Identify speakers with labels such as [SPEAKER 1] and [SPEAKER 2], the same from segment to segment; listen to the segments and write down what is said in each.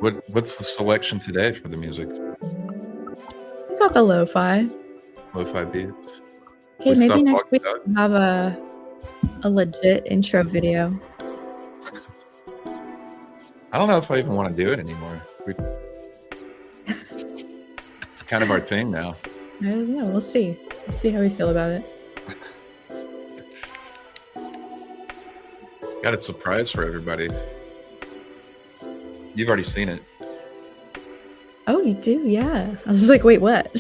[SPEAKER 1] What's the selection today for the music?
[SPEAKER 2] We got the lo-fi.
[SPEAKER 1] Lo-fi beats.
[SPEAKER 2] Hey, maybe next week we'll have a legit intro video.
[SPEAKER 1] I don't know if I even want to do it anymore. It's kind of our thing now.
[SPEAKER 2] I don't know. We'll see. We'll see how we feel about it.
[SPEAKER 1] Got a surprise for everybody. You've already seen it.
[SPEAKER 2] Oh, you do? Yeah. I was like, wait, what?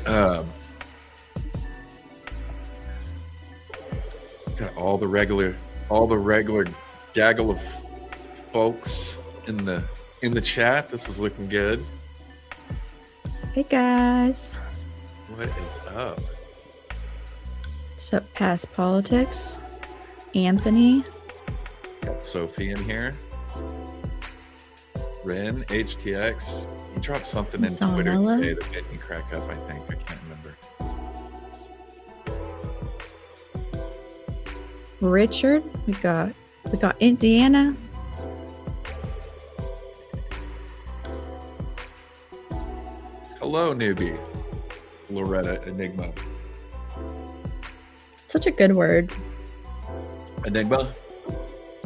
[SPEAKER 1] Got all the regular gaggle of folks in the chat. This is looking good.
[SPEAKER 2] Hey guys.
[SPEAKER 1] What is up?
[SPEAKER 2] What's up, Past Politics? Anthony.
[SPEAKER 1] Got Sophie in here. Ren, HTX. He dropped something in Twitter today that made me crack up, I think. I can't remember.
[SPEAKER 2] Richard. We got Indiana.
[SPEAKER 1] Hello, newbie. Loretta Enigma.
[SPEAKER 2] Such a good word.
[SPEAKER 1] Enigma?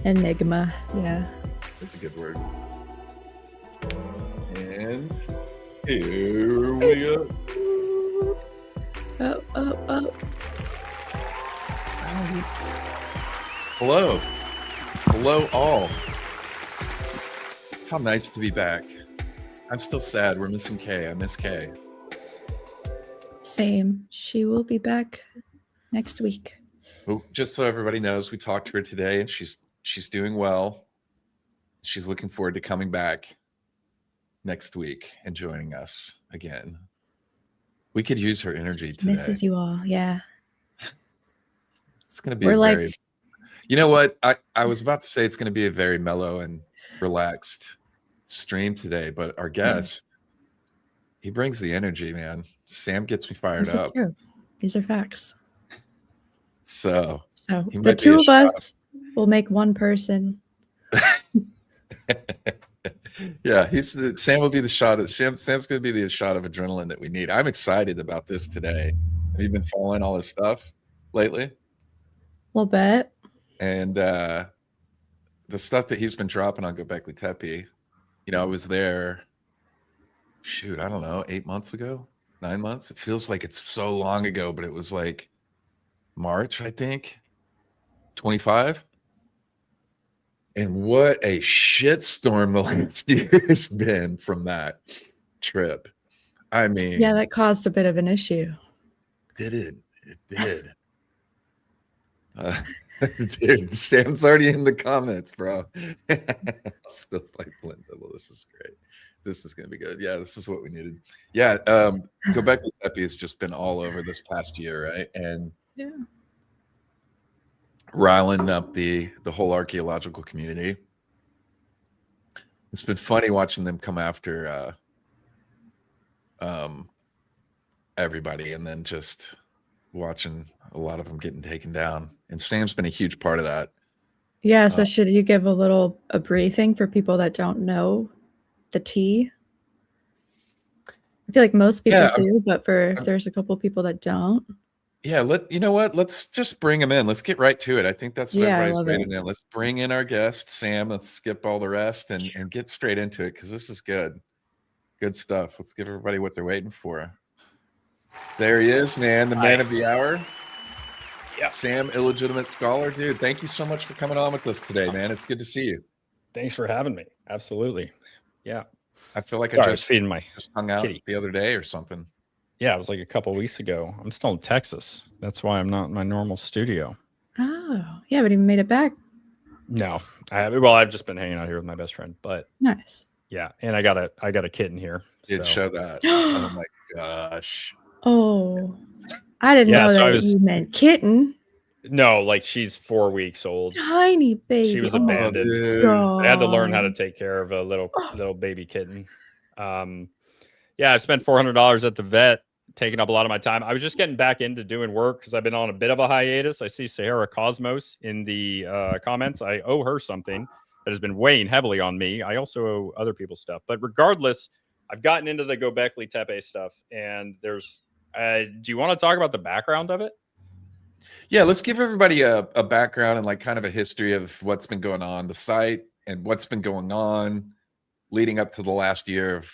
[SPEAKER 2] Enigma, yeah.
[SPEAKER 1] That's a good word. And here we go.
[SPEAKER 2] Oh.
[SPEAKER 1] Hello. Hello, all. How nice to be back. I'm still sad. We're missing Kay. I miss Kay.
[SPEAKER 2] Same. She will be back next week.
[SPEAKER 1] Well, just so everybody knows, we talked to her today, and she's doing well. She's looking forward to coming back next week and joining us again. We could use her energy today.
[SPEAKER 2] Misses you all, yeah.
[SPEAKER 1] It's going to be very... You know what? I was about to say it's going to be a very mellow and relaxed stream today, but our guest, he brings the energy, man. Sam gets me fired up.
[SPEAKER 2] True. These are facts.
[SPEAKER 1] So
[SPEAKER 2] the two of us will make one person.
[SPEAKER 1] Yeah, Sam will be the shot of Sam's going to be the shot of adrenaline that we need. I'm excited about this today. Have you been following all his stuff lately?
[SPEAKER 2] A little bit.
[SPEAKER 1] And the stuff that he's been dropping on Gobekli Tepe, I was there, shoot, I don't know, 8 months ago, 9 months. It feels like it's so long ago, but it was like March, I think, 25. And what a shitstorm the last year has been from that trip. I mean,
[SPEAKER 2] yeah, that caused a bit of an issue.
[SPEAKER 1] Did it? It did. Dude, Sam's already in the comments, bro. Still like Flint double. This is great. This is gonna be good. Yeah, this is what we needed. Yeah, Gobekli Tepe has just been all over this past year, right? And
[SPEAKER 2] yeah,
[SPEAKER 1] riling up the whole archaeological community. It's been funny watching them come after everybody, and then just watching a lot of them getting taken down. And Sam's been a huge part of that.
[SPEAKER 2] Yeah, so should you give a briefing for people that don't know the tea? I feel like most people do, but if there's a couple people that don't.
[SPEAKER 1] Yeah, you know what? Let's just bring them in. Let's get right to it. I think that's what everybody's waiting in. Let's bring in our guest, Sam. Let's skip all the rest and get straight into it, because this is good. Good stuff. Let's give everybody what they're waiting for. There he is, man, the man of the hour. Yeah, Sam, Illegitimate Scholar. Dude, thank you so much for coming on with us today, man. It's good to see you.
[SPEAKER 3] Thanks for having me. Absolutely. Yeah.
[SPEAKER 1] I feel like I just hung out
[SPEAKER 3] kitty
[SPEAKER 1] the other day or something.
[SPEAKER 3] Yeah, it was like a couple of weeks ago. I'm still in Texas. That's why I'm not in my normal studio.
[SPEAKER 2] Oh, you haven't even made it back.
[SPEAKER 3] No, I've just been hanging out here with my best friend. But
[SPEAKER 2] nice.
[SPEAKER 3] Yeah, and I got a kitten here.
[SPEAKER 1] Did show that. Oh my gosh.
[SPEAKER 2] Oh, I didn't know that you meant kitten.
[SPEAKER 3] No, like she's 4 weeks old.
[SPEAKER 2] Tiny baby.
[SPEAKER 3] She was abandoned.
[SPEAKER 2] I
[SPEAKER 3] had to learn how to take care of a little baby kitten. Yeah, I spent $400 at the vet taking up a lot of my time. I was just getting back into doing work because I've been on a bit of a hiatus. I see Sahara Cosmos in the comments. I owe her something that has been weighing heavily on me. I also owe other people stuff. But regardless, I've gotten into the Gobekli Tepe stuff. And there's, do you want to talk about the background of it?
[SPEAKER 1] Yeah, let's give everybody a background and like kind of a history of what's been going on, the site and what's been going on leading up to the last year of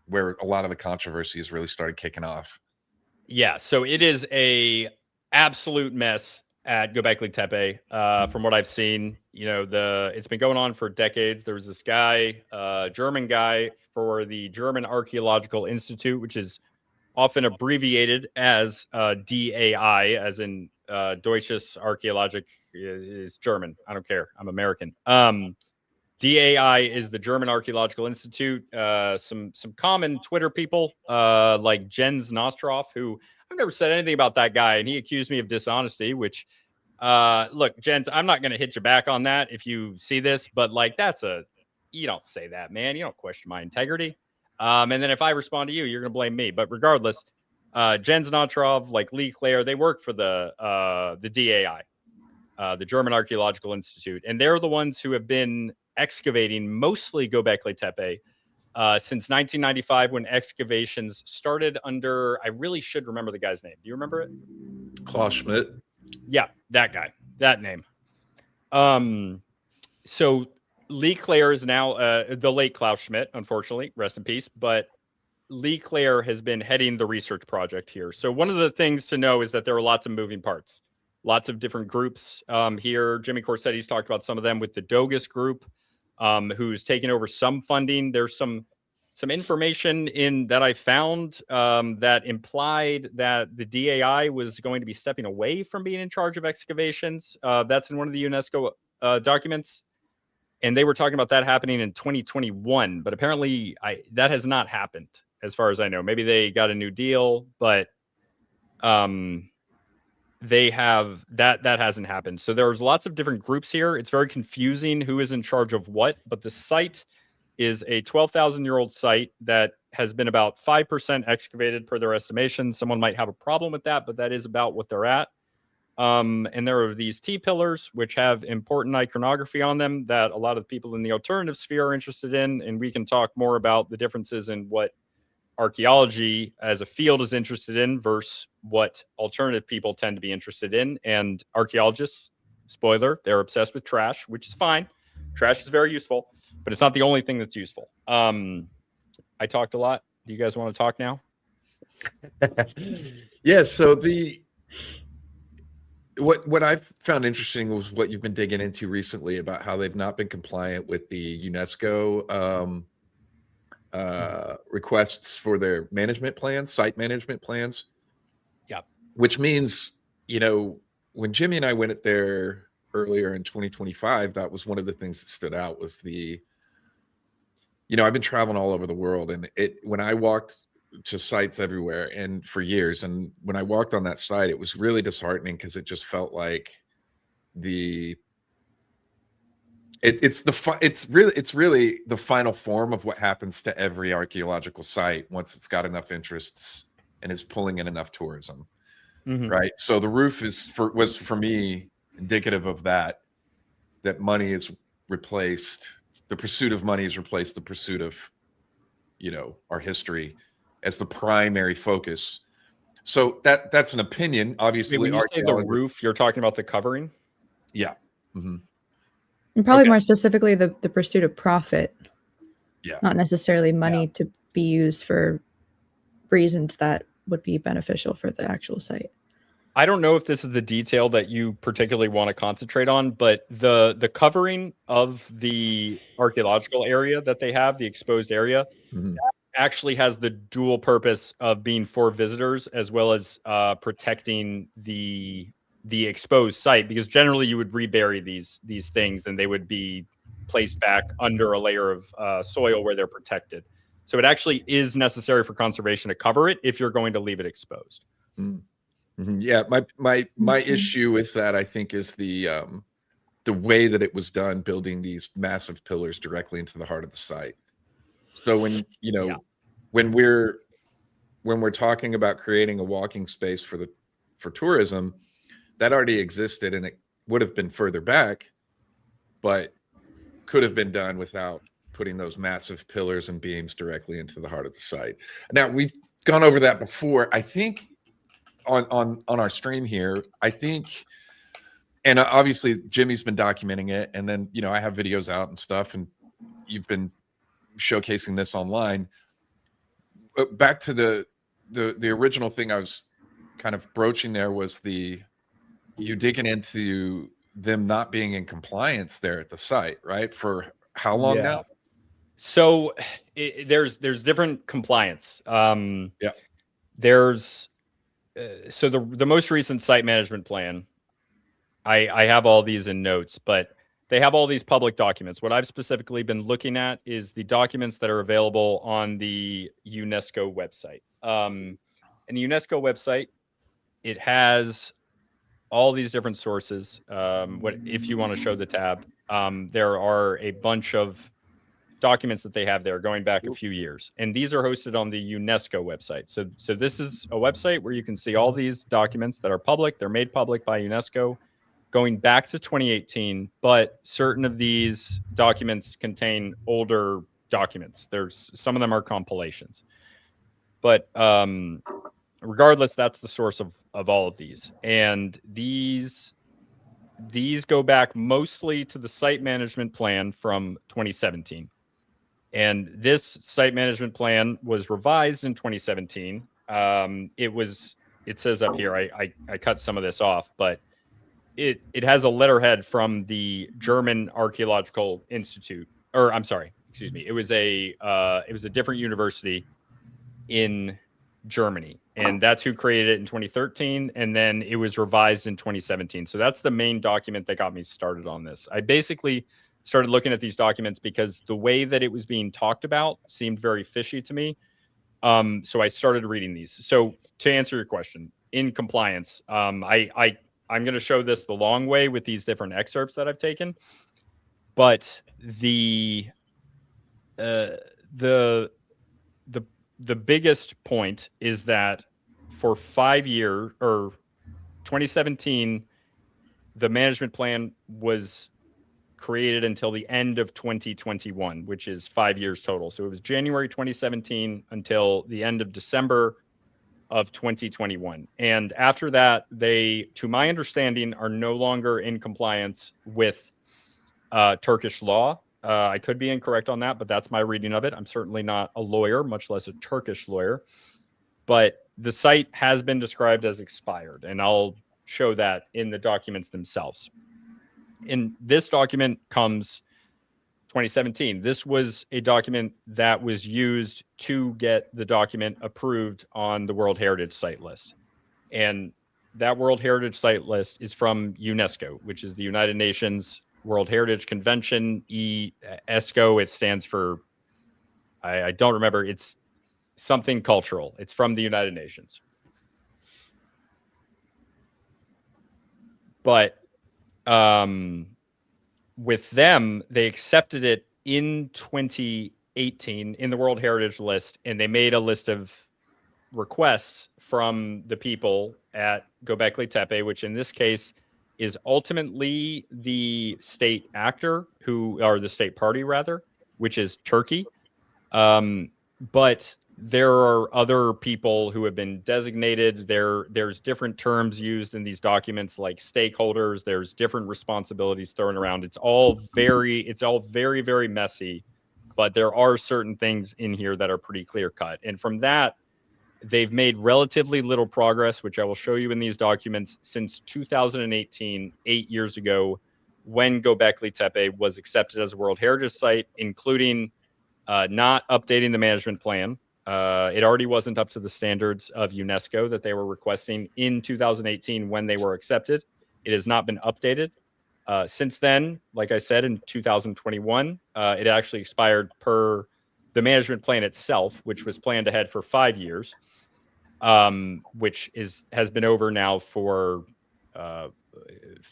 [SPEAKER 1] where a lot of the controversies really started kicking off.
[SPEAKER 3] Yeah, so it is a absolute mess at Gobekli Tepe. From what I've seen, you know, it's been going on for decades. There was this guy, German guy for the German Archaeological Institute, which is often abbreviated as DAI, as in Deutsches Archäologisch is German. I don't care. I'm American. DAI is the German Archaeological Institute. Some common Twitter people like Jens Nostrov, who I've never said anything about that guy, and he accused me of dishonesty, which look, Jens, I'm not going to hit you back on that if you see this, but like you don't say that, man. You don't question my integrity. And then if I respond to you, you're going to blame me. But regardless, Jens Nostrov, like Lee Clare, they work for the DAI, the German Archaeological Institute, and they're the ones who have been excavating mostly Gobekli Tepe since 1995, when excavations started under, I really should remember the guy's name. Do you remember it?
[SPEAKER 1] Klaus Schmidt.
[SPEAKER 3] Yeah, that guy, that name. So Lee Clare is now the late Klaus Schmidt, unfortunately, rest in peace. But Lee Clare has been heading the research project here. So one of the things to know is that there are lots of moving parts, lots of different groups here. Jimmy Corsetti's talked about some of them with the Dogus group, who's taken over some funding. There's some information in that I found that implied that the DAI was going to be stepping away from being in charge of excavations. That's in one of the UNESCO documents. And they were talking about that happening in 2021, but apparently that has not happened as far as I know. Maybe they got a new deal, but they have that hasn't happened. So there's lots of different groups here. It's very confusing who is in charge of what, but the site is a 12,000-year-old site that has been about 5% excavated per their estimation. Someone might have a problem with that, but that is about what they're at. And there are these T-pillars, which have important iconography on them that a lot of people in the alternative sphere are interested in. And we can talk more about the differences in what archaeology as a field is interested in versus what alternative people tend to be interested in. And archaeologists, spoiler, they're obsessed with trash, which is fine. Trash is very useful, but it's not the only thing that's useful. I talked a lot. Do you guys want to talk now?
[SPEAKER 1] Yeah, so what I've found interesting was what you've been digging into recently about how they've not been compliant with the UNESCO requests for their management plans, site management plans.
[SPEAKER 3] Yeah.
[SPEAKER 1] Which means, you know, when Jimmy and I went there earlier in 2025, that was one of the things that stood out was I've been traveling all over the world, and when I walked to sites everywhere and for years, and when I walked on that site, it was really disheartening because it just felt like it's really the final form of what happens to every archaeological site once it's got enough interests and is pulling in enough tourism. Mm-hmm. Right. So the roof was for me indicative of that money is replaced. The pursuit of money has replaced the pursuit of, our history as the primary focus. So that's an opinion. Obviously,
[SPEAKER 3] when you say the roof, you're talking about the covering?
[SPEAKER 1] Yeah. Mm-hmm.
[SPEAKER 2] And probably more specifically, the pursuit of profit.
[SPEAKER 1] Yeah.
[SPEAKER 2] Not necessarily money to be used for reasons that would be beneficial for the actual site.
[SPEAKER 3] I don't know if this is the detail that you particularly want to concentrate on, but the covering of the archaeological area that they have, the exposed area, mm-hmm. actually has the dual purpose of being for visitors as well as protecting the exposed site, because generally you would rebury these things and they would be placed back under a layer of soil where they're protected. So it actually is necessary for conservation to cover it if you're going to leave it exposed.
[SPEAKER 1] Mm. Mm-hmm. Yeah, my issue with that, I think, is the way that it was done, building these massive pillars directly into the heart of the site. So when when we're when we're talking about creating a walking space for tourism, that already existed, and it would have been further back, but could have been done without putting those massive pillars and beams directly into the heart of the site. Now, we've gone over that before. I think on our stream here, I think, and obviously Jimmy's been documenting it, and then, you know, I have videos out and stuff, and you've been showcasing this online. But back to the original thing I was kind of broaching there was you digging into them not being in compliance there at the site, right? For how long now?
[SPEAKER 3] So there's different compliance.
[SPEAKER 1] Yeah.
[SPEAKER 3] There's so the most recent site management plan. I have all these in notes, but they have all these public documents. What I've specifically been looking at is the documents that are available on the UNESCO website. And the UNESCO website, it has all these different sources. If you want to show the tab, there are a bunch of documents that they have there going back a few years, and these are hosted on the UNESCO website. So this is a website where you can see all these documents that are public. They're made public by UNESCO going back to 2018, but certain of these documents contain older documents. There's some of them are compilations, but regardless, that's the source of all of these. And these go back mostly to the site management plan from 2017. And this site management plan was revised in 2017. It says up here, I cut some of this off, but it has a letterhead from the German Archaeological Institute, or I'm sorry, excuse me. It was a different university in Germany, and that's who created it in 2013, and then it was revised in 2017. So that's the main document that got me started on this. I basically started looking at these documents because the way that it was being talked about seemed very fishy to me. So I started reading these. So to answer your question, in compliance, I'm going to show this the long way with these different excerpts that I've taken, but the biggest point is that for 5 years, or 2017, the management plan was created until the end of 2021, which is 5 years total. So it was January 2017 until the end of December of 2021. And after that, they, to my understanding, are no longer in compliance with Turkish law. I could be incorrect on that, but that's my reading of it. I'm certainly not a lawyer, much less a Turkish lawyer. But the site has been described as expired, and I'll show that in the documents themselves. And this document comes 2017. This was a document that was used to get the document approved on the World Heritage Site list. And that World Heritage Site list is from UNESCO, which is the United Nations World Heritage Convention, ESCO. It stands for, I don't remember, it's something cultural. It's from the United Nations. But with them, they accepted it in 2018 in the World Heritage List, and they made a list of requests from the people at Gobekli Tepe, which in this case is ultimately the state actor, or the state party rather, which is Turkey. But there are other people who have been designated. There's different terms used in these documents, like stakeholders. There's different responsibilities thrown around. It's all very, very messy, but there are certain things in here that are pretty clear cut. And from that, they've made relatively little progress, which I will show you in these documents, since 2018, 8 years ago, when Gobekli Tepe was accepted as a World Heritage Site, including not updating the management plan. It already wasn't up to the standards of UNESCO that they were requesting in 2018 when they were accepted. It has not been updated. Since then, like I said, in 2021, it actually expired per the management plan itself, which was planned ahead for 5 years, which has been over now for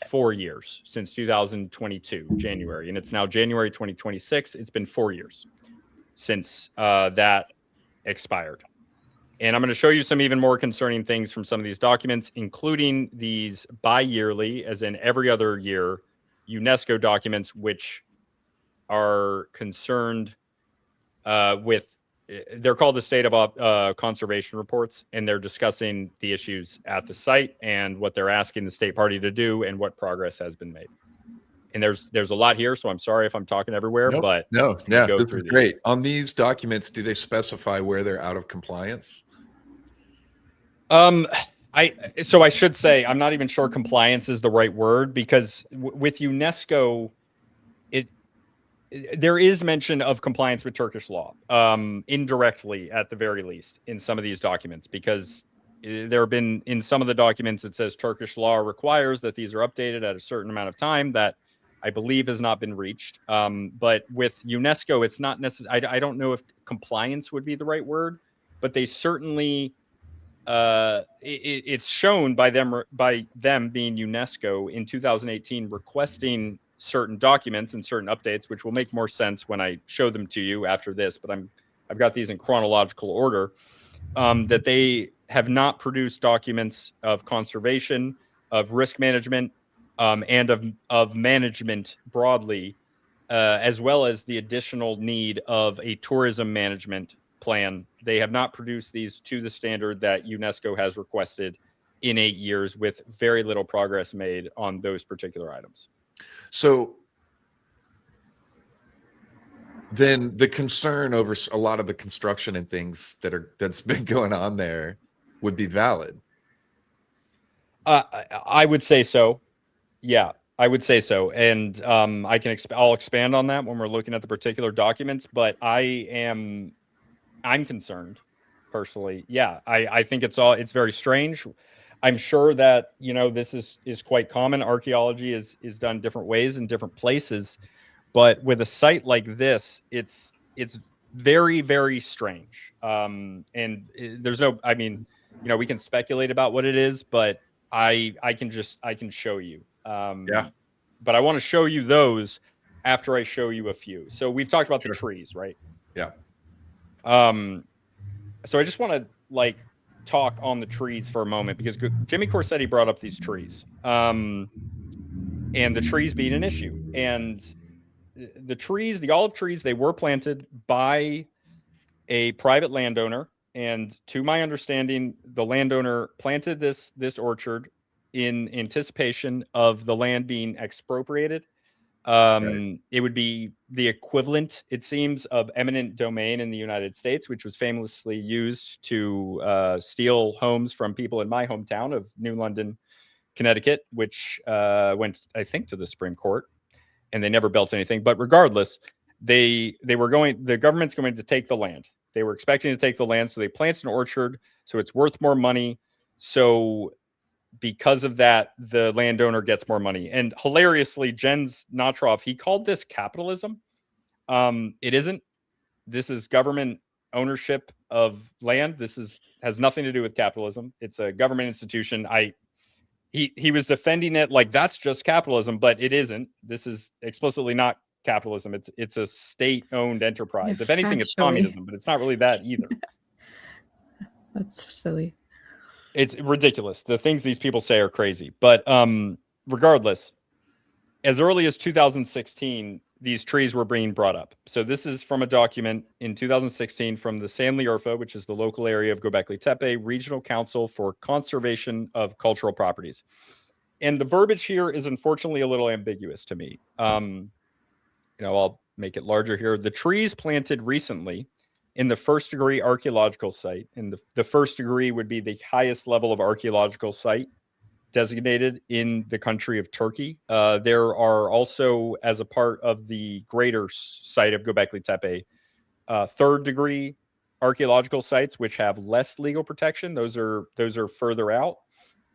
[SPEAKER 3] 4 years, since 2022, January. And it's now January 2026. It's been 4 years since that expired. And I'm going to show you some even more concerning things from some of these documents, including these bi-yearly, as in every other year, UNESCO documents, which are concerned with, they're called the State of Conservation Reports, and they're discussing the issues at the site and what they're asking the state party to do and what progress has been made. And there's a lot here, so I'm sorry if I'm talking everywhere,
[SPEAKER 1] Nope.
[SPEAKER 3] but
[SPEAKER 1] no, yeah,
[SPEAKER 3] go
[SPEAKER 1] this
[SPEAKER 3] through
[SPEAKER 1] is
[SPEAKER 3] these.
[SPEAKER 1] great. On these documents, do they specify where they're out of compliance?
[SPEAKER 3] So I should say I'm not even sure compliance is the right word, because with UNESCO, there is mention of compliance with Turkish law, indirectly at the very least in some of these documents, because there have been, in some of the documents, it says Turkish law requires that these are updated at a certain amount of time that I believe has not been reached. But with UNESCO, it's not necessary. I don't know if compliance would be the right word, but they certainly, it's shown by them being UNESCO in 2018 requesting certain documents and certain updates, which will make more sense when I show them to you after this. But I've got these in chronological order. That they have not produced documents of conservation, of risk management, and of management broadly, as well as the additional need of a tourism management plan. They have not produced these to the standard that UNESCO has requested in 8 years, with very little progress made on those particular items.
[SPEAKER 1] So then the concern over a lot of the construction and things that's been going on there would be valid.
[SPEAKER 3] I would say so. Yeah, I would say so. And I'll expand on that when we're looking at the particular documents, but I'm concerned personally. Yeah, I think it's very strange. I'm sure that, this is quite common. Archaeology is done different ways in different places, but with a site like this, it's very, very strange. And there's no, I mean, we can speculate about what it is, but I can show you.
[SPEAKER 1] Yeah.
[SPEAKER 3] But I want to show you those after I show you a few. So we've talked about the trees, right?
[SPEAKER 1] Yeah.
[SPEAKER 3] So I just want to talk on the trees for a moment, because Jimmy Corsetti brought up these trees, and the trees being an issue. And the olive trees, they were planted by a private landowner. And to my understanding, the landowner planted this orchard in anticipation of the land being expropriated.
[SPEAKER 1] Right.
[SPEAKER 3] It would be the equivalent, it seems, of eminent domain in the United States, which was famously used to steal homes from people in my hometown of New London, Connecticut, which went, I think, to the Supreme Court, and they never built anything. But regardless, the government's going to take the land. They were expecting to take the land, so they planted an orchard, so it's worth more money. So because of that, the landowner gets more money. And hilariously, Jens Notroff, he called this capitalism. It isn't. This is government ownership of land. Has nothing to do with capitalism. It's a government institution. He was defending it like that's just capitalism, but it isn't. This is explicitly not capitalism. It's a state-owned enterprise. If anything, it's communism, but it's not really that either.
[SPEAKER 2] That's silly.
[SPEAKER 3] It's ridiculous. The things these people say are crazy. But regardless, as early as 2016, these trees were being brought up. So this is from a document in 2016 from the Sanliurfa, which is the local area of Gobekli Tepe Regional Council for Conservation of Cultural Properties. And the verbiage here is unfortunately a little ambiguous to me. I'll make it larger here. The trees planted recently in the first degree archaeological site, and the first degree would be the highest level of archaeological site designated in the country of Turkey. There are also, as a part of the greater site of Gobekli Tepe, third degree archaeological sites, which have less legal protection. Those are further out.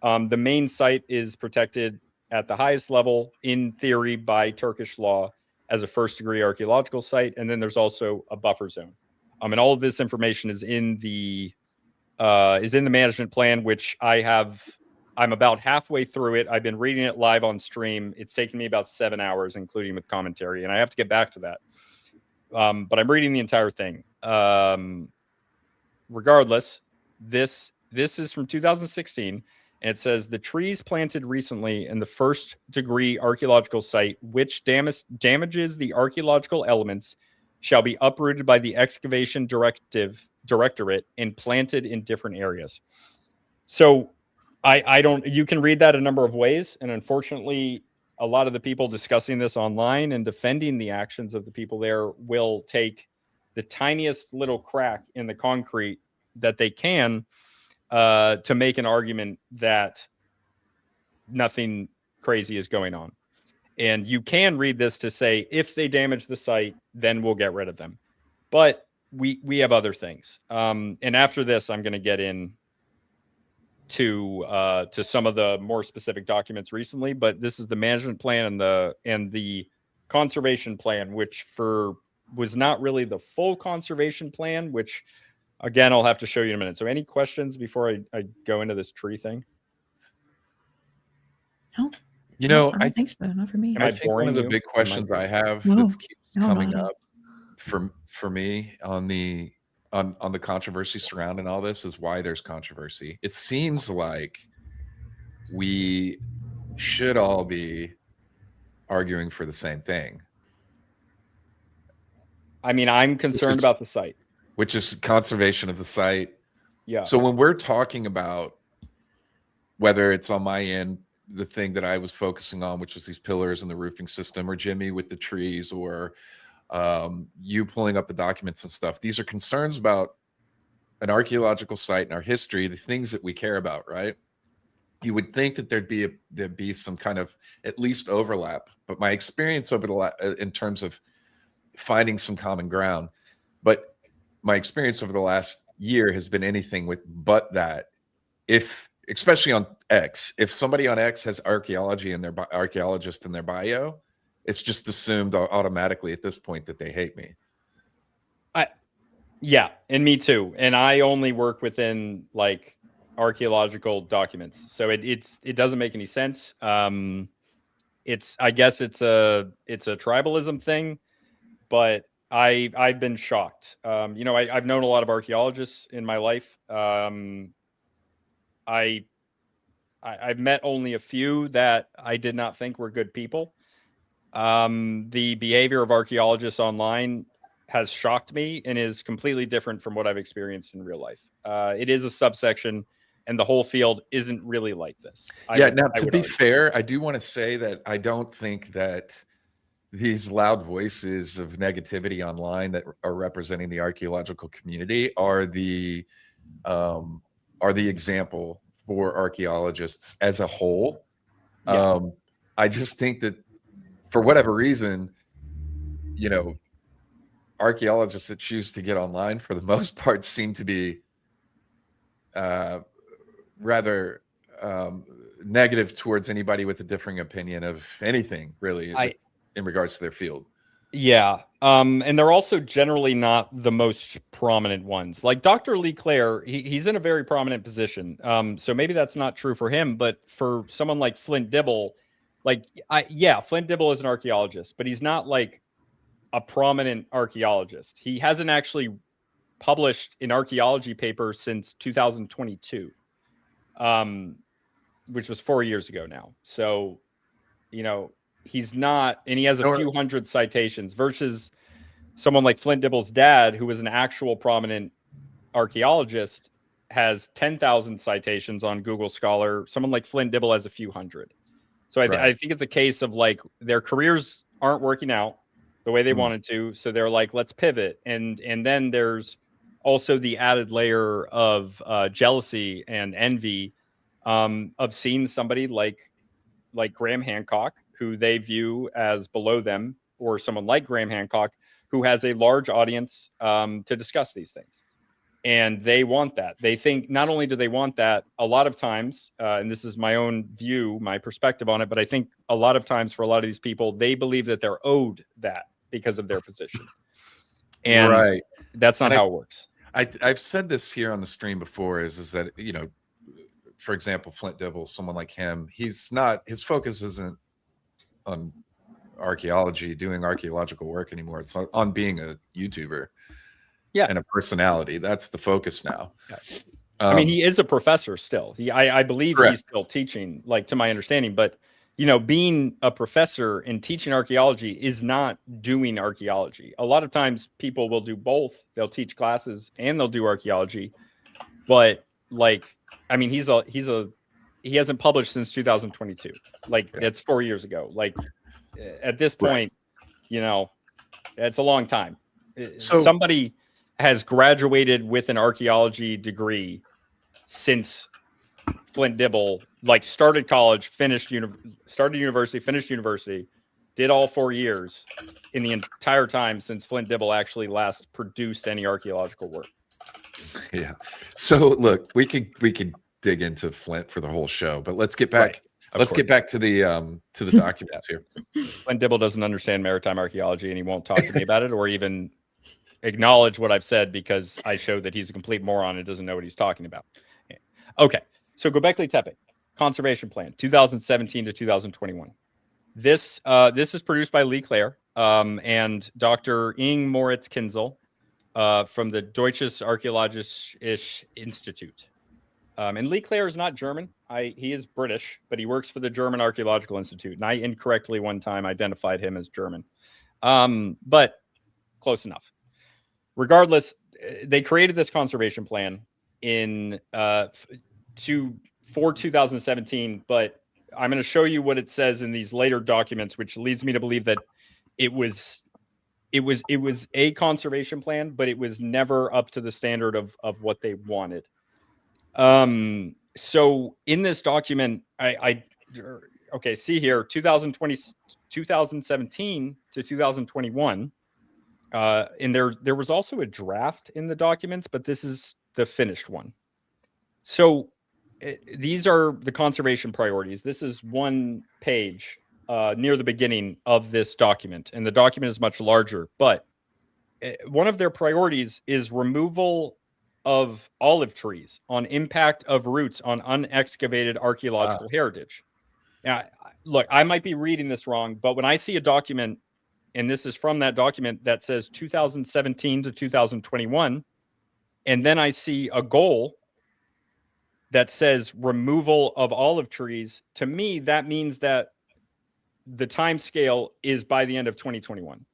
[SPEAKER 3] The main site is protected at the highest level, in theory, by Turkish law as a first degree archaeological site. And then there's also a buffer zone. And all of this information is in the management plan, which I'm about halfway through it. I've been reading it live on stream. It's taken me about 7 hours, including with commentary, and I have to get back to that. But I'm reading the entire thing. Regardless, this is from 2016. And it says the trees planted recently in the first degree archaeological site, which damages the archaeological elements, shall be uprooted by the excavation directorate and planted in different areas. So I don't, you can read that a number of ways. And unfortunately, a lot of the people discussing this online and defending the actions of the people there will take the tiniest little crack in the concrete that they can to make an argument that nothing crazy is going on. And you can read this to say, if they damage the site, then we'll get rid of them. But we have other things. And after this, I'm going to get in to some of the more specific documents recently. But this is the management plan and the conservation plan, which was not really the full conservation plan, which again, I'll have to show you in a minute. So any questions before I go into this tree thing?
[SPEAKER 2] No.
[SPEAKER 1] You know,
[SPEAKER 2] I think so. Not for me.
[SPEAKER 3] Am
[SPEAKER 1] I
[SPEAKER 3] I
[SPEAKER 1] think one of the
[SPEAKER 3] boring
[SPEAKER 1] big
[SPEAKER 3] you?
[SPEAKER 1] questions I have
[SPEAKER 2] No.
[SPEAKER 1] that keeps
[SPEAKER 2] No,
[SPEAKER 1] coming
[SPEAKER 2] not at
[SPEAKER 1] up for me on the controversy surrounding all this is why there's controversy. It seems like we should all be arguing for the same thing.
[SPEAKER 3] I mean, I'm concerned about the site,
[SPEAKER 1] which is conservation of the site.
[SPEAKER 3] Yeah.
[SPEAKER 1] So when we're talking about whether it's on my end, the thing that I was focusing on, which was these pillars and the roofing system, or Jimmy with the trees, or you pulling up the documents and stuff, these are concerns about an archaeological site and our history, the things that we care about, right? You would think that there'd be some kind of at least overlap, but my experience over in terms of finding some common ground, but my experience over the last year has been anything but that. Especially on X, if somebody on X has archaeology in their archaeologist in their bio, it's just assumed automatically at this point that they hate me.
[SPEAKER 3] Yeah, and me too. And I only work within like archaeological documents, so it doesn't make any sense. I guess it's a tribalism thing, but I've been shocked. I've known a lot of archaeologists in my life. I've met only a few that I did not think were good people. The behavior of archaeologists online has shocked me and is completely different from what I've experienced in real life. It is a subsection, and the whole field isn't really like this.
[SPEAKER 1] Now, to be fair, I do want to say that I don't think that these loud voices of negativity online that are representing the archaeological community are the example for archaeologists as a whole. Yeah. I just think that for whatever reason, archaeologists that choose to get online for the most part seem to be rather negative towards anybody with a differing opinion of anything, really, in regards to their field.
[SPEAKER 3] Yeah. And they're also generally not the most prominent ones. Like Dr. Lee Clare, he's in a very prominent position. So maybe that's not true for him, but for someone like Flint Dibble, Flint Dibble is an archaeologist, but he's not like a prominent archaeologist. He hasn't actually published an archaeology paper since 2022, which was 4 years ago now. So, he's not, and he has a few hundred citations versus someone like Flint Dibble's dad, who was an actual prominent archaeologist, has 10,000 citations on Google Scholar. Someone like Flint Dibble has a few hundred. So I think it's a case of like their careers aren't working out the way they wanted to. So they're like, let's pivot. And then there's also the added layer of jealousy and envy of seeing somebody like Graham Hancock, who they view as below them, or someone like Graham Hancock, who has a large audience to discuss these things. And they want that. They think not only do they want that, a lot of times, and this is my own view, my perspective on it, but I think a lot of times for a lot of these people, they believe that they're owed that because of their position. And that's not how it works.
[SPEAKER 1] I've said this here on the stream before is that, for example, Flint Dibble, someone like him, his focus isn't on archaeology, doing archaeological work anymore. It's on being a YouTuber and a personality. That's the focus now.
[SPEAKER 3] I mean, he is a professor still. I believe
[SPEAKER 1] Correct.
[SPEAKER 3] he's still teaching, like to my understanding. But being a professor and teaching archaeology is not doing archaeology. A lot of times, people will do both. They'll teach classes and they'll do archaeology. But I mean, he hasn't published since 2022. Like that's 4 years ago. Like at this point, it's a long time.
[SPEAKER 1] So
[SPEAKER 3] Somebody has graduated with an archaeology degree since Flint Dibble, like started college, started university, finished university, did all 4 years in the entire time since Flint Dibble actually last produced any archaeological work.
[SPEAKER 1] Yeah. So look, we could dig into Flint for the whole show, but let's get back.
[SPEAKER 3] Right,
[SPEAKER 1] let's get back to the documents here.
[SPEAKER 3] Flint Dibble doesn't understand maritime archaeology, and he won't talk to me about it or even acknowledge what I've said because I showed that he's a complete moron and doesn't know what he's talking about. Okay, so Gobekli Tepe conservation plan 2017 to 2021. This is produced by Lee Clare and Dr. Ing Moritz Kinzel from the Deutsches Archäologisches Institut. And Lee Clare is not German. He is British, but he works for the German Archaeological Institute. And I incorrectly one time identified him as German, but close enough. Regardless, they created this conservation plan for 2017, but I'm going to show you what it says in these later documents, which leads me to believe that it was a conservation plan, but it was never up to the standard of what they wanted. So in this document, okay, see here, 2017 to 2021. And there was also a draft in the documents, but this is the finished one. So these are the conservation priorities. This is one page near the beginning of this document, and the document is much larger. But one of their priorities is removal of olive trees on impact of roots on unexcavated archaeological heritage. Now, look, I might be reading this wrong, but when I see a document, and this is from that document that says 2017 to 2021, and then I see a goal that says removal of olive trees, to me, that means that the time scale is by the end of 2021.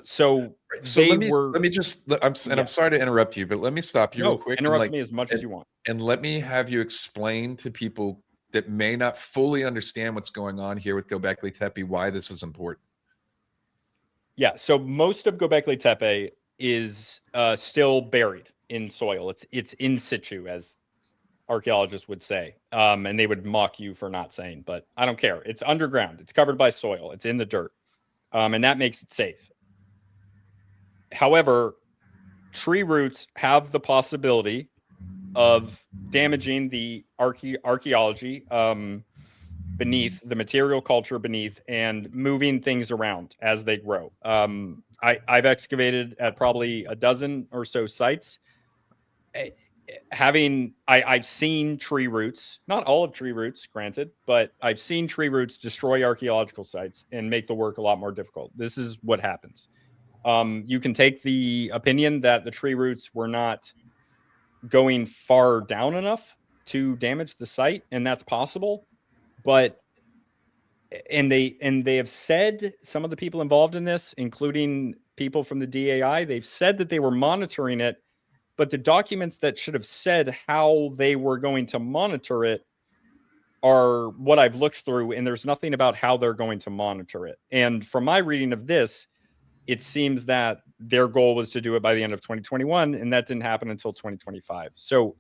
[SPEAKER 3] So
[SPEAKER 1] let me just, I'm sorry to interrupt you, but let me stop you real quick.
[SPEAKER 3] Interrupt me as much as you want.
[SPEAKER 1] And let me have you explain to people that may not fully understand what's going on here with Gobekli Tepe, why this is important.
[SPEAKER 3] Yeah, so most of Gobekli Tepe is still buried in soil. It's in situ, as archaeologists would say, and they would mock you for not saying, but I don't care. It's underground. It's covered by soil. It's in the dirt, and that makes it safe. However, tree roots have the possibility of damaging the archaeology beneath, the material culture beneath, and moving things around as they grow. I've excavated at probably a dozen or so sites. I've seen tree roots, not all of tree roots, granted, but I've seen tree roots destroy archaeological sites and make the work a lot more difficult. This is what happens. You can take the opinion that the tree roots were not going far down enough to damage the site, and that's possible. But they have said, some of the people involved in this, including people from the DAI, they've said that they were monitoring it, but the documents that should have said how they were going to monitor it are what I've looked through, and there's nothing about how they're going to monitor it. And from my reading of this, it seems that their goal was to do it by the end of 2021, and that didn't happen until 2025. So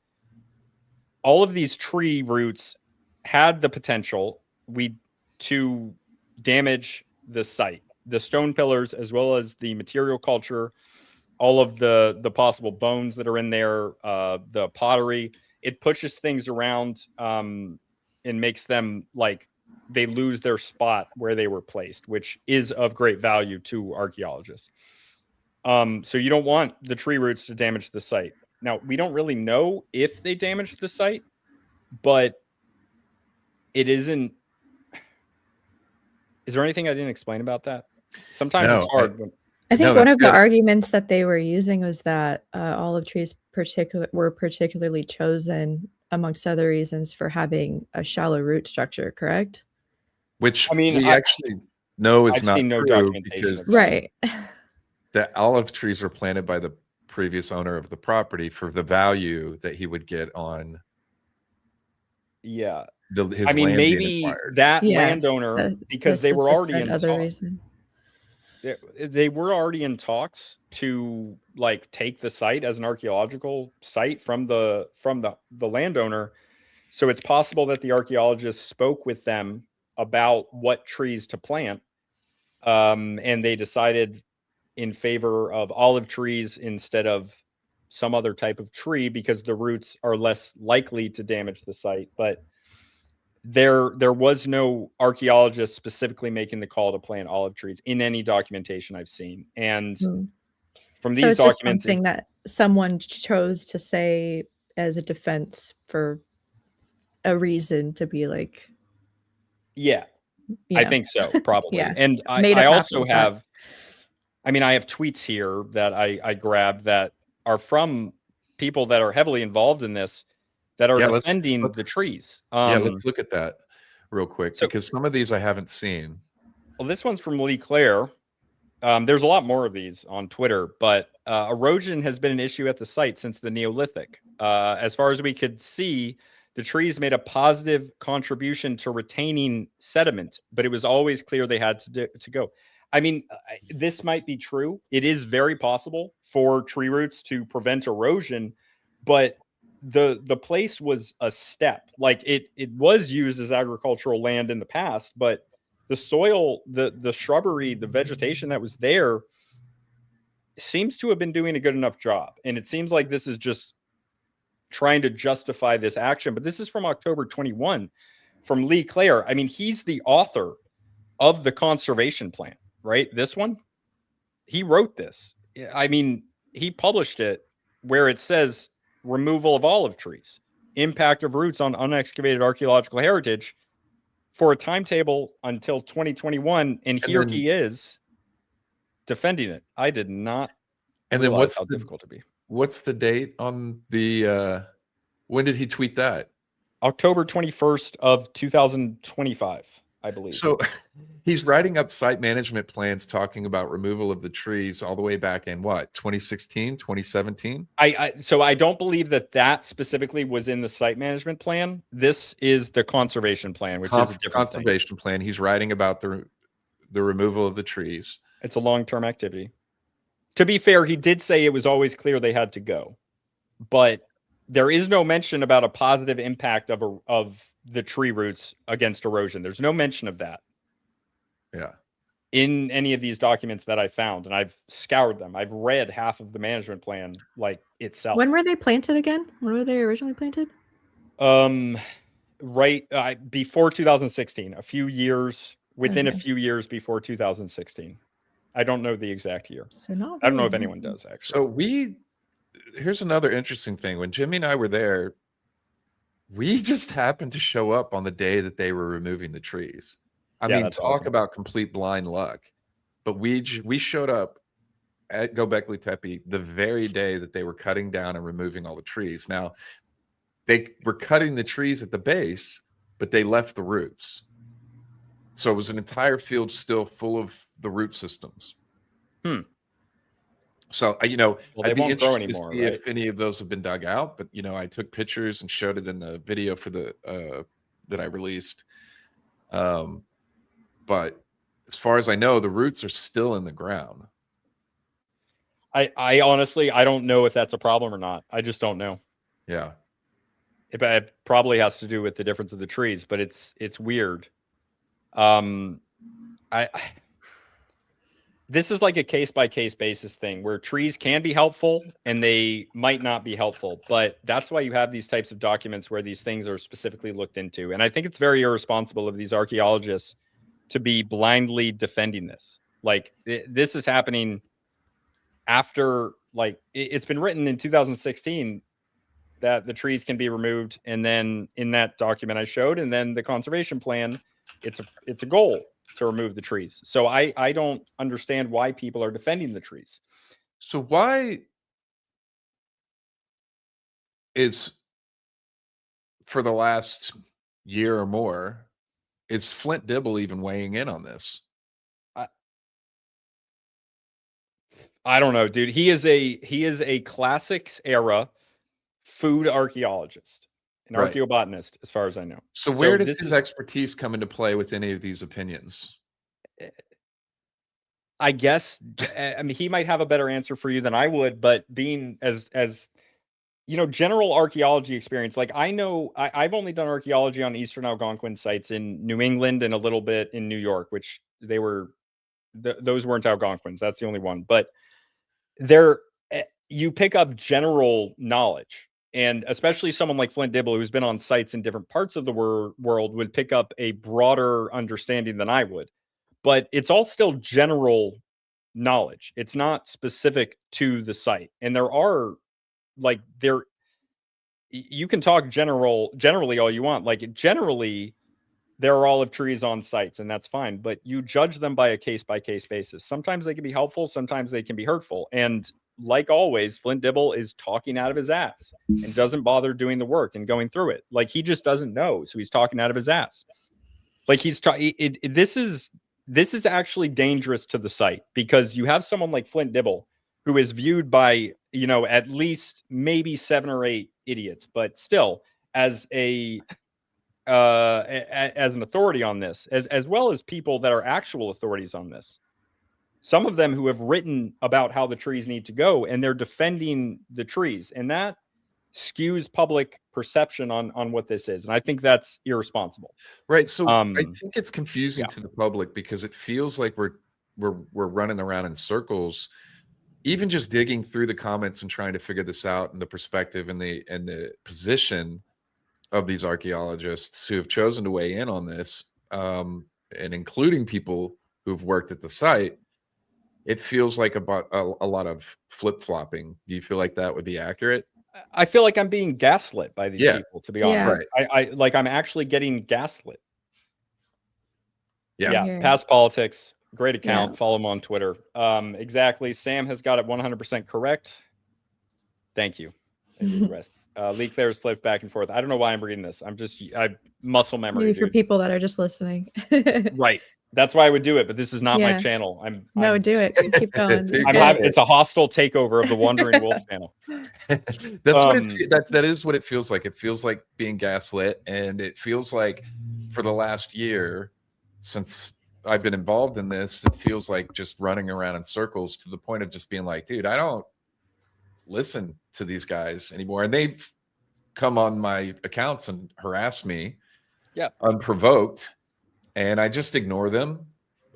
[SPEAKER 3] all of these tree roots had the potential to damage the site, the stone pillars, as well as the material culture, all of the possible bones that are in there, the pottery. It pushes things around and makes them like they lose their spot where they were placed, which is of great value to archaeologists. So you don't want the tree roots to damage the site. Now, we don't really know if they damaged the site, but it isn't. Is there anything I didn't explain about that? Sometimes it's hard.
[SPEAKER 2] I think
[SPEAKER 1] No,
[SPEAKER 2] one
[SPEAKER 1] that's
[SPEAKER 2] of the
[SPEAKER 1] good.
[SPEAKER 2] arguments that they were using was that olive trees were particularly chosen, amongst other reasons, for having a shallow root structure, correct?
[SPEAKER 1] Which
[SPEAKER 3] I mean,
[SPEAKER 1] we actually know is
[SPEAKER 3] I've
[SPEAKER 1] not
[SPEAKER 3] seen no
[SPEAKER 1] true
[SPEAKER 3] documentation
[SPEAKER 1] because
[SPEAKER 3] of that.
[SPEAKER 2] Right.
[SPEAKER 1] the olive trees were planted by the previous owner of the property for the value that he would get on
[SPEAKER 3] Yeah.
[SPEAKER 1] his
[SPEAKER 3] I mean,
[SPEAKER 1] land being
[SPEAKER 3] maybe
[SPEAKER 1] acquired.
[SPEAKER 3] that
[SPEAKER 2] Yes.
[SPEAKER 3] landowner, because
[SPEAKER 2] This
[SPEAKER 3] they
[SPEAKER 2] is
[SPEAKER 3] were
[SPEAKER 2] the
[SPEAKER 3] already
[SPEAKER 2] said
[SPEAKER 3] in
[SPEAKER 2] other
[SPEAKER 3] talks.
[SPEAKER 2] reason.
[SPEAKER 3] They were already in talks to like take the site as an archaeological site from the landowner. So it's possible that the archaeologists spoke with them about what trees to plant, and they decided in favor of olive trees instead of some other type of tree because the roots are less likely to damage the site. But there was no archaeologist specifically making the call to plant olive trees in any documentation I've seen. And
[SPEAKER 2] Hmm.
[SPEAKER 3] from
[SPEAKER 2] So
[SPEAKER 3] these
[SPEAKER 2] it's just
[SPEAKER 3] documents,
[SPEAKER 2] something that someone chose to say as a defense for a reason to be like,
[SPEAKER 3] yeah,
[SPEAKER 2] you
[SPEAKER 3] I
[SPEAKER 2] know,
[SPEAKER 3] think so, probably.
[SPEAKER 2] yeah,
[SPEAKER 3] And
[SPEAKER 2] made
[SPEAKER 3] I
[SPEAKER 2] up
[SPEAKER 3] also
[SPEAKER 2] after the fact.
[SPEAKER 3] have, I mean, I have tweets here that I grabbed that are from people that are heavily involved in this that are
[SPEAKER 1] Yeah,
[SPEAKER 3] defending the trees.
[SPEAKER 1] let's look at that real quick
[SPEAKER 3] So,
[SPEAKER 1] because some of these I haven't seen.
[SPEAKER 3] well, this one's from Lee Claire. There's a lot more of these on Twitter, but erosion has been an issue at the site since the Neolithic. As far as we could see, the trees made a positive contribution to retaining sediment, but it was always clear they had to go. I mean, this might be true. It is very possible for tree roots to prevent erosion, but the place was a step. Like it was used as agricultural land in the past, but the soil, the shrubbery, the vegetation that was there seems to have been doing a good enough job. And it seems like this is just trying to justify this action. But this is from October 21 from Lee Claire. I mean, he's the author of the conservation plan, right? This one, he wrote this. I mean, he published it where it says removal of olive trees, impact of roots on unexcavated archaeological heritage for a timetable until 2021. And here he is defending it. I did not
[SPEAKER 1] And then
[SPEAKER 3] realize how difficult it would be.
[SPEAKER 1] what's the date on the when did he tweet that?
[SPEAKER 3] October 21st of 2025, I believe.
[SPEAKER 1] So he's writing up site management plans talking about removal of the trees all the way back in what, 2016, 2017?
[SPEAKER 3] So I don't believe that specifically was in the site management plan. This is the conservation plan, which is a different
[SPEAKER 1] conservation plan. He's writing about the removal of the trees.
[SPEAKER 3] It's a long-term activity. To be fair, he did say it was always clear they had to go, but there is no mention about a positive impact of the tree roots against erosion. There's no mention of that.
[SPEAKER 1] Yeah.
[SPEAKER 3] In any of these documents that I found, and I've scoured them. I've read half of the management plan like itself.
[SPEAKER 2] When were they planted again? When were they originally planted?
[SPEAKER 3] Right before 2016, a few years within a few years before 2016. I don't know the exact year.
[SPEAKER 2] So not
[SPEAKER 3] I don't know if
[SPEAKER 2] really
[SPEAKER 3] anyone does actually.
[SPEAKER 1] So here's another interesting thing. When Jimmy and I were there, we just happened to show up on the day that they were removing the trees. I mean, talk
[SPEAKER 3] awesome.
[SPEAKER 1] about complete blind luck. But we showed up at Gobekli Tepe the very day that they were cutting down and removing all the trees. Now, they were cutting the trees at the base, but they left the roots. So it was an entire field still full of the root systems. So, well, I'd be interested to see if any of those have been dug out. But, I took pictures and showed it in the video for that I released. But as far as I know, the roots are still in the ground.
[SPEAKER 3] I honestly, I don't know if that's a problem or not. I just don't know.
[SPEAKER 1] Yeah.
[SPEAKER 3] It probably has to do with the difference of the trees, but it's weird. This is like a case-by-case basis thing where trees can be helpful and they might not be helpful, but that's why you have these types of documents where these things are specifically looked into. And I think it's very irresponsible of these archaeologists to be blindly defending this. Like this is happening after, like, it's been written in 2016 that the trees can be removed. And then in that document I showed, and then the conservation plan, it's a goal. to remove the trees. So I don't understand why people are defending the trees.
[SPEAKER 1] So why is, for the last year or more, is Flint Dibble even weighing in on this?
[SPEAKER 3] I don't know, dude. He is a classics era food archaeologist, an
[SPEAKER 1] Right.
[SPEAKER 3] archaeobotanist, as far as I know.
[SPEAKER 1] So where does his expertise come into play with any of these opinions?
[SPEAKER 3] I guess, I mean, he might have a better answer for you than I would, but being as you know, general archaeology experience, like I know I've only done archaeology on Eastern Algonquin sites in New England and a little bit in New York, which they were those weren't Algonquins. That's the only one. But there, you pick up general knowledge, and especially someone like Flint Dibble, who's been on sites in different parts of the world, would pick up a broader understanding than I would. But it's all still general knowledge. It's not specific to the site, and there are like there you can talk generally all you want. Like generally there are olive trees on sites, and that's fine, but you judge them by a case by case basis. Sometimes they can be helpful, sometimes they can be hurtful. And like always, Flint Dibble is talking out of his ass and doesn't bother doing the work and going through it. Like he just doesn't know, so he's talking out of his ass. Like this is actually dangerous to the site, because you have someone like Flint Dibble who is viewed by, you know, at least maybe 7 or 8 idiots, but still as as an authority on this, as well as people that are actual authorities on this. Some of them who have written about how the trees need to go, and they're defending the trees, and that skews public perception on what this is, and I think that's irresponsible.
[SPEAKER 1] Right. So I think it's confusing
[SPEAKER 3] yeah.
[SPEAKER 1] to the public, because it feels like we're running around in circles, even just digging through the comments and trying to figure this out, and the perspective and the position of these archaeologists who have chosen to weigh in on this, and including people who've worked at the site. It feels like about a lot of flip-flopping. Do you feel like that would be accurate?
[SPEAKER 3] I feel like I'm being gaslit by these people, to be honest.
[SPEAKER 1] Right.
[SPEAKER 3] I like I'm actually getting gaslit.
[SPEAKER 1] Yeah.
[SPEAKER 3] Past politics, great account. Follow him on Twitter. Exactly. Sam has got it 100% correct. Thank you. And the rest. Lee Claire's flipped back and forth. I don't know why I'm reading this. I muscle memory.
[SPEAKER 2] Maybe for people that are just listening.
[SPEAKER 3] Right. That's why I would do it, but this is not my channel.
[SPEAKER 2] No, do it. Keep going.
[SPEAKER 3] It's a hostile takeover of the Wandering Wolf channel.
[SPEAKER 1] That is what it feels like. It feels like being gaslit, and it feels like for the last year, since I've been involved in this, it feels like just running around in circles, to the point of just being like, dude, I don't listen to these guys anymore. And they've come on my accounts and harass me unprovoked, and I just ignore them.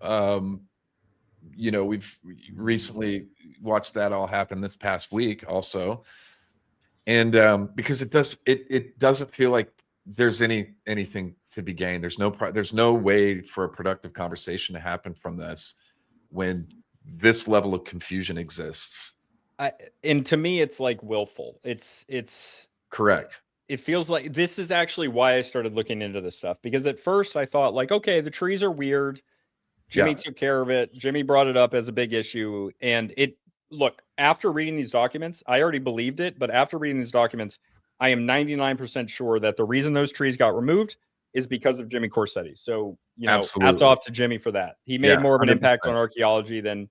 [SPEAKER 1] You know, we've recently watched that all happen this past week also. And because it doesn't feel like there's anything to be gained. There's no way for a productive conversation to happen from this when this level of confusion exists.
[SPEAKER 3] And to me, it's like willful. It's
[SPEAKER 1] correct.
[SPEAKER 3] It feels like this is actually why I started looking into this stuff, because at first I thought like, okay, the trees are weird. Jimmy took care of it. Jimmy brought it up as a big issue. And look, after reading these documents, I already believed it. But after reading these documents, I am 99% sure that the reason those trees got removed is because of Jimmy Corsetti. So, you know, hats off to Jimmy for that. He made more of an 100%. Impact on archaeology than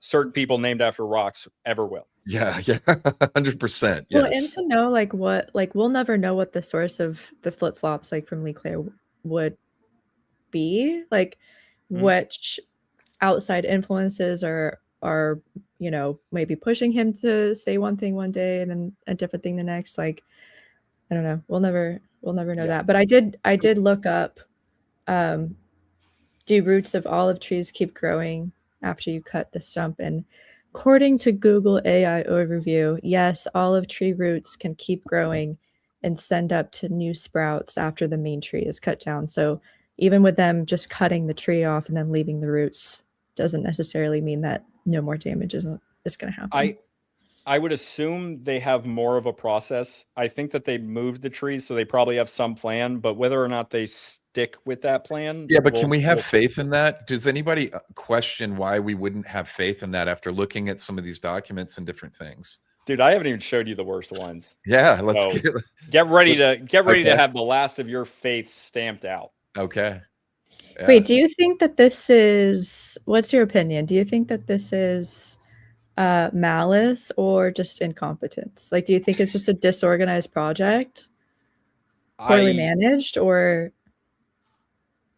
[SPEAKER 3] certain people named after rocks ever will.
[SPEAKER 1] Yeah, 100%. Yes.
[SPEAKER 2] Well, and to know we'll never know what the source of the flip-flops like from Lee Claire would be, like which outside influences are you know, maybe pushing him to say one thing one day and then a different thing the next. Like, I don't know. We'll never know that. But I did look up, do roots of olive trees keep growing after you cut the stump? And according to Google AI overview, yes, olive tree roots can keep growing and send up to new sprouts after the main tree is cut down. So even with them just cutting the tree off and then leaving the roots doesn't necessarily mean that no more damage is going to happen.
[SPEAKER 3] I would assume they have more of a process. I think that they moved the trees, so they probably have some plan, but whether or not they stick with that plan,
[SPEAKER 1] Yeah, but can we have
[SPEAKER 3] we'll
[SPEAKER 1] faith in that? Does anybody question why we wouldn't have faith in that after looking at some of these documents and different things?
[SPEAKER 3] Dude, I haven't even showed you the worst ones.
[SPEAKER 1] Yeah, let's
[SPEAKER 3] So
[SPEAKER 1] get
[SPEAKER 3] get ready
[SPEAKER 1] Okay.
[SPEAKER 3] to have the last of your faith stamped out.
[SPEAKER 1] Okay. Yeah.
[SPEAKER 2] Wait, do you think that this is, what's your opinion? Do you think that this is malice or just incompetence? Like, do you think it's just a disorganized project, poorly managed, or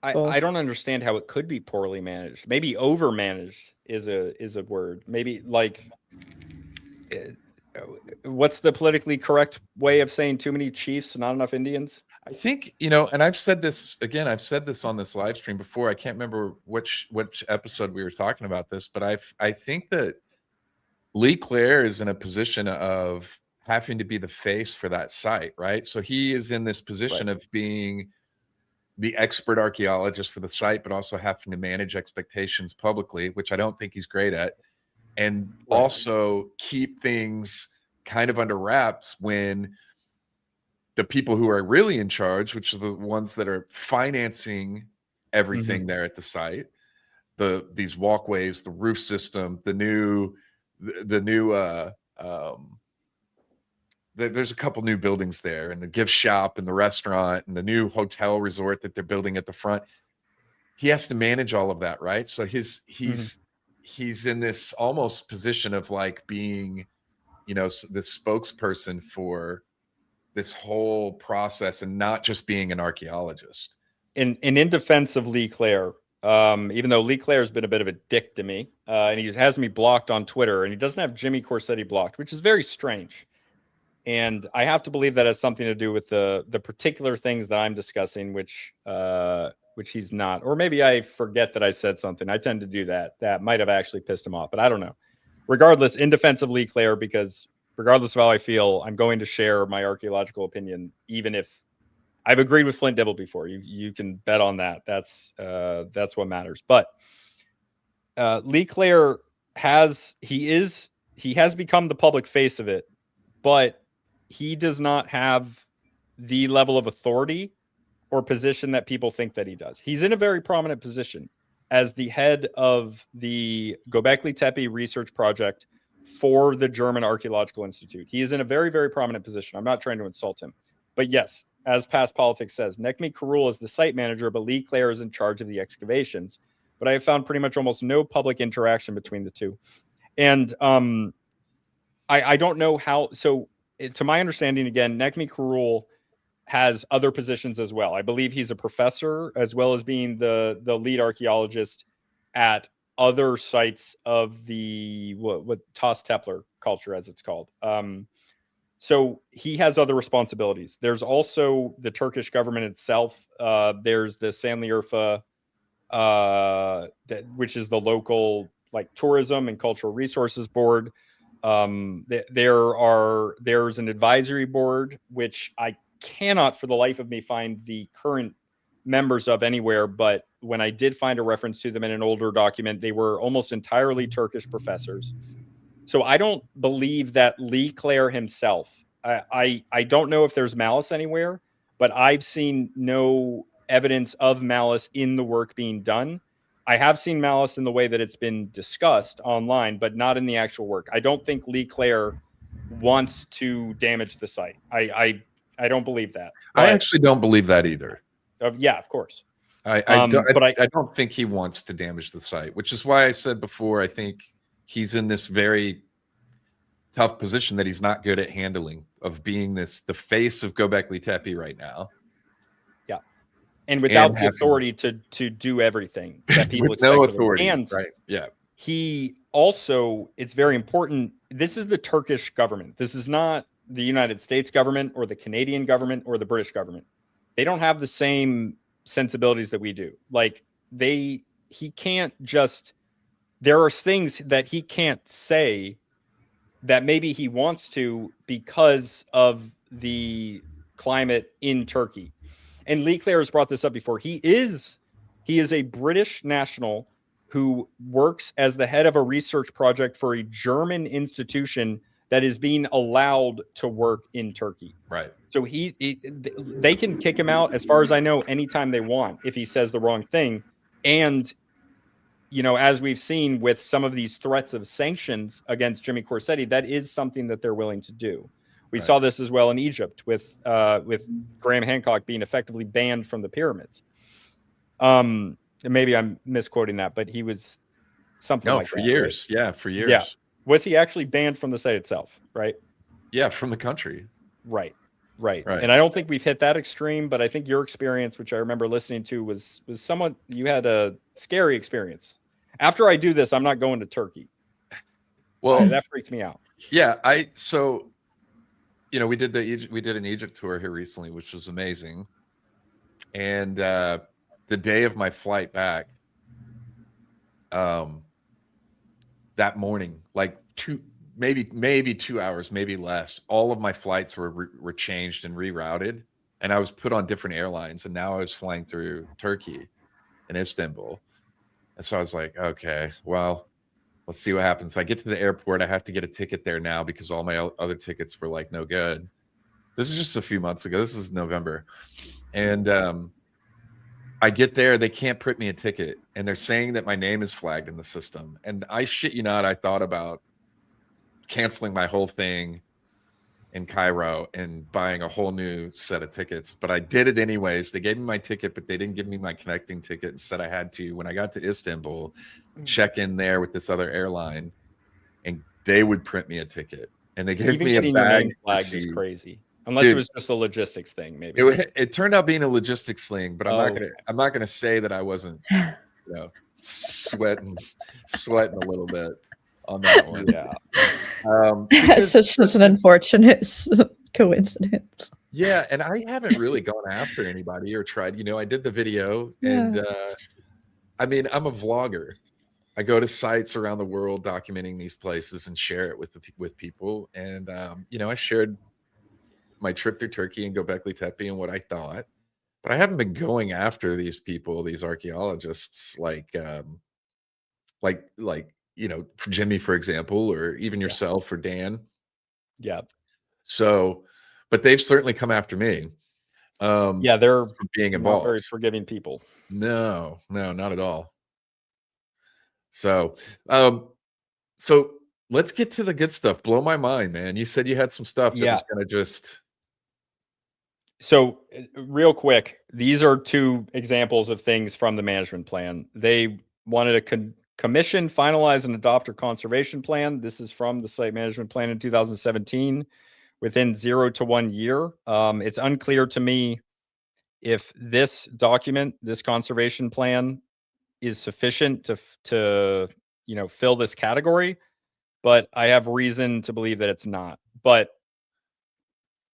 [SPEAKER 2] both?
[SPEAKER 3] I don't understand how it could be poorly managed. Maybe overmanaged is a word. Maybe like what's the politically correct way of saying too many chiefs, not enough Indians?
[SPEAKER 1] I think, you know, and I've said this again, I've said this on this live stream before. I can't remember which episode we were talking about this, but I think that Lee Clare is in a position of having to be the face for that site, right? So he is in this position of being the expert archaeologist for the site, but also having to manage expectations publicly, which I don't think he's great at, and also keep things kind of under wraps when the people who are really in charge, which are the ones that are financing everything there at the site, these walkways, the roof system, there's a couple new buildings there, and the gift shop and the restaurant and the new hotel resort that they're building at the front. He has to manage all of that, right? So he's in this almost position of like being, you know, this spokesperson for this whole process and not just being an archaeologist.
[SPEAKER 3] And in defense of Lee Clare, even though Lee Clare has been a bit of a dick to me, and he has me blocked on Twitter, and he doesn't have Jimmy Corsetti blocked, which is very strange. And I have to believe that has something to do with the particular things that I'm discussing, which he's not. Or maybe I forget that I said something. I tend to do that. That might have actually pissed him off, but I don't know. Regardless, in defense of Lee Clare, because regardless of how I feel, I'm going to share my archaeological opinion, even if I've agreed with Flint Dibble before. You can bet on that. That's what matters. But Lee Clare has become the public face of it, but he does not have the level of authority or position that people think that he does. He's in a very prominent position as the head of the Gobekli Tepe research project for the German Archaeological Institute. He is in a very, very prominent position. I'm not trying to insult him. But yes, as past politics says, Nekmi Karul is the site manager, but Lee Clare is in charge of the excavations. But I have found pretty much almost no public interaction between the two. And I don't know how. So to my understanding, again, Nekmi Karul has other positions as well. I believe he's a professor as well as being the lead archaeologist at other sites of the what Tas Tepler culture, as it's called. So he has other responsibilities. There's also the Turkish government itself. There's the Sanliurfa, which is the local like tourism and cultural resources board. There's an advisory board, which I cannot for the life of me find the current members of anywhere, but when I did find a reference to them in an older document, they were almost entirely Turkish professors. So I don't believe that Lee Clare himself, I don't know if there's malice anywhere, but I've seen no evidence of malice in the work being done. I have seen malice in the way that it's been discussed online, but not in the actual work. I don't think Lee Clare wants to damage the site. I don't believe that.
[SPEAKER 1] I actually don't believe that either.
[SPEAKER 3] Yeah, of course.
[SPEAKER 1] I don't think he wants to damage the site, which is why I said before, I think he's in this very tough position that he's not good at handling, of being the face of Gobekli Tepe right now.
[SPEAKER 3] Yeah. And without the authority to do everything that people
[SPEAKER 1] with
[SPEAKER 3] expect.
[SPEAKER 1] No authority.
[SPEAKER 3] And
[SPEAKER 1] right. Yeah.
[SPEAKER 3] He also, it's very important. This is the Turkish government. This is not the United States government or the Canadian government or the British government. They don't have the same sensibilities that we do. Like he can't just, there are things that he can't say that maybe he wants to because of the climate in Turkey. And Lee Clare has brought this up before. He is a British national who works as the head of a research project for a German institution that is being allowed to work in Turkey.
[SPEAKER 1] Right.
[SPEAKER 3] So they can kick him out, as far as I know, anytime they want if he says the wrong thing. And, you know, as we've seen with some of these threats of sanctions against Jimmy Corsetti, that is something that they're willing to do. We saw this as well in Egypt with Graham Hancock being effectively banned from the pyramids. Maybe I'm misquoting that, but he was something like
[SPEAKER 1] for
[SPEAKER 3] that,
[SPEAKER 1] years.
[SPEAKER 3] right?
[SPEAKER 1] Yeah, for years.
[SPEAKER 3] Yeah. Was he actually banned from the site itself, right?
[SPEAKER 1] Yeah, from the country.
[SPEAKER 3] Right. And I don't think we've hit that extreme, but I think your experience, which I remember listening to, was somewhat, you had a scary experience. After I do this, I'm not going to Turkey. Well, that freaks me out.
[SPEAKER 1] Yeah, so, you know, we did an Egypt tour here recently, which was amazing. And the day of my flight back, that morning, like maybe 2 hours, maybe less, all of my flights were changed and rerouted, and I was put on different airlines, and now I was flying through Turkey and Istanbul. And so I was like, okay, well, let's see what happens. I get to the airport. I have to get a ticket there now because all my other tickets were like no good. This is just a few months ago. This is November. And I get there. They can't print me a ticket. And they're saying that my name is flagged in the system. And I shit you not, I thought about canceling my whole thing in Cairo and buying a whole new set of tickets. But I did it anyways. They gave me my ticket, but they didn't give me my connecting ticket and said I had to, when I got to Istanbul, check in there with this other airline and they would print me a ticket. And they gave me a bag.
[SPEAKER 3] Your name flagged is crazy. Unless it was just a logistics thing, maybe.
[SPEAKER 1] It turned out being a logistics thing, but I'm not gonna say that I wasn't, you know, sweating a little bit on that one.
[SPEAKER 3] Yeah.
[SPEAKER 2] It's such an unfortunate coincidence.
[SPEAKER 1] Yeah, and I haven't really gone after anybody or tried. You know, I did the video, and I mean, I'm a vlogger. I go to sites around the world documenting these places and share it with people. And you know, I shared my trip through Turkey and Gobekli Tepe and what I thought, but I haven't been going after these people, these archaeologists, like you know, Jimmy, for example, or even yourself or Dan.
[SPEAKER 3] Yeah.
[SPEAKER 1] So, but they've certainly come after me.
[SPEAKER 3] They're
[SPEAKER 1] for being
[SPEAKER 3] not
[SPEAKER 1] involved.
[SPEAKER 3] very forgiving people.
[SPEAKER 1] No, not at all. So, so let's get to the good stuff. Blow my mind, man. You said you had some stuff that was going to just.
[SPEAKER 3] So real quick, these are two examples of things from the management plan. They wanted to commission, finalize, and adopt a conservation plan. This is from the site management plan in 2017 within 0 to 1 year. It's unclear to me if this document, this conservation plan, is sufficient to you know, fill this category, but I have reason to believe that it's not. But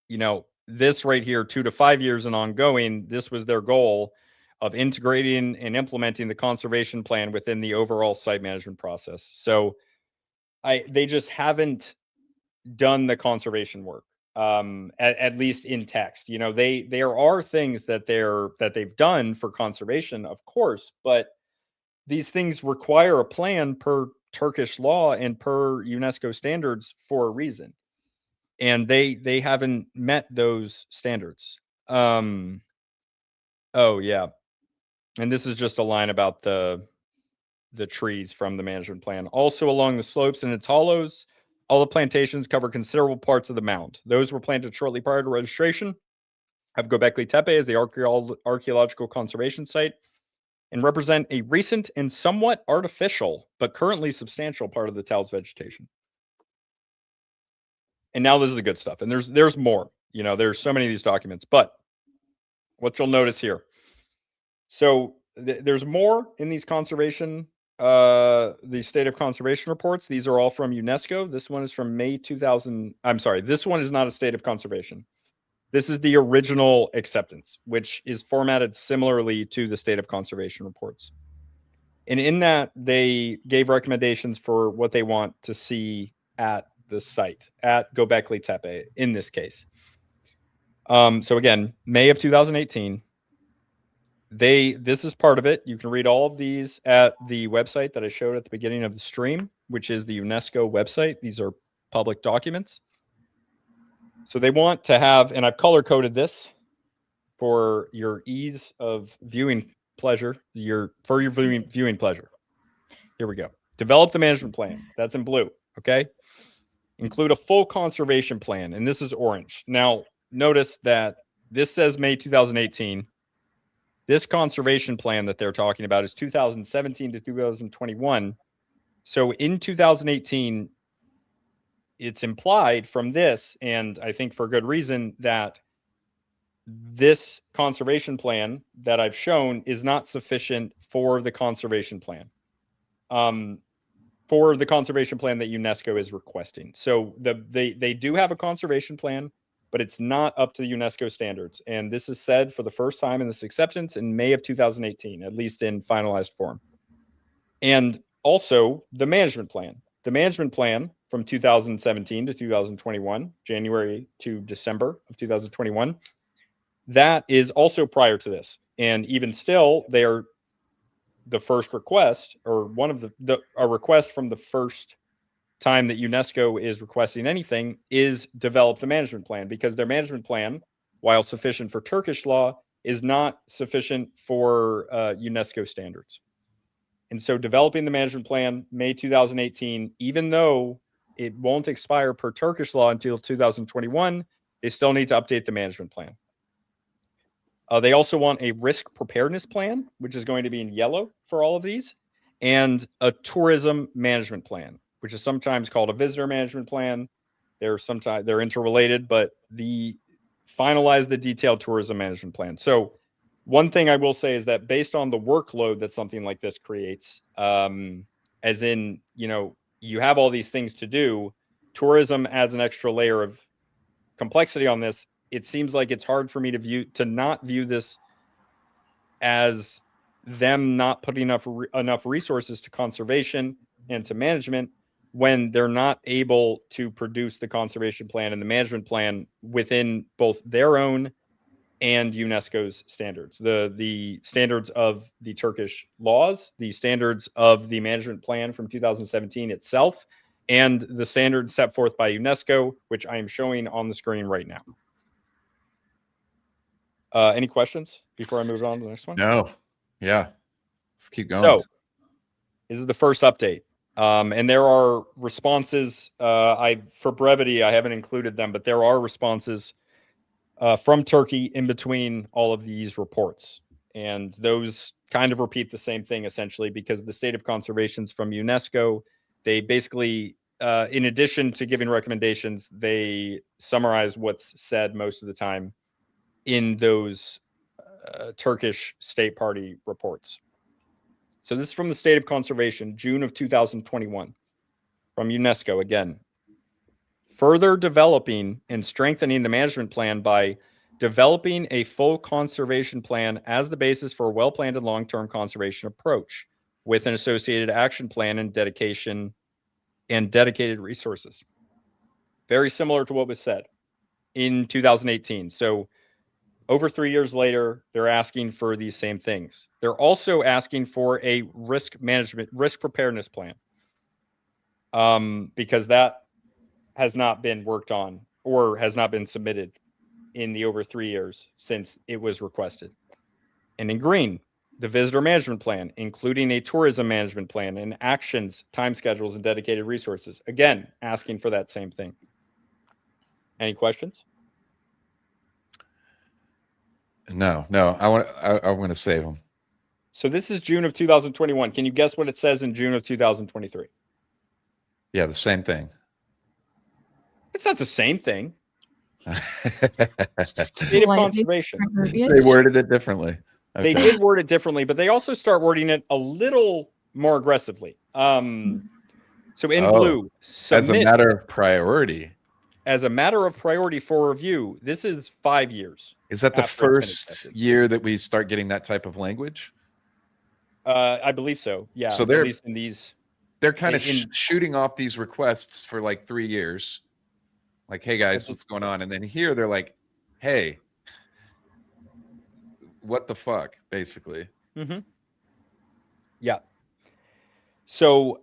[SPEAKER 3] you know, this right here, 2 to 5 years and ongoing, this was their goal of integrating and implementing the conservation plan within the overall site management process. So they just haven't done the conservation work, at least in text. You know, there are things that they've done for conservation, of course, but these things require a plan per Turkish law and per UNESCO standards for a reason. And they haven't met those standards. Oh yeah. And this is just a line about the trees from the management plan. Also along the slopes and its hollows, all the plantations cover considerable parts of the mound. Those were planted shortly prior to registration of Gobekli Tepe as the archaeological conservation site and represent a recent and somewhat artificial, but currently substantial part of the Tues vegetation. And now this is the good stuff. And there's more. You know, there's so many of these documents, but what you'll notice here. So there's more in these conservation, the state of conservation reports. These are all from UNESCO. This one is from May 2000. I'm sorry, this one is not a state of conservation. This is the original acceptance, which is formatted similarly to the state of conservation reports. And in that, they gave recommendations for what they want to see at the site, at Gobekli Tepe in this case. So again, May of 2018, this is part of it. You can read all of these at the website that I showed at the beginning of the stream, which is the UNESCO website. These are public documents. So they want to have, and I've color coded this for your ease of viewing pleasure, your viewing pleasure. Here we go. Develop the management plan. That's in blue. Okay. Include a full conservation plan, and this is orange. Now, notice that this says May 2018. This conservation plan that they're talking about is 2017 to 2021. So in 2018, it's implied from this, and I think for good reason, that this conservation plan that I've shown is not sufficient for the conservation plan. For the conservation plan that UNESCO is requesting. So they do have a conservation plan, but it's not up to the UNESCO standards. And this is said for the first time in this acceptance in May of 2018, at least in finalized form. And also the management plan. The management plan from 2017 to 2021, January to December of 2021, that is also prior to this. And even still, they are the first request, or one of a request from the first time that UNESCO is requesting anything, is develop the management plan, because their management plan, while sufficient for Turkish law, is not sufficient for UNESCO standards. And so developing the management plan, May 2018, even though it won't expire per Turkish law until 2021, they still need to update the management plan. They also want a risk preparedness plan, which is going to be in yellow for all of these, and a tourism management plan, which is sometimes called a visitor management plan. They're interrelated, but finalize the detailed tourism management plan. So one thing I will say is that based on the workload that something like this creates, as in, you have all these things to do, tourism adds an extra layer of complexity on this. It seems like it's hard for me to not view this as them not putting enough resources to conservation and to management when they're not able to produce the conservation plan and the management plan within both their own and UNESCO's standards, the standards of the Turkish laws, the standards of the management plan from 2017 itself, and the standards set forth by UNESCO, which I am showing on the screen right now. Any questions before I move on to the next one?
[SPEAKER 1] No. Yeah. Let's keep going.
[SPEAKER 3] So this is the first update. And there are responses. For brevity, I haven't included them, but there are responses from Turkey in between all of these reports. And those kind of repeat the same thing, essentially, because the state of conservations from UNESCO, they basically, in addition to giving recommendations, they summarize what's said most of the time in those Turkish state party reports. So this is from the State of Conservation, June of 2021, from UNESCO again. Further developing and strengthening the management plan by developing a full conservation plan as the basis for a well-planned and long-term conservation approach with an associated action plan and dedicated resources. Very similar to what was said in 2018. So over 3 years later, they're asking for these same things. They're also asking for a risk preparedness plan, because that has not been worked on or has not been submitted in the over 3 years since it was requested. And in green, the visitor management plan, including a tourism management plan and actions, time schedules, and dedicated resources. Again, asking for that same thing. Any questions?
[SPEAKER 1] No. I want to save them.
[SPEAKER 3] So this is June of 2021. Can you guess what it says in June of 2023?
[SPEAKER 1] Yeah, the same thing.
[SPEAKER 3] It's not the same thing. State of conservation.
[SPEAKER 1] They worded it differently. Okay.
[SPEAKER 3] They did word it differently, but they also start wording it a little more aggressively. So in blue, submit,
[SPEAKER 1] as a matter of priority.
[SPEAKER 3] As a matter of priority for review, this is 5 years.
[SPEAKER 1] Is that the first year that we start getting that type of language?
[SPEAKER 3] I believe so. Yeah.
[SPEAKER 1] So they're,
[SPEAKER 3] at least in these,
[SPEAKER 1] they're kind of shooting off these requests for like 3 years. Like, hey guys, what's going on? And then here they're like, hey, what the fuck, basically.
[SPEAKER 3] Mm-hmm. Yeah. So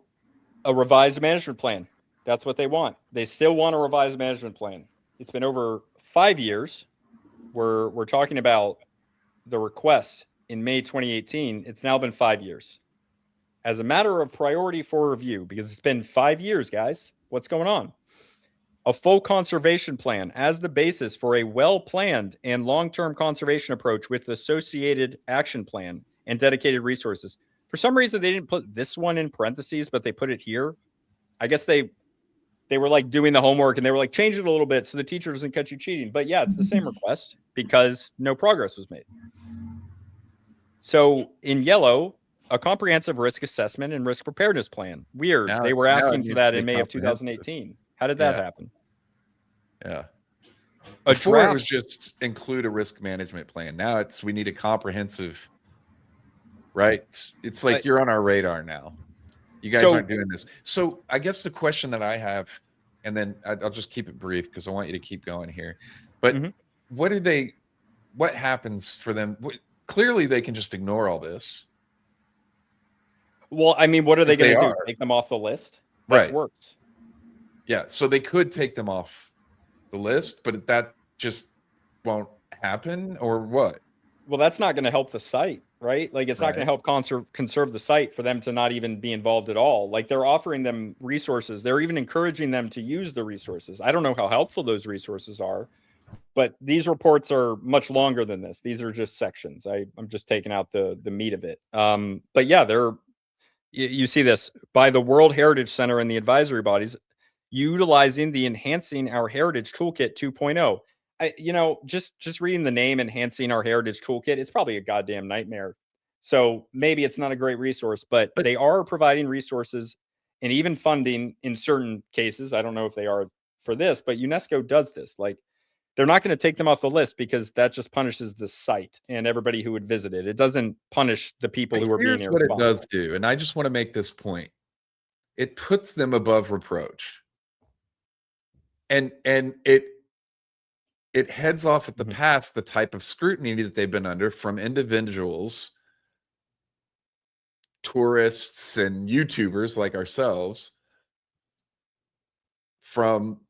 [SPEAKER 3] a revised management plan That's what they want. They still want a revised management plan. It's been over 5 years. We're talking about the request in May 2018. It's now been 5 years. As a matter of priority for review, because it's been 5 years, guys, what's going on? A full conservation plan as the basis for a well-planned and long-term conservation approach with associated action plan and dedicated resources. For some reason, they didn't put this one in parentheses, but they put it here. I guess they were like doing the homework and they were like, change it a little bit so the teacher doesn't catch you cheating. But yeah, it's the same request because no progress was made. So in yellow, a comprehensive risk assessment and risk preparedness plan. Weird. They were asking for that in May of 2018. How did that happen?
[SPEAKER 1] Yeah.
[SPEAKER 3] A
[SPEAKER 1] Before
[SPEAKER 3] draft,
[SPEAKER 1] it was just include a risk management plan. Now we need a comprehensive, right? It's like you're on our radar now. You guys aren't doing this. So I guess the question that I have, and then I'll just keep it brief because I want you to keep going here. But what happens for them? Clearly they can just ignore all this.
[SPEAKER 3] Well, I mean, what are they going to do? Take them off the list? That's worse.
[SPEAKER 1] Yeah, so they could take them off the list, but that just won't happen, or what?
[SPEAKER 3] Well, that's not going to help the site, right? Like, it's not going to help conserve the site for them to not even be involved at all. Like, they're offering them resources. They're even encouraging them to use the resources. I don't know how helpful those resources are, but these reports are much longer than this. These are just sections. I'm just taking out the meat of it. But yeah, you see this by the World Heritage Center and the advisory bodies utilizing the Enhancing Our Heritage Toolkit 2.0. Just reading the name Enhancing Our Heritage Toolkit, it's probably a goddamn nightmare. So maybe it's not a great resource, but they are providing resources and even funding in certain cases. I don't know if they are for this, but UNESCO does this. Like, they're not going to take them off the list because that just punishes the site and everybody who would visit it. It doesn't punish the people who are being irresponsible.
[SPEAKER 1] Here's what it does do, and I just want to make this point. It puts them above reproach. And it heads off at the past the type of scrutiny that they've been under from individuals, tourists, and YouTubers like ourselves, from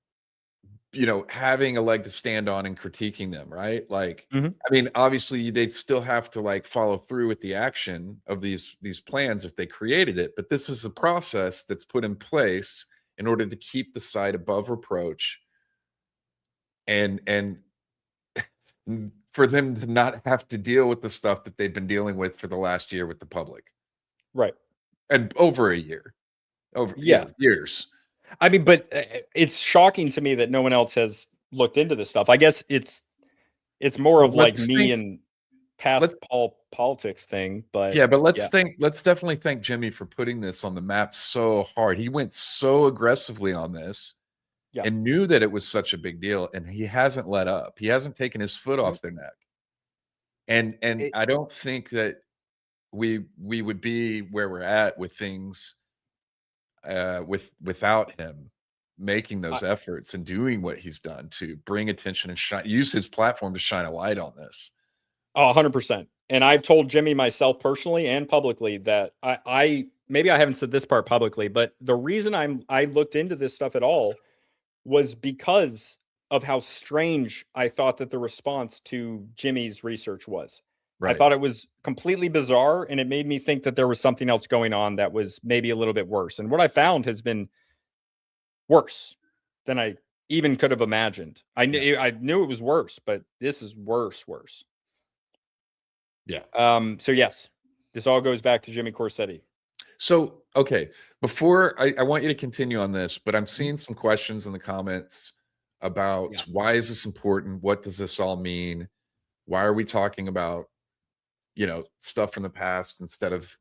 [SPEAKER 1] having a leg to stand on and critiquing them, right? Like, I mean, obviously they'd still have to like follow through with the action of these plans if they created it, but this is a process that's put in place in order to keep the site above reproach and for them to not have to deal with the stuff that they've been dealing with for the last year with the public.
[SPEAKER 3] Right.
[SPEAKER 1] And over a year. Years.
[SPEAKER 3] I mean, but it's shocking to me that no one else has looked into this stuff. I guess it's more of like me and past politics thing, but
[SPEAKER 1] yeah, but let's definitely thank Jimmy for putting this on the map so hard. He went so aggressively on this and knew that it was such a big deal, and he hasn't let up. He hasn't taken his foot off their neck. And I don't think that we would be where we're at with things without him making those efforts and doing what he's done to bring attention and use his platform to shine a light on this.
[SPEAKER 3] 100%. And I've told Jimmy myself personally and publicly that I maybe I haven't said this part publicly, but the reason I looked into this stuff at all was because of how strange I thought that the response to Jimmy's research was. Right. I thought it was completely bizarre, and it made me think that there was something else going on that was maybe a little bit worse. And what I found has been worse than I even could have imagined. I knew it was worse, but this is worse.
[SPEAKER 1] Yeah.
[SPEAKER 3] So yes, this all goes back to Jimmy Corsetti.
[SPEAKER 1] So, okay, before I want you to continue on this, but I'm seeing some questions in the comments about why is this important? What does this all mean? Why are we talking about, stuff from the past instead of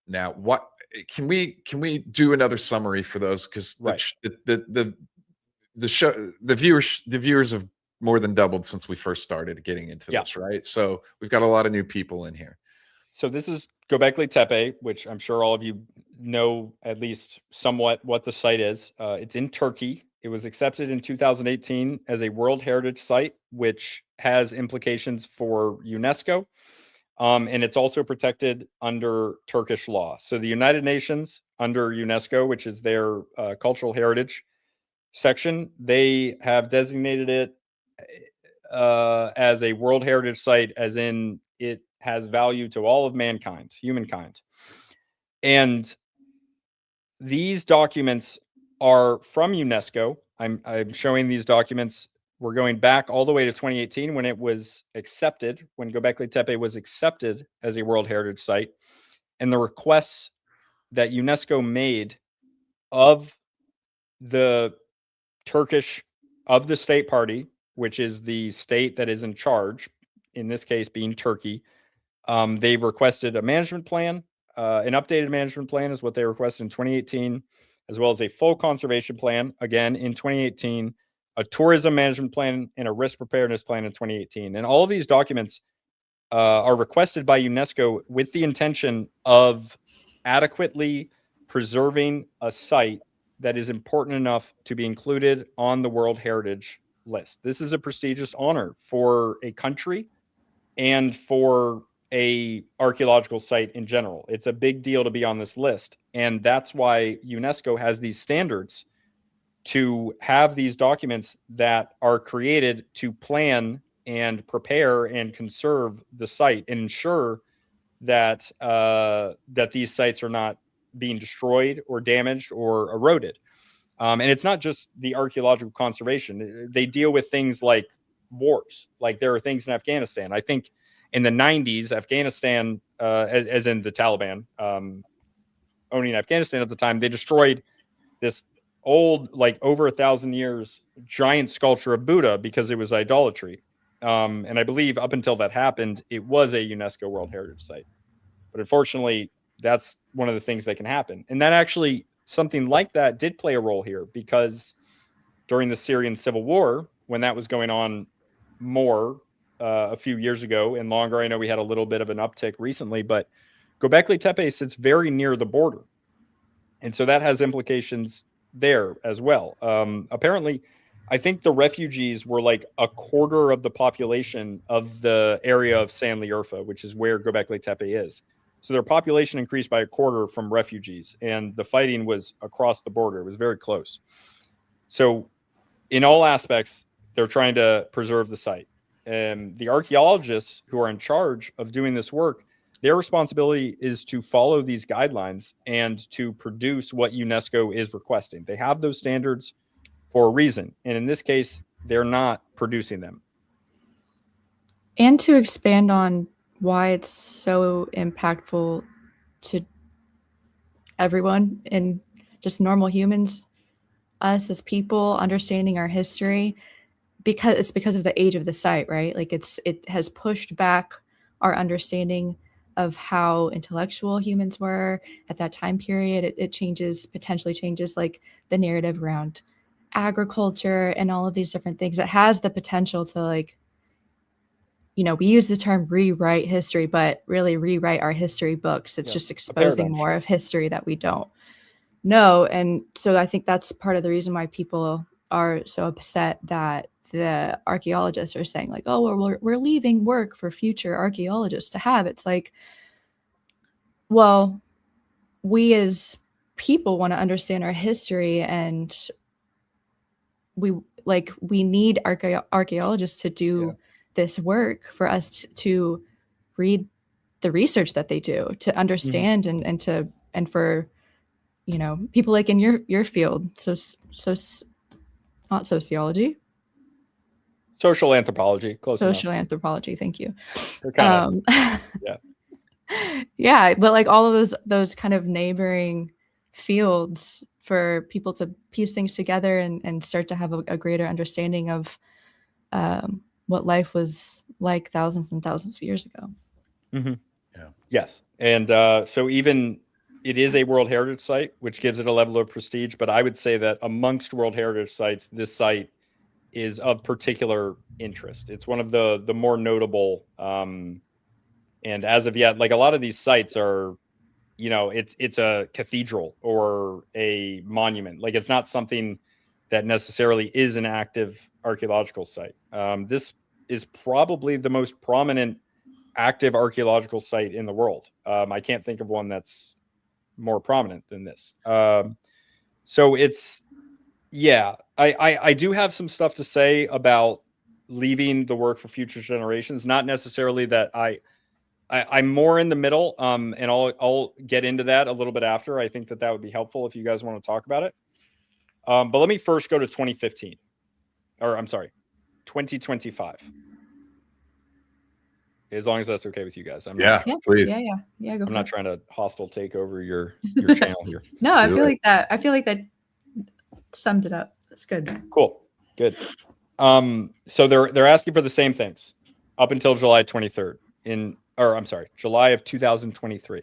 [SPEAKER 1] now? What can we do another summary for those? Because the viewers have more than doubled since we first started getting into this, right? So we've got a lot of new people in here.
[SPEAKER 3] So this is Gobekli Tepe, which I'm sure all of you know at least somewhat what the site is. It's in Turkey. It was accepted in 2018 as a World Heritage Site, which has implications for UNESCO. And it's also protected under Turkish law. So the United Nations, under UNESCO, which is their cultural heritage, section, they have designated it as a World Heritage Site, as in it has value to all of mankind, humankind. And these documents are from UNESCO. I'm showing these documents. We're going back all the way to 2018 when it was accepted, when Gobekli Tepe was accepted as a World Heritage Site, and the requests that UNESCO made of the of the state party, which is the state that is in charge, in this case being Turkey. They've requested a management plan, an updated management plan is what they requested in 2018, as well as a full conservation plan, again in 2018, a tourism management plan, and a risk preparedness plan in 2018. And all of these documents are requested by UNESCO with the intention of adequately preserving a site that is important enough to be included on the World Heritage List. This is a prestigious honor for a country and for a archaeological site in general. It's a big deal to be on this list, and that's why UNESCO has these standards to have these documents that are created to plan and prepare and conserve the site and ensure that that these sites are not being destroyed or damaged or eroded. And it's not just the archaeological conservation. They deal with things like wars. Like there are things in Afghanistan. I think in the 90s, Afghanistan, as in the Taliban owning Afghanistan at the time, they destroyed this old, like over 1,000 years, giant sculpture of Buddha because it was idolatry. And I believe up until that happened, it was a UNESCO World Heritage Site. But unfortunately, that's one of the things that can happen. And that actually, something like that did play a role here, because during the Syrian civil war, when that was going on more a few years ago and longer, I know we had a little bit of an uptick recently, but Gobekli Tepe sits very near the border. And so that has implications there as well. Apparently, I think the refugees were like a quarter of the population of the area of Sanliurfa, which is where Gobekli Tepe is. So their population increased by a quarter from refugees, and the fighting was across the border. It was very close. So in all aspects, they're trying to preserve the site. And the archaeologists who are in charge of doing this work, their responsibility is to follow these guidelines and to produce what UNESCO is requesting. They have those standards for a reason. And in this case, they're not producing them.
[SPEAKER 2] And to expand on why it's so impactful to everyone and just normal humans, us as people, understanding our history, because it's because of the age of the site, right? Like it has pushed back our understanding of how intellectual humans were at that time period. It potentially changes like the narrative around agriculture and all of these different things. It has the potential to, like, you know, we use the term rewrite history, but really rewrite our history books. It's just exposing more of history that we don't know. And so I think that's part of the reason why people are so upset that the archaeologists are saying, like, oh, we're leaving work for future archaeologists to have. It's like, well, we as people want to understand our history, and we need archaeologists to do this work for us to read the research that they do, to understand and for, you know, people like in your field, so not sociology,
[SPEAKER 3] social anthropology,
[SPEAKER 2] social anthropology. Thank you.
[SPEAKER 3] Yeah,
[SPEAKER 2] but like all of those kind of neighboring fields, for people to piece things together and start to have a greater understanding of what life was like thousands and thousands of years ago.
[SPEAKER 3] Mm-hmm. Yeah. Yes. And so even it is a World Heritage Site, which gives it a level of prestige. But I would say that amongst World Heritage Sites, this site is of particular interest. It's one of the more notable. And as of yet, like a lot of these sites are, you know, it's a cathedral or a monument. Like it's not something that necessarily is an active archaeological site. This is probably the most prominent active archaeological site in the world. I can't think of one that's more prominent than this. So it's Yeah, I do have some stuff to say about leaving the work for future generations. Not necessarily that I'm more in the middle, and I'll get into that a little bit after. I think that would be helpful if you guys want to talk about it. But let me first go to 2015, or I'm sorry, 2025. As long as that's okay with you guys. I'm
[SPEAKER 1] Yeah,
[SPEAKER 2] Yeah,
[SPEAKER 1] please.
[SPEAKER 2] yeah, go
[SPEAKER 3] I'm
[SPEAKER 2] for
[SPEAKER 3] not
[SPEAKER 2] it.
[SPEAKER 3] trying to hostile take over your channel here.
[SPEAKER 2] No, I
[SPEAKER 1] Do
[SPEAKER 2] feel
[SPEAKER 1] it.
[SPEAKER 2] like that. I feel like that summed it up. That's good.
[SPEAKER 3] Cool. Good. So they're asking for the same things up until July 23rd July of 2023.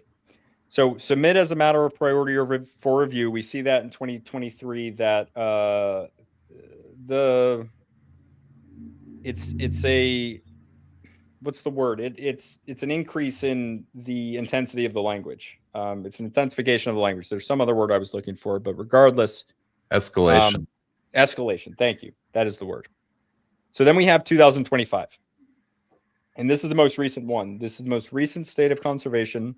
[SPEAKER 3] So submit as a matter of priority or for review. We see that in 2023 that it's a what's the word? It's an increase in the intensity of the language. It's an intensification of the language. There's some other word I was looking for, but regardless,
[SPEAKER 1] Escalation.
[SPEAKER 3] escalation. Thank you. That is the word. So then we have 2025. And this is the most recent one. This is the most recent state of conservation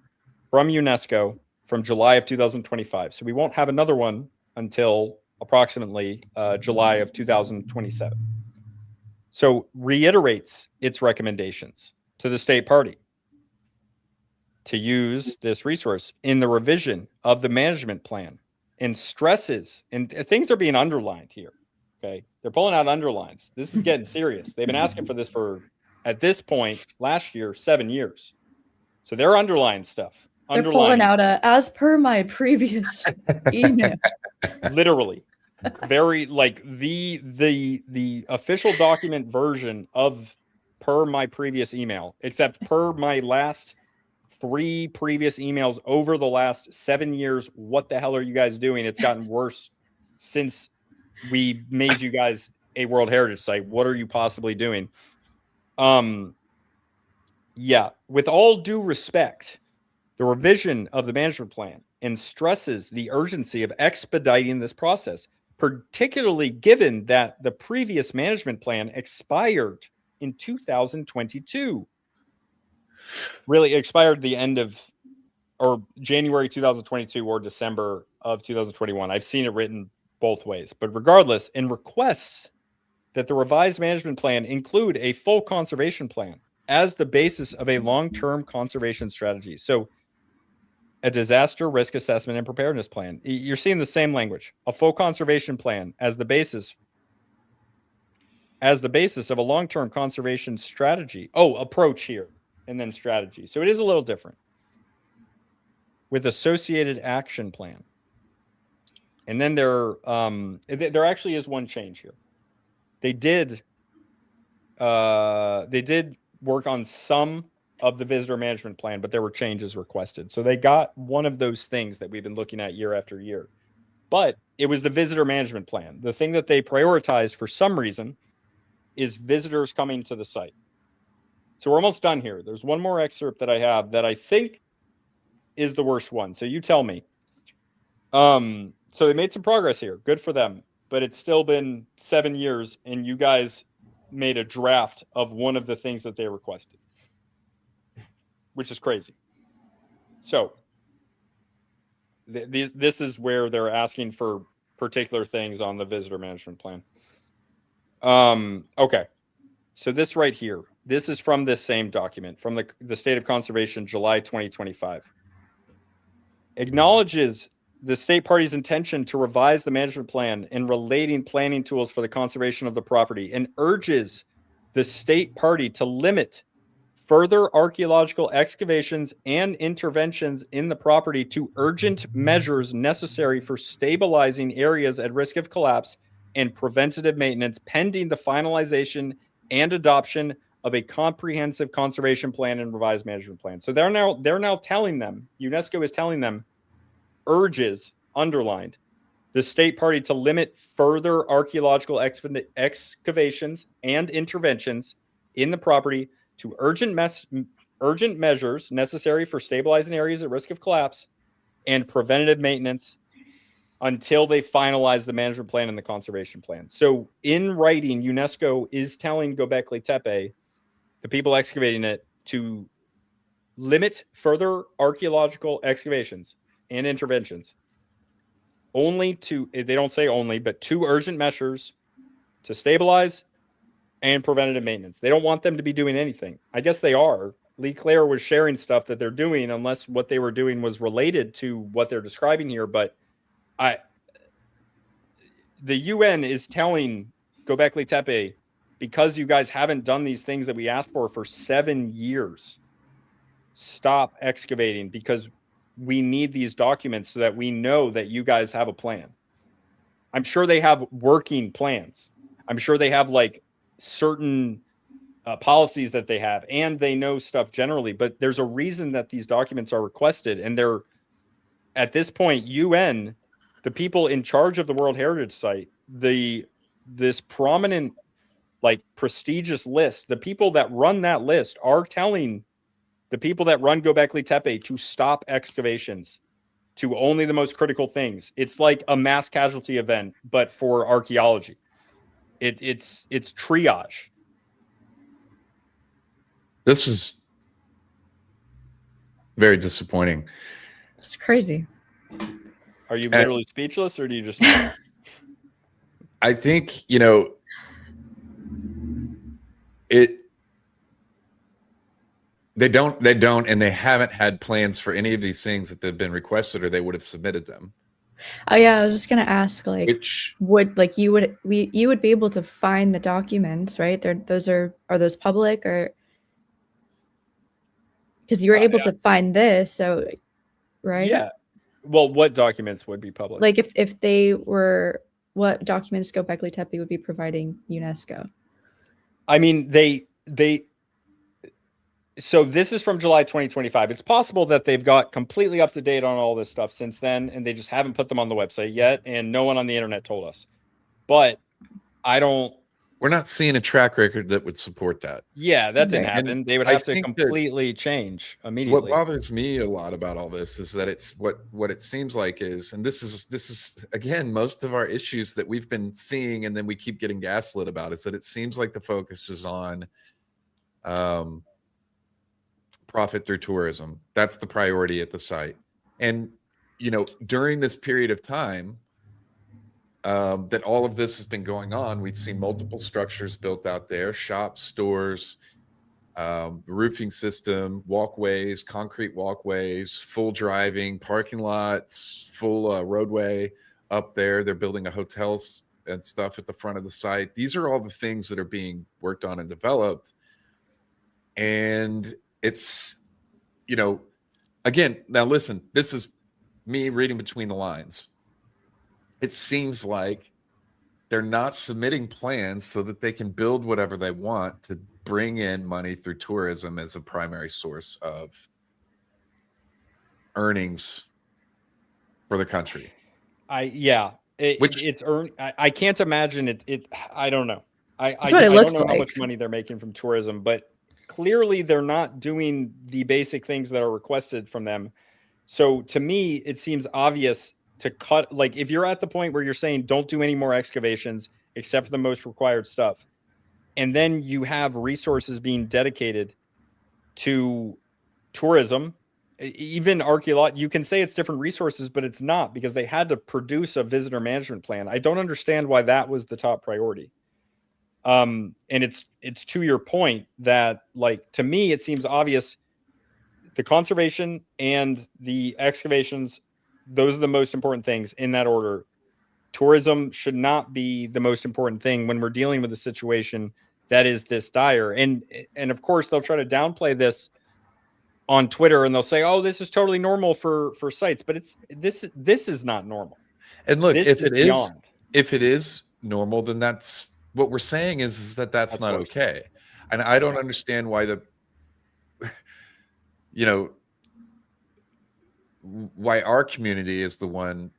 [SPEAKER 3] from UNESCO from July of 2025. So we won't have another one until approximately July of 2027. So reiterates its recommendations to the state party to use this resource in the revision of the management plan, and stresses, and things are being underlined here. Okay. They're pulling out underlines. This is getting serious. They've been asking for this for, at this point, last year, 7 years. So they're underlying stuff.
[SPEAKER 2] They're pulling out as per my previous email.
[SPEAKER 3] Literally. Very like the official document version of per my previous email, except per my last 3 previous emails over the last 7 years. What the hell are you guys doing? It's gotten worse since we made you guys a World Heritage Site. What are you possibly doing? Yeah, with all due respect, the revision of the management plan and stresses the urgency of expediting this process, particularly given that the previous management plan expired in 2022. Really expired the end of, or January 2022 or December of 2021. I've seen it written both ways, but regardless, and requests that the revised management plan include a full conservation plan as the basis of a long-term conservation strategy. So a disaster risk assessment and preparedness plan. You're seeing the same language. A full conservation plan as the basis of a long-term conservation strategy. Oh, approach here and then strategy. So it is a little different. With associated action plan. And then there actually is one change here. They did work on some of the visitor management plan, but there were changes requested. So they got one of those things that we've been looking at year after year. But it was the visitor management plan. The thing that they prioritized for some reason is visitors coming to the site. So we're almost done here. There's one more excerpt that I have that I think is the worst one. So you tell me. So they made some progress here. Good for them. But it's still been 7 years, and you guys made a draft of one of the things that they requested, which is crazy. So this is where they're asking for particular things on the visitor management plan. Okay. So this right here, this is from this same document from the State of Conservation, July 2025. Acknowledges the state party's intention to revise the management plan and relating planning tools for the conservation of the property, and urges the state party to limit further archaeological excavations and interventions in the property to urgent measures necessary for stabilizing areas at risk of collapse and preventative maintenance pending the finalization and adoption of a comprehensive conservation plan and revised management plan. So they're now telling them, UNESCO is telling them, urges, underlined, the state party to limit further archaeological excavations and interventions in the property to urgent measures necessary for stabilizing areas at risk of collapse and preventative maintenance until they finalize the management plan and the conservation plan. So in writing, UNESCO is telling Gobekli Tepe, the people excavating it, to limit further archaeological excavations and interventions they don't say only, but 2 urgent measures to stabilize and preventative maintenance. They don't want them to be doing anything. I guess they are. Lee Claire was sharing stuff that they're doing, unless what they were doing was related to what they're describing here. But the UN is telling Gobekli Tepe, because you guys haven't done these things that we asked for 7 years, stop excavating, because we need these documents so that we know that you guys have a plan. I'm sure they have working plans. I'm sure they have like certain policies that they have, and they know stuff generally, but there's a reason that these documents are requested. And they're, at this point, UN, the people in charge of the World Heritage Site, this prominent, like, prestigious list, the people that run that list are telling the people that run Gobekli Tepe to stop excavations to only the most critical things. It's like a mass casualty event, but for archaeology. It's triage.
[SPEAKER 1] This is very disappointing.
[SPEAKER 2] It's crazy.
[SPEAKER 3] Are you literally speechless, or do you just know?
[SPEAKER 1] I think, you know, they don't, and they haven't had plans for any of these things that they've been requested, or they would have submitted them.
[SPEAKER 2] Oh yeah, I was just gonna ask, like,
[SPEAKER 1] Which
[SPEAKER 2] you would be able to find the documents, right? Are those public, or because you were able to find this, so right?
[SPEAKER 3] Yeah. Well, what documents would be public?
[SPEAKER 2] Like if they were, what documents Gobekli Tepe would be providing UNESCO?
[SPEAKER 3] I mean, so this is from July 2025. It's possible that they've got completely up to date on all this stuff since then, and they just haven't put them on the website yet, and no one on the internet told us. But
[SPEAKER 1] we're not seeing a track record that would support that.
[SPEAKER 3] Yeah, that didn't happen.
[SPEAKER 1] And
[SPEAKER 3] they would have to completely change immediately.
[SPEAKER 1] What bothers me a lot about all this is that it's what it seems like is, and this is again, most of our issues that we've been seeing and then we keep getting gaslit about, is that it seems like the focus is on profit through tourism. That's the priority at the site. And, you know, during this period of time that all of this has been going on, we've seen multiple structures built out there, shops, stores, roofing system, walkways, concrete walkways, full driving, parking lots, full roadway up there. They're building a hotels and stuff at the front of the site. These are all the things that are being worked on and developed. And it's, you know, again, now listen, this is me reading between the lines. It seems like they're not submitting plans so that they can build whatever they want to bring in money through tourism as a primary source of earnings for the country.
[SPEAKER 3] I can't imagine it. I don't know. I don't know how much money they're making from tourism, but clearly they're not doing the basic things that are requested from them. So to me, it seems obvious to cut. Like, if you're at the point where you're saying don't do any more excavations except for the most required stuff, and then you have resources being dedicated to tourism, even archaeology, you can say it's different resources, but it's not, because they had to produce a visitor management plan. I don't understand why that was the top priority. And it's to your point that, like, to me, it seems obvious the conservation and the excavations, those are the most important things in that order. Tourism should not be the most important thing when we're dealing with a situation that is this dire. And of course, they'll try to downplay this on Twitter, and they'll say, "Oh, this is totally normal for sites," but this is not normal.
[SPEAKER 1] And look, if it is normal, then that's what we're saying is that that's not okay. And I don't understand why why our community is the one.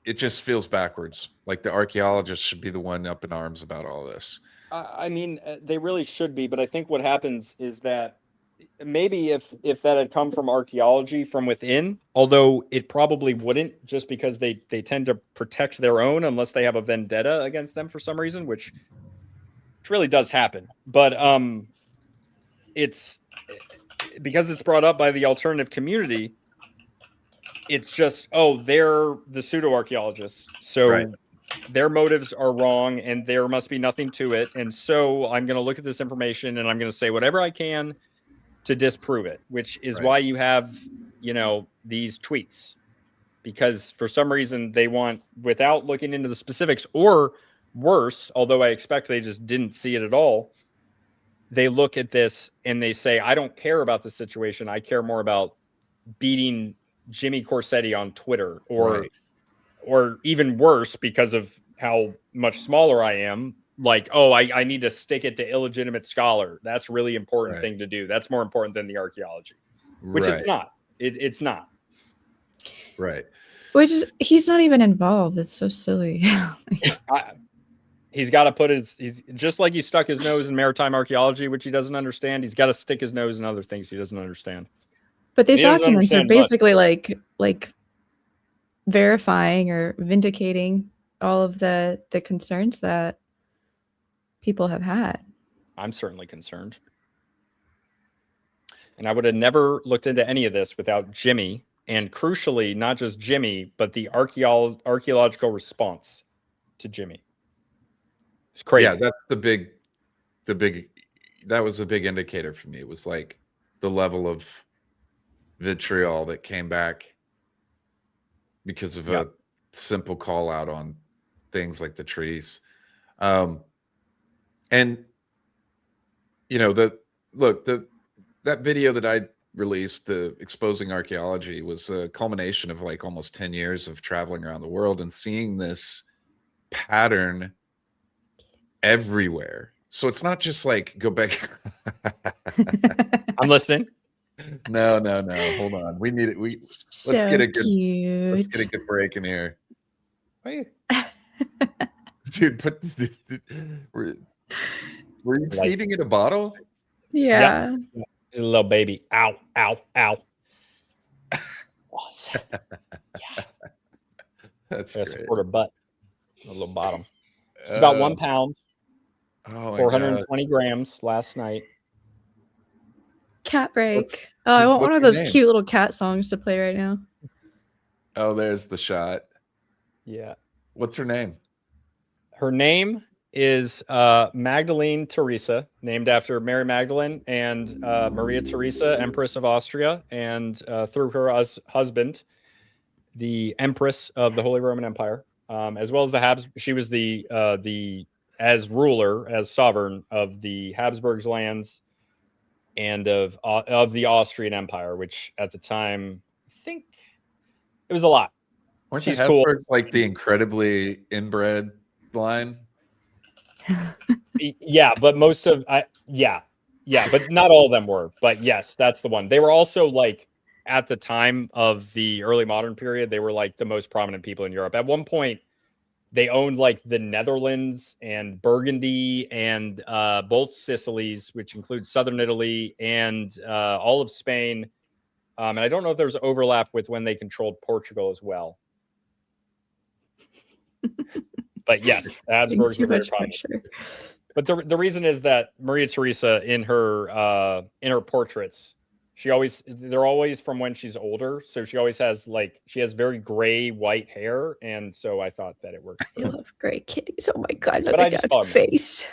[SPEAKER 1] It just feels backwards. Like the archaeologists should be the one up in arms about all this.
[SPEAKER 3] I mean, they really should be, but I think what happens is that maybe if that had come from archaeology from within, although it probably wouldn't, just because they tend to protect their own unless they have a vendetta against them for some reason, which really does happen. But it's because it's brought up by the alternative community. it's just, oh, they're the pseudo archaeologists, so
[SPEAKER 1] Right.
[SPEAKER 3] their motives are wrong, and there must be nothing to it. And so I'm going to look at this information, and I'm going to say whatever I can to disprove it, which is
[SPEAKER 1] Right.
[SPEAKER 3] why you have, these tweets, because for some reason they want, without looking into the specifics, or worse, although I expect they just didn't see it at all, they look at this and they say, I don't care about the situation. I care more about beating Jimmy Corsetti on Twitter,
[SPEAKER 1] Right.
[SPEAKER 3] or even worse, because of how much smaller I am, like, oh, I need to stick it to Illegitimate Scholar. That's really important
[SPEAKER 1] Right.
[SPEAKER 3] thing to do. That's more important than the archaeology, which
[SPEAKER 1] Right.
[SPEAKER 3] it's not. It's not.
[SPEAKER 1] Right.
[SPEAKER 2] Which is, he's not even involved. It's so silly.
[SPEAKER 3] He's got to put he's just like he stuck his nose in maritime archaeology, which he doesn't understand. He's got to stick his nose in other things he doesn't understand.
[SPEAKER 2] But these
[SPEAKER 3] He doesn't
[SPEAKER 2] documents are
[SPEAKER 3] understand much.
[SPEAKER 2] basically like verifying or vindicating all of the concerns that people have had.
[SPEAKER 3] I'm certainly concerned. And I would have never looked into any of this without Jimmy, and crucially, not just Jimmy, but the archaeological response to Jimmy. It's crazy.
[SPEAKER 1] Yeah, that's the big that was a big indicator for me. It was like the level of vitriol that came back because of a simple call out on things like the trees. And that video that I released, the exposing archaeology, was a culmination of like almost 10 years of traveling around the world and seeing this pattern everywhere. So it's not just like go back.
[SPEAKER 3] I'm listening.
[SPEAKER 1] No. Hold on. We need it. Let's get a good break in here. Dude, were you feeding it a bottle?
[SPEAKER 2] Yeah.
[SPEAKER 3] Yep. Little baby. Ow. Awesome. Yeah.
[SPEAKER 1] That's
[SPEAKER 3] great.
[SPEAKER 1] Great.
[SPEAKER 3] Support her butt. A little bottom. It's about 1 pound. 420 grams last night.
[SPEAKER 2] Cat break. I want one of those cute little cat songs to play right now.
[SPEAKER 1] Oh, there's the shot.
[SPEAKER 3] Yeah.
[SPEAKER 1] What's her name? Her
[SPEAKER 3] name is Magdalene Teresa, named after Mary Magdalene and Maria Theresa, Empress of Austria, and through her husband, the Empress of the Holy Roman Empire, as well as the Habsburg. She was the as sovereign of the Habsburg's lands and of the Austrian Empire, which at the time, I think it was a lot.
[SPEAKER 1] Weren't the Habsburgs like the incredibly inbred line?
[SPEAKER 3] Yeah, but most of but not all of them were. But yes, that's the one. They were also like, at the time of the early modern period, they were like the most prominent people in Europe. At one point, they owned like the Netherlands and Burgundy and both Sicilies, which includes southern Italy, and all of Spain. And I don't know if there's overlap with when they controlled Portugal as well. But yes, Habsburgs were very prominent. But the reason is that Maria Theresa, in her portraits, they're always from when she's older, so she always has very gray white hair, and so I thought that it worked.
[SPEAKER 2] I love gray kitties. Oh my god, look
[SPEAKER 3] but
[SPEAKER 2] at that face.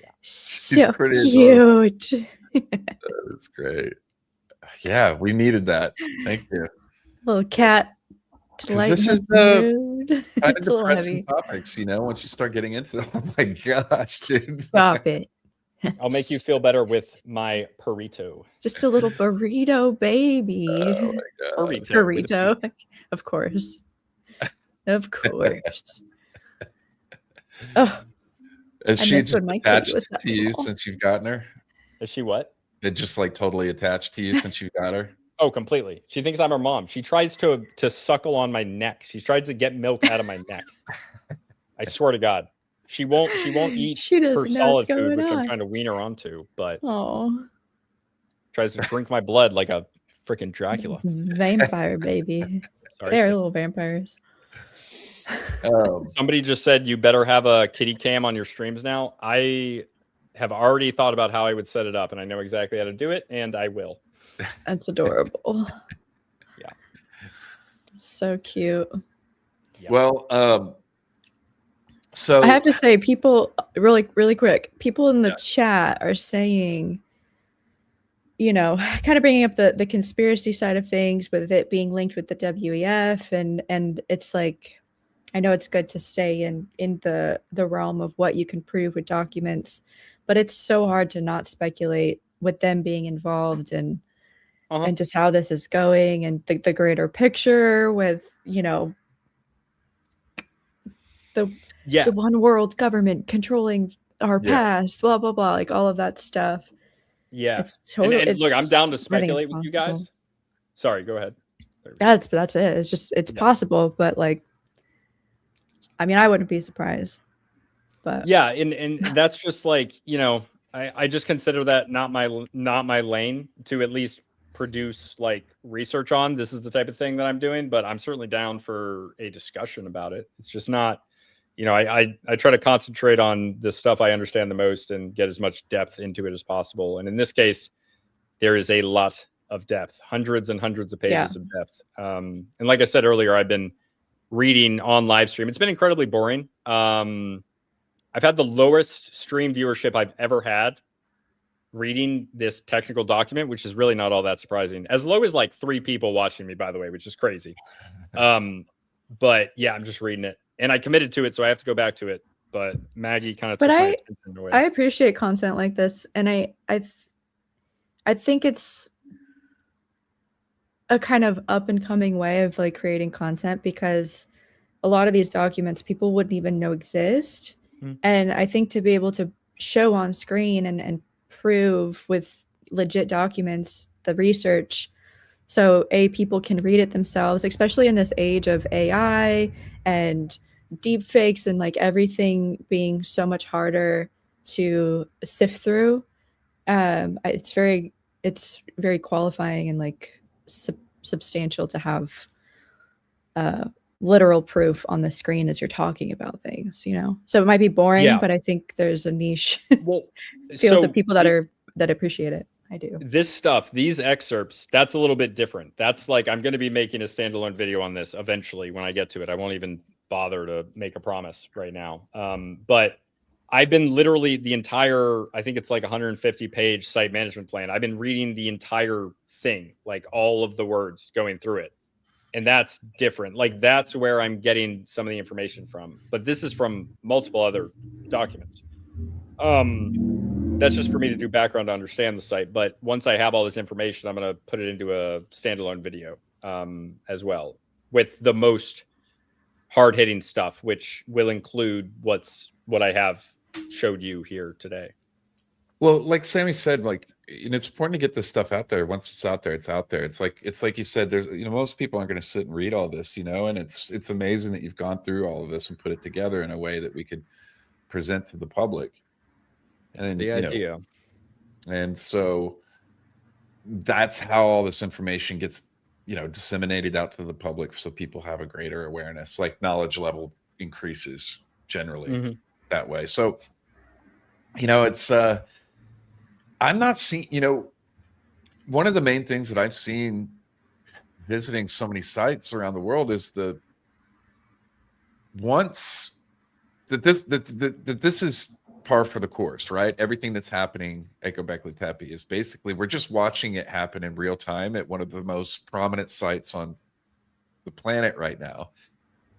[SPEAKER 3] Yeah.
[SPEAKER 2] So cute.
[SPEAKER 1] That's great. Yeah, we needed that. Thank you.
[SPEAKER 2] Little cat.
[SPEAKER 1] This is kind of depressing topics, once you start getting into them. Oh my gosh, dude.
[SPEAKER 2] Stop it.
[SPEAKER 3] I'll make you feel better with my burrito.
[SPEAKER 2] Just a little burrito, baby.
[SPEAKER 1] Oh my god.
[SPEAKER 2] Burrito. Of course. Of course. Oh.
[SPEAKER 1] Is she just attached to you since you've gotten her?
[SPEAKER 3] Is she what?
[SPEAKER 1] It just like totally attached to you since you've got her?
[SPEAKER 3] Oh, completely. She thinks I'm her mom. She tries to suckle on my neck. She tries to get milk out of my neck. I swear to God. She won't eat her solid food, which I'm trying to wean her onto, but tries to drink my blood like a freaking Dracula.
[SPEAKER 2] Vampire, baby. They're little vampires.
[SPEAKER 3] Somebody just said you better have a kitty cam on your streams now. I have already thought about how I would set it up, and I know exactly how to do it, and I will.
[SPEAKER 2] That's adorable.
[SPEAKER 3] Yeah.
[SPEAKER 2] So cute.
[SPEAKER 3] Yep.
[SPEAKER 1] Well, so
[SPEAKER 2] I have to say, people really quick, people in the chat are saying, you know, kind of bringing up the conspiracy side of things with it being linked with the WEF, and it's like, I know it's good to stay in the realm of what you can prove with documents, but it's so hard to not speculate with them being involved and just how this is going and the greater picture with, you know, the one world government controlling our past, blah blah blah, like all of that stuff.
[SPEAKER 3] Yeah,
[SPEAKER 2] it's totally.
[SPEAKER 3] And look, I'm down to speculate with
[SPEAKER 2] possible.
[SPEAKER 3] you guys. Sorry, go ahead.
[SPEAKER 2] That's it. It's just possible, but like, I mean, I wouldn't be surprised. But
[SPEAKER 3] yeah, and that's just like, you know, I just consider that not my lane to at least produce like research on. This is the type of thing that I'm doing, but I'm certainly down for a discussion about it. It's just not, you know, I try to concentrate on the stuff I understand the most and get as much depth into it as possible. And in this case, there is a lot of depth, hundreds and hundreds of pages of depth. And like I said earlier, I've been reading on live stream. It's been incredibly boring. I've had the lowest stream viewership I've ever had reading this technical document, which is really not all that surprising. As low as like 3 people watching me, by the way, which is crazy. But yeah, I'm just reading it, and I committed to it, so I have to go back to it. But Maggie kind of took my attention away.
[SPEAKER 2] I appreciate content like this, and I think it's a kind of up and coming way of like creating content, because a lot of these documents people wouldn't even know exist. And I think to be able to show on screen and prove with legit documents the research, so people can read it themselves, especially in this age of AI and deep fakes and like everything being so much harder to sift through. It's very qualifying and like substantial to have literal proof on the screen as you're talking about things, you know. So it might be boring, but I think there's a niche fields of people that appreciate it. I do.
[SPEAKER 3] This stuff, these excerpts, that's a little bit different. That's like, I'm going to be making a standalone video on this eventually when I get to it. I won't even bother to make a promise right now. But I've been literally the entire, I think it's like 150-page site management plan. I've been reading the entire thing, like all of the words going through it. And that's different. Like that's where I'm getting some of the information from. But this is from multiple other documents. That's just for me to do background to understand the site. But once I have all this information, I'm going to put it into a standalone video as well, with the most hard-hitting stuff, which will include what I have showed you here today.
[SPEAKER 1] Well, like Sammy said, like, and it's important to get this stuff out there. Once it's out there, it's out there. It's like you said, there's, you know, most people aren't going to sit and read all this, you know, and it's amazing that you've gone through all of this and put it together in a way that we could present to the public.
[SPEAKER 3] And the idea.
[SPEAKER 1] And so that's how all this information gets, you know, disseminated out to the public, so people have a greater awareness, like knowledge level increases generally that way. So, you know, it's I'm not seeing, you know, one of the main things that I've seen visiting so many sites around the world is that this is par for the course, right? Everything that's happening at Gobekli Tepe is basically, we're just watching it happen in real time at one of the most prominent sites on the planet right now.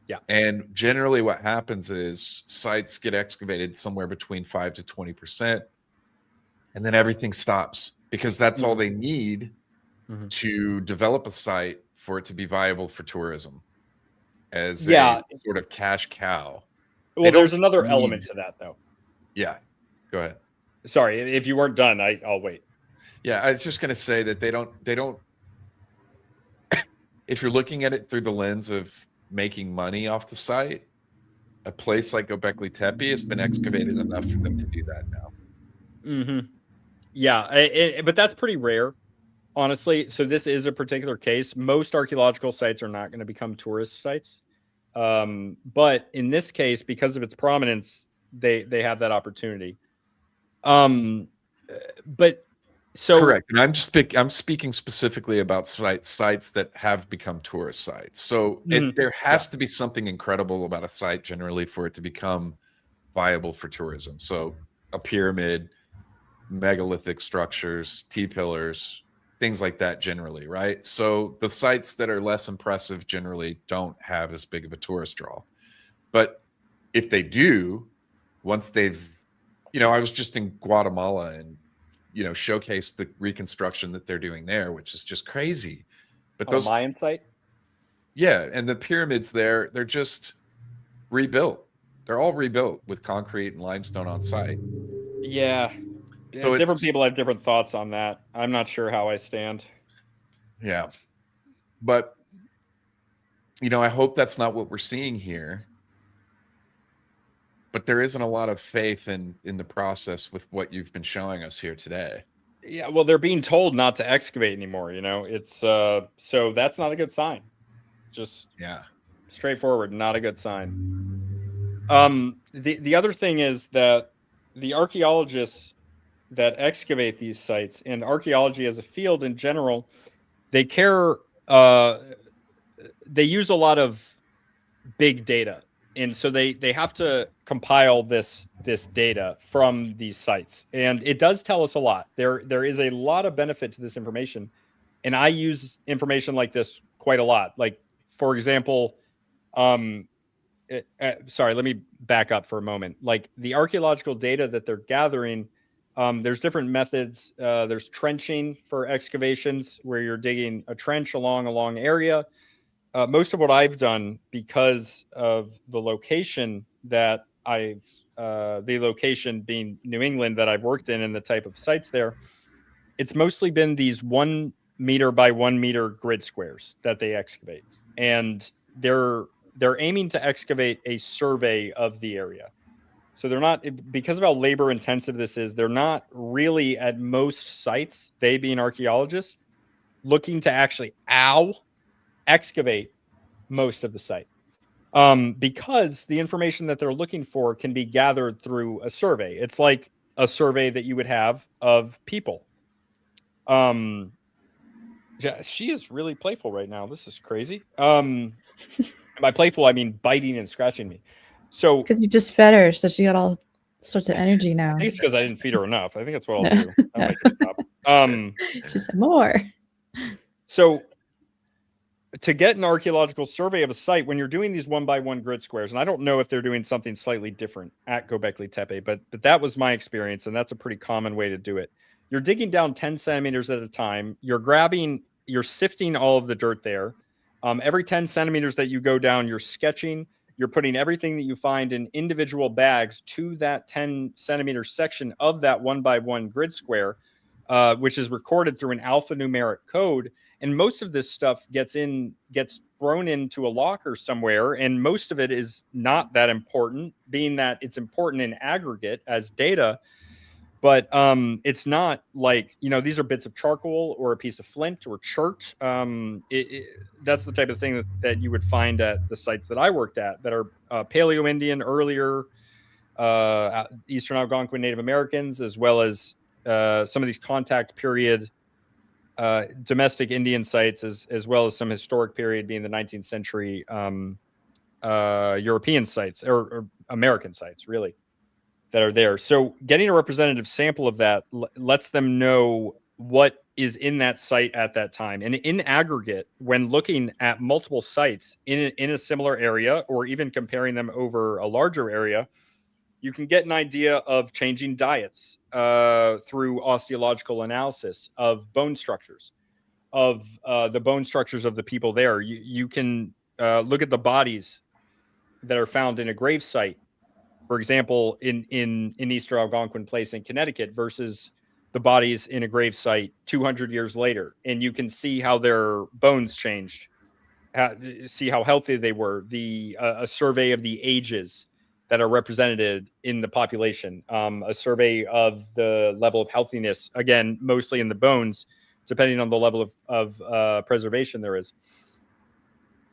[SPEAKER 3] Yeah.
[SPEAKER 1] And generally what happens is sites get excavated somewhere between 5 to 20%, and then everything stops, because that's all they need to develop a site for it to be viable for tourism as a sort of cash cow.
[SPEAKER 3] Well, there's another element to that, though.
[SPEAKER 1] Yeah, go ahead.
[SPEAKER 3] Sorry, if you weren't done, I'll wait.
[SPEAKER 1] Yeah, I was just going to say that they don't. If you're looking at it through the lens of making money off the site, a place like Gobekli Tepe has been excavated enough for them to do that now.
[SPEAKER 3] Yeah, but that's pretty rare, honestly. So this is a particular case. Most archaeological sites are not going to become tourist sites. But in this case, because of its prominence, they have that opportunity. But So
[SPEAKER 1] correct. And I'm speaking specifically about sites that have become tourist sites. So there has to be something incredible about a site generally for it to become viable for tourism. So a pyramid, megalithic structures, T-pillars, things like that generally, right? So the sites that are less impressive generally don't have as big of a tourist draw. But if they do, once they've, I was just in Guatemala and, showcased the reconstruction that they're doing there, which is just crazy. But
[SPEAKER 3] on a Mayan site?
[SPEAKER 1] Yeah, and the pyramids there, they're just rebuilt. They're all rebuilt with concrete and limestone on site.
[SPEAKER 3] Yeah.
[SPEAKER 1] So
[SPEAKER 3] Different people have different thoughts on that. I'm not sure how I stand.
[SPEAKER 1] Yeah. But, I hope that's not what we're seeing here. But there isn't a lot of faith in the process with what you've been showing us here today.
[SPEAKER 3] Yeah, well, they're being told not to excavate anymore, It's so that's not a good sign. Just straightforward, not a good sign. The other thing is that the archaeologists that excavate these sites and archaeology as a field in general, they care they use a lot of big data, and so they have to compile this data from these sites, and it does tell us a lot. There is a lot of benefit to this information, and I use information like this quite a lot. Like, for example, sorry, let me back up for a moment. Like, the archaeological data that they're gathering, there's different methods. There's trenching for excavations, where you're digging a trench along a long area. Most of what I've done, because of the location that the location being New England that I've worked in and the type of sites there, it's mostly been these 1 meter by 1 meter grid squares that they excavate. And they're aiming to excavate a survey of the area. So they're not, because of how labor intensive this is, they're not really at most sites, they being archaeologists, looking to actually excavate most of the site, because the information that they're looking for can be gathered through a survey. It's like a survey that you would have of people. Yeah, she is really playful right now. This is crazy. By playful, I mean biting and scratching me. So
[SPEAKER 2] because you just fed her, so she got all sorts of energy now.
[SPEAKER 3] I think it's because I didn't feed her enough. I think that's what I'll do. I'll make her stop.
[SPEAKER 2] She said more.
[SPEAKER 3] So to get an archaeological survey of a site, when you're doing these 1 by 1 grid squares, and I don't know if they're doing something slightly different at Gobekli Tepe, but that was my experience, and that's a pretty common way to do it. You're digging down 10 centimeters at a time. You're sifting all of the dirt there. Every 10 centimeters that you go down, you're sketching. You're putting everything that you find in individual bags to that 10 centimeter section of that 1 by 1 grid square, which is recorded through an alphanumeric code. And most of this stuff gets thrown into a locker somewhere, and most of it is not that important, being that it's important in aggregate as data. But it's not like, these are bits of charcoal or a piece of flint or chert. That's the type of thing that you would find at the sites that I worked at, that are Paleo-Indian, earlier Eastern Algonquin Native Americans, as well as some of these contact period domestic Indian sites, as well as some historic period, being the 19th century European sites, or American sites, really, that are there. So getting a representative sample of that lets them know what is in that site at that time. And in aggregate, when looking at multiple sites in a similar area, or even comparing them over a larger area, you can get an idea of changing diets through osteological analysis of bone structures, of the bone structures of the people there. You can look at the bodies that are found in a grave site, for example, in Eastern Algonquin Place in Connecticut, versus the bodies in a grave site 200 years later. And you can see how their bones changed, see how healthy they were, a survey of the ages that are represented in the population, a survey of the level of healthiness, again, mostly in the bones, depending on the level of preservation there is.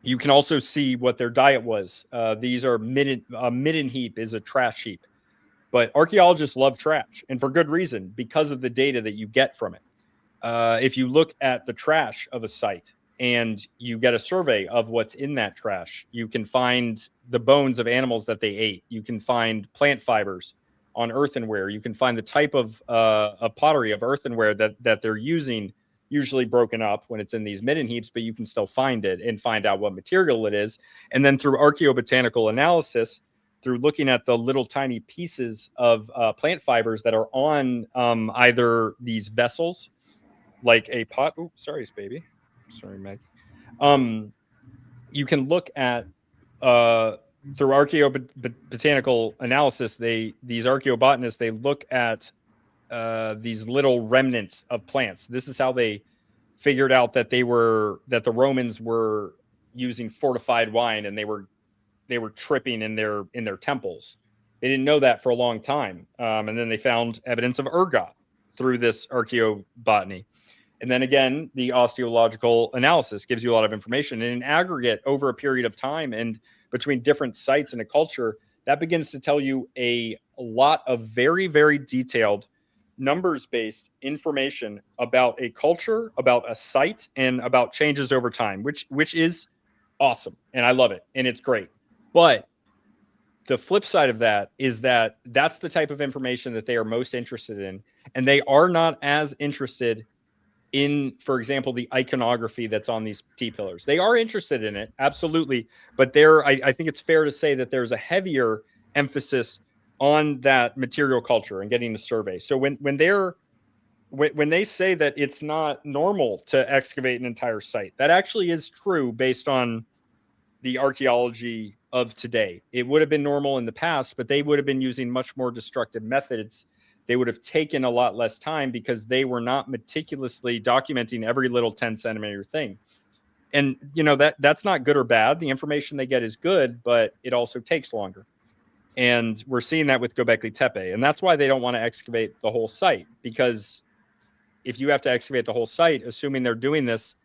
[SPEAKER 3] You can also see what their diet was. These are midden heap is a trash heap, but archaeologists love trash, and for good reason, because of the data that you get from it. if you look at the trash of a site and you get a survey of what's in that trash, you can find the bones of animals that they ate. You can find plant fibers on earthenware. You can find the type of pottery of earthenware that they're using, usually broken up when it's in these midden heaps, but you can still find it and find out what material it is. And then through archaeobotanical analysis, through looking at the little tiny pieces of plant fibers that are on either these vessels, like a pot. Ooh, sorry, baby. Sorry, Meg. You can look at through archaeobotanical analysis. These archaeobotanists, they look at these little remnants of plants. This is how they figured out that the Romans were using fortified wine and they were tripping in their temples. They didn't know that for a long time, and then they found evidence of ergot through this archaeobotany. And then again, the osteological analysis gives you a lot of information. And in aggregate, over a period of time and between different sites in a culture, that begins to tell you a lot of very, very detailed numbers-based information about a culture, about a site, and about changes over time, which is awesome. And I love it. And it's great. But the flip side of that is that that's the type of information that they are most interested in. And they are not as interested in, for example, the iconography that's on these T-pillars. They are interested in it, absolutely. But I think it's fair to say that there's a heavier emphasis on that material culture and getting the survey. So when they say that it's not normal to excavate an entire site, that actually is true based on the archaeology of today. It would have been normal in the past, but they would have been using much more destructive methods. They would have taken a lot less time because they were not meticulously documenting every little 10-centimeter thing. And that's not good or bad. The information they get is good, but it also takes longer. And we're seeing that with Gobekli Tepe. And that's why they don't want to excavate the whole site, because if you have to excavate the whole site, assuming they're doing this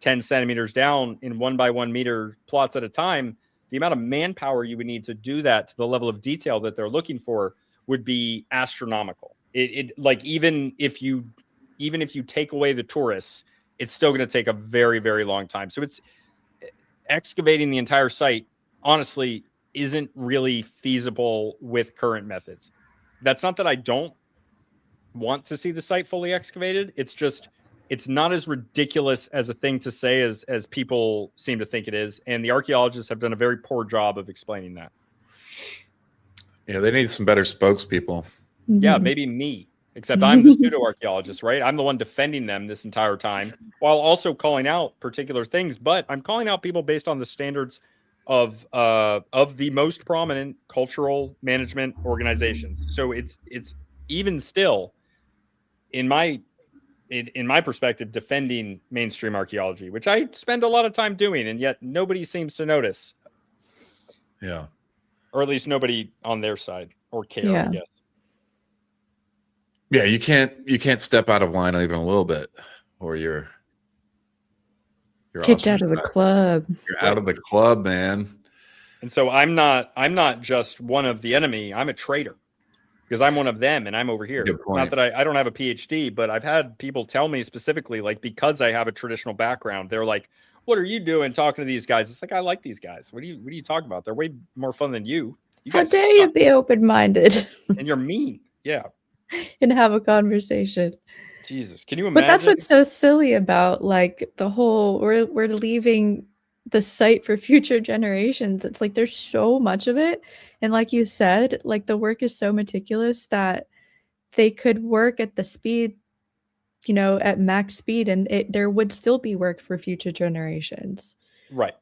[SPEAKER 3] 10 centimeters down in 1 by 1 meter plots at a time, the amount of manpower you would need to do that to the level of detail that they're looking for would be astronomical. It like even if you take away the tourists, it's still going to take a very, very long time. So it's excavating the entire site, honestly, isn't really feasible with current methods. That's not that I don't want to see the site fully excavated. It's just, it's not as ridiculous as a thing to say as people seem to think it is. And the archaeologists have done a very poor job of explaining that.
[SPEAKER 1] Yeah, they need some better spokespeople.
[SPEAKER 3] Yeah, maybe me, except I'm the pseudo-archaeologist, right? I'm the one defending them this entire time while also calling out particular things. But I'm calling out people based on the standards of the most prominent cultural management organizations. So it's even still, in my perspective, defending mainstream archaeology, which I spend a lot of time doing, and yet nobody seems to notice.
[SPEAKER 1] Yeah.
[SPEAKER 3] Or at least nobody on their side or care, I guess.
[SPEAKER 1] Yeah, you can't step out of line even a little bit, or you're
[SPEAKER 2] kicked out of the club.
[SPEAKER 1] You're out of the club, man.
[SPEAKER 3] And so I'm not just one of the enemy. I'm a traitor, because I'm one of them and I'm over here. Not that I don't have a PhD, but I've had people tell me specifically, like, because I have a traditional background, they're like, "What are you doing talking to these guys?" It's like, I like these guys. What are you talking about? They're way more fun than you.
[SPEAKER 2] How dare you be open-minded?
[SPEAKER 3] And you're mean. Yeah.
[SPEAKER 2] And have a conversation.
[SPEAKER 3] Jesus, can you imagine?
[SPEAKER 2] But that's what's so silly about, like, the whole we're leaving the site for future generations. It's like there's so much of it, and like you said, like, the work is so meticulous that they could work at the speed, at max speed, and there would still be work for future generations.
[SPEAKER 3] Right.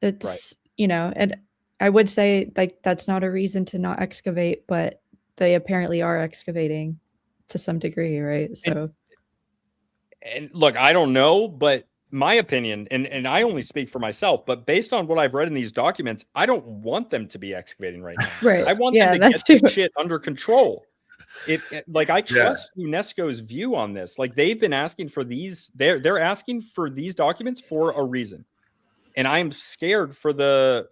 [SPEAKER 2] It's and I would say, like, that's not a reason to not excavate, but they apparently are excavating to some degree, right? So,
[SPEAKER 3] and look, I don't know, but my opinion, and I only speak for myself, but based on what I've read in these documents, I don't want them to be excavating right now.
[SPEAKER 2] Right.
[SPEAKER 3] I want them to get this shit under control. Like, I trust UNESCO's view on this. Like, they've been asking for these, they're asking for these documents for a reason. And I'm scared for the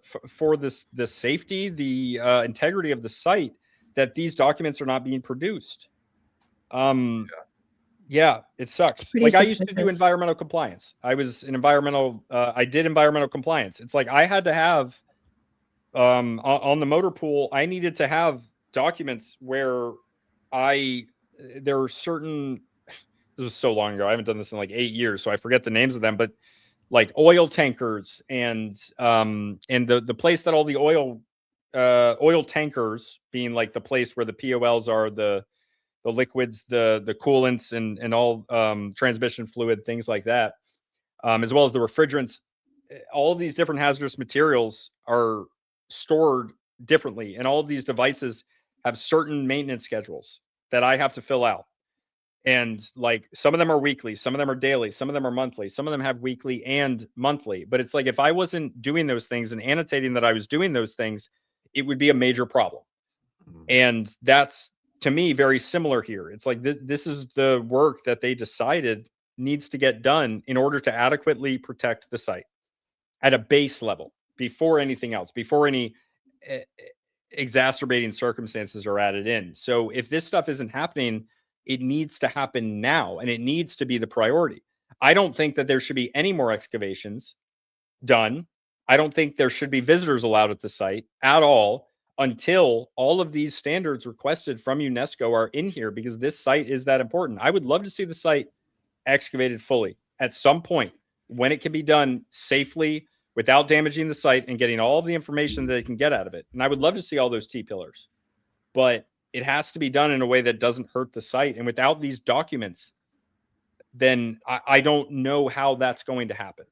[SPEAKER 3] safety, the integrity of the site, that these documents are not being produced. Yeah, it sucks.
[SPEAKER 2] pretty
[SPEAKER 3] Like I used to do
[SPEAKER 2] suspicious.
[SPEAKER 3] environmental compliance. I was an environmental. I did environmental compliance. It's like I had to have on the motor pool. I needed to have documents where there are certain. This was so long ago. I haven't done this in like 8 years, so I forget the names of them. But like oil tankers and the place that all the oil tankers being like the place where the POLs are, the liquids, the coolants and all transmission fluid, things like that, as well as the refrigerants. All of these different hazardous materials are stored differently, and all of these devices have certain maintenance schedules that I have to fill out. And like some of them are weekly, some of them are daily, some of them are monthly, some of them have weekly and monthly. But it's like if I wasn't doing those things and annotating that I was doing those things, it would be a major problem. And that's, to me, very similar here. It's like this is the work that they decided needs to get done in order to adequately protect the site at a base level before anything else, before any exacerbating circumstances are added in. So if this stuff isn't happening, it needs to happen now, and it needs to be the priority. I don't think that there should be any more excavations done. I don't think there should be visitors allowed at the site at all until all of these standards requested from UNESCO are in here, because this site is that important. I would love to see the site excavated fully at some point when it can be done safely without damaging the site and getting all of the information that it can get out of it. And I would love to see all those T-pillars, but it has to be done in a way that doesn't hurt the site. And without these documents, then I don't know how that's going to happen.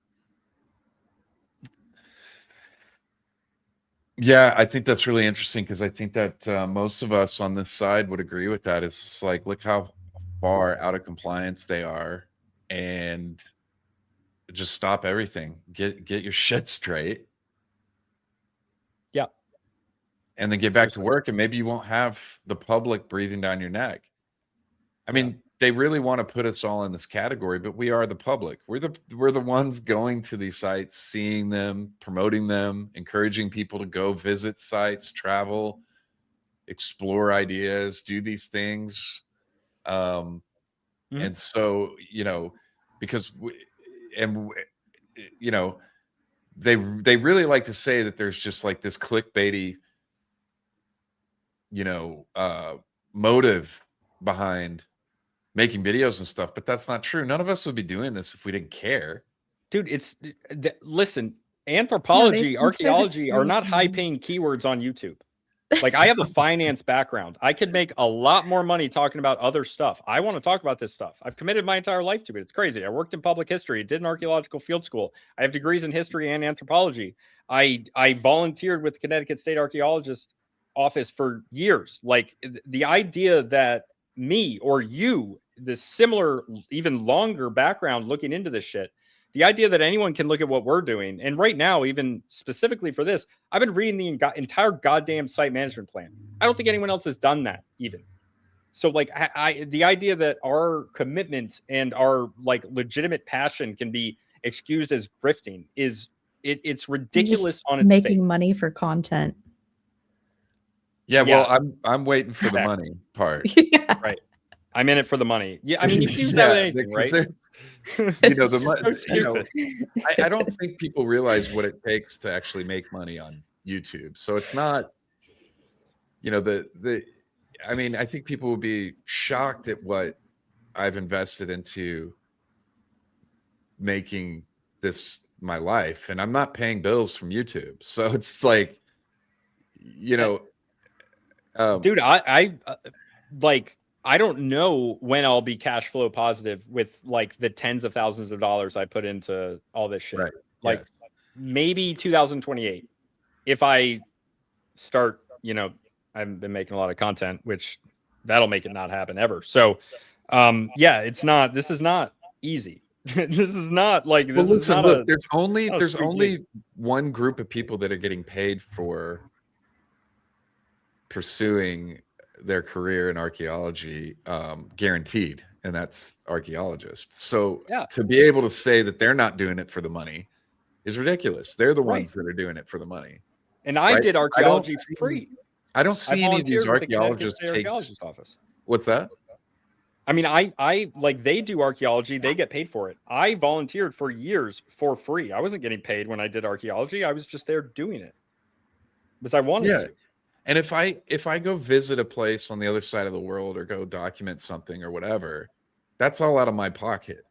[SPEAKER 1] Yeah, I think that's really interesting, because I think that most of us on this side would agree with that. It's just like, look how far out of compliance they are, and just stop everything. Get your shit straight.
[SPEAKER 3] Yeah.
[SPEAKER 1] And then get back to work, and maybe you won't have the public breathing down your neck. I mean, they really want to put us all in this category, but we are the public. We're the ones going to these sites, seeing them, promoting them, encouraging people to go visit sites, travel, explore ideas, do these things. And so, because they really like to say that there's just like this clickbaity, motive behind making videos and stuff, but that's not true. None of us would be doing this if we didn't care.
[SPEAKER 3] Dude, listen, anthropology, archaeology are not high-paying keywords on YouTube. Like, I have a finance background. I could make a lot more money talking about other stuff. I want to talk about this stuff. I've committed my entire life to it. It's crazy. I worked in public history, did an archaeological field school. I have degrees in history and anthropology. I volunteered with the Connecticut State Archaeologist Office for years. Like, the idea that me or you, the similar, even longer background looking into this shit, the idea that anyone can look at what we're doing, and right now, even specifically for this, I've been reading the entire goddamn site management plan. I don't think anyone else has done that even. So like, the idea that our commitment and our like legitimate passion can be excused as grifting is it's ridiculous on its
[SPEAKER 2] making
[SPEAKER 3] face.
[SPEAKER 2] money for content.
[SPEAKER 1] Yeah, well, I'm waiting for the money part.
[SPEAKER 2] Yeah.
[SPEAKER 3] Right. I'm in it for the money. Yeah, I mean, you can use that with anything, right?
[SPEAKER 1] I don't think people realize what it takes to actually make money on YouTube. So it's not, I mean, I think people will be shocked at what I've invested into making this my life, and I'm not paying bills from YouTube. So it's like,
[SPEAKER 3] dude, I don't know when I'll be cash flow positive with like the tens of thousands of dollars I put into all this shit.
[SPEAKER 1] Right.
[SPEAKER 3] Like maybe 2028, if I start, I've been making a lot of content, which that'll make it not happen ever. So, this is not easy. This is not like, this is not
[SPEAKER 1] look, there's only one group of people that are getting paid for pursuing their career in archaeology, guaranteed, and that's archaeologists. So to be able to say that they're not doing it for the money is ridiculous. They're the ones that are doing it for the money.
[SPEAKER 3] And I did archaeology for free.
[SPEAKER 1] I don't see any of these archaeologists take.
[SPEAKER 3] Office.
[SPEAKER 1] What's that?
[SPEAKER 3] I mean, I like they do archaeology, they get paid for it. I volunteered for years for free. I wasn't getting paid when I did archaeology. I was just there doing it because I wanted
[SPEAKER 1] Yeah.
[SPEAKER 3] to.
[SPEAKER 1] And if I go visit a place on the other side of the world or go document something or whatever, that's all out of my pocket.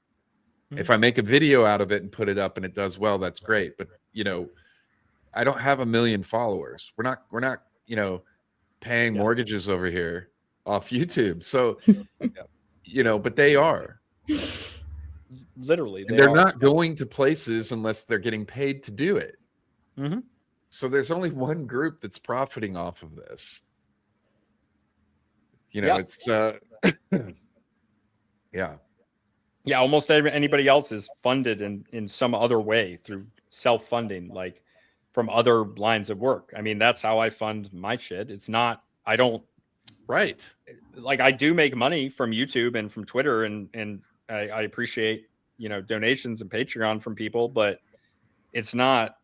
[SPEAKER 1] If I make a video out of it and put it up and it does well, that's great. But I don't have 1 million followers. We're not, paying mortgages over here off YouTube. So, but they are.
[SPEAKER 3] Literally,
[SPEAKER 1] And they're not going to places unless they're getting paid to do it.
[SPEAKER 3] Mm-hmm.
[SPEAKER 1] So there's only one group that's profiting off of this. It's yeah.
[SPEAKER 3] Yeah, almost anybody else is funded in some other way through self-funding, like from other lines of work. I mean, that's how I fund my shit. It's not, I don't,
[SPEAKER 1] right.
[SPEAKER 3] Like I do make money from YouTube and from Twitter, and I appreciate, donations and Patreon from people, but it's not,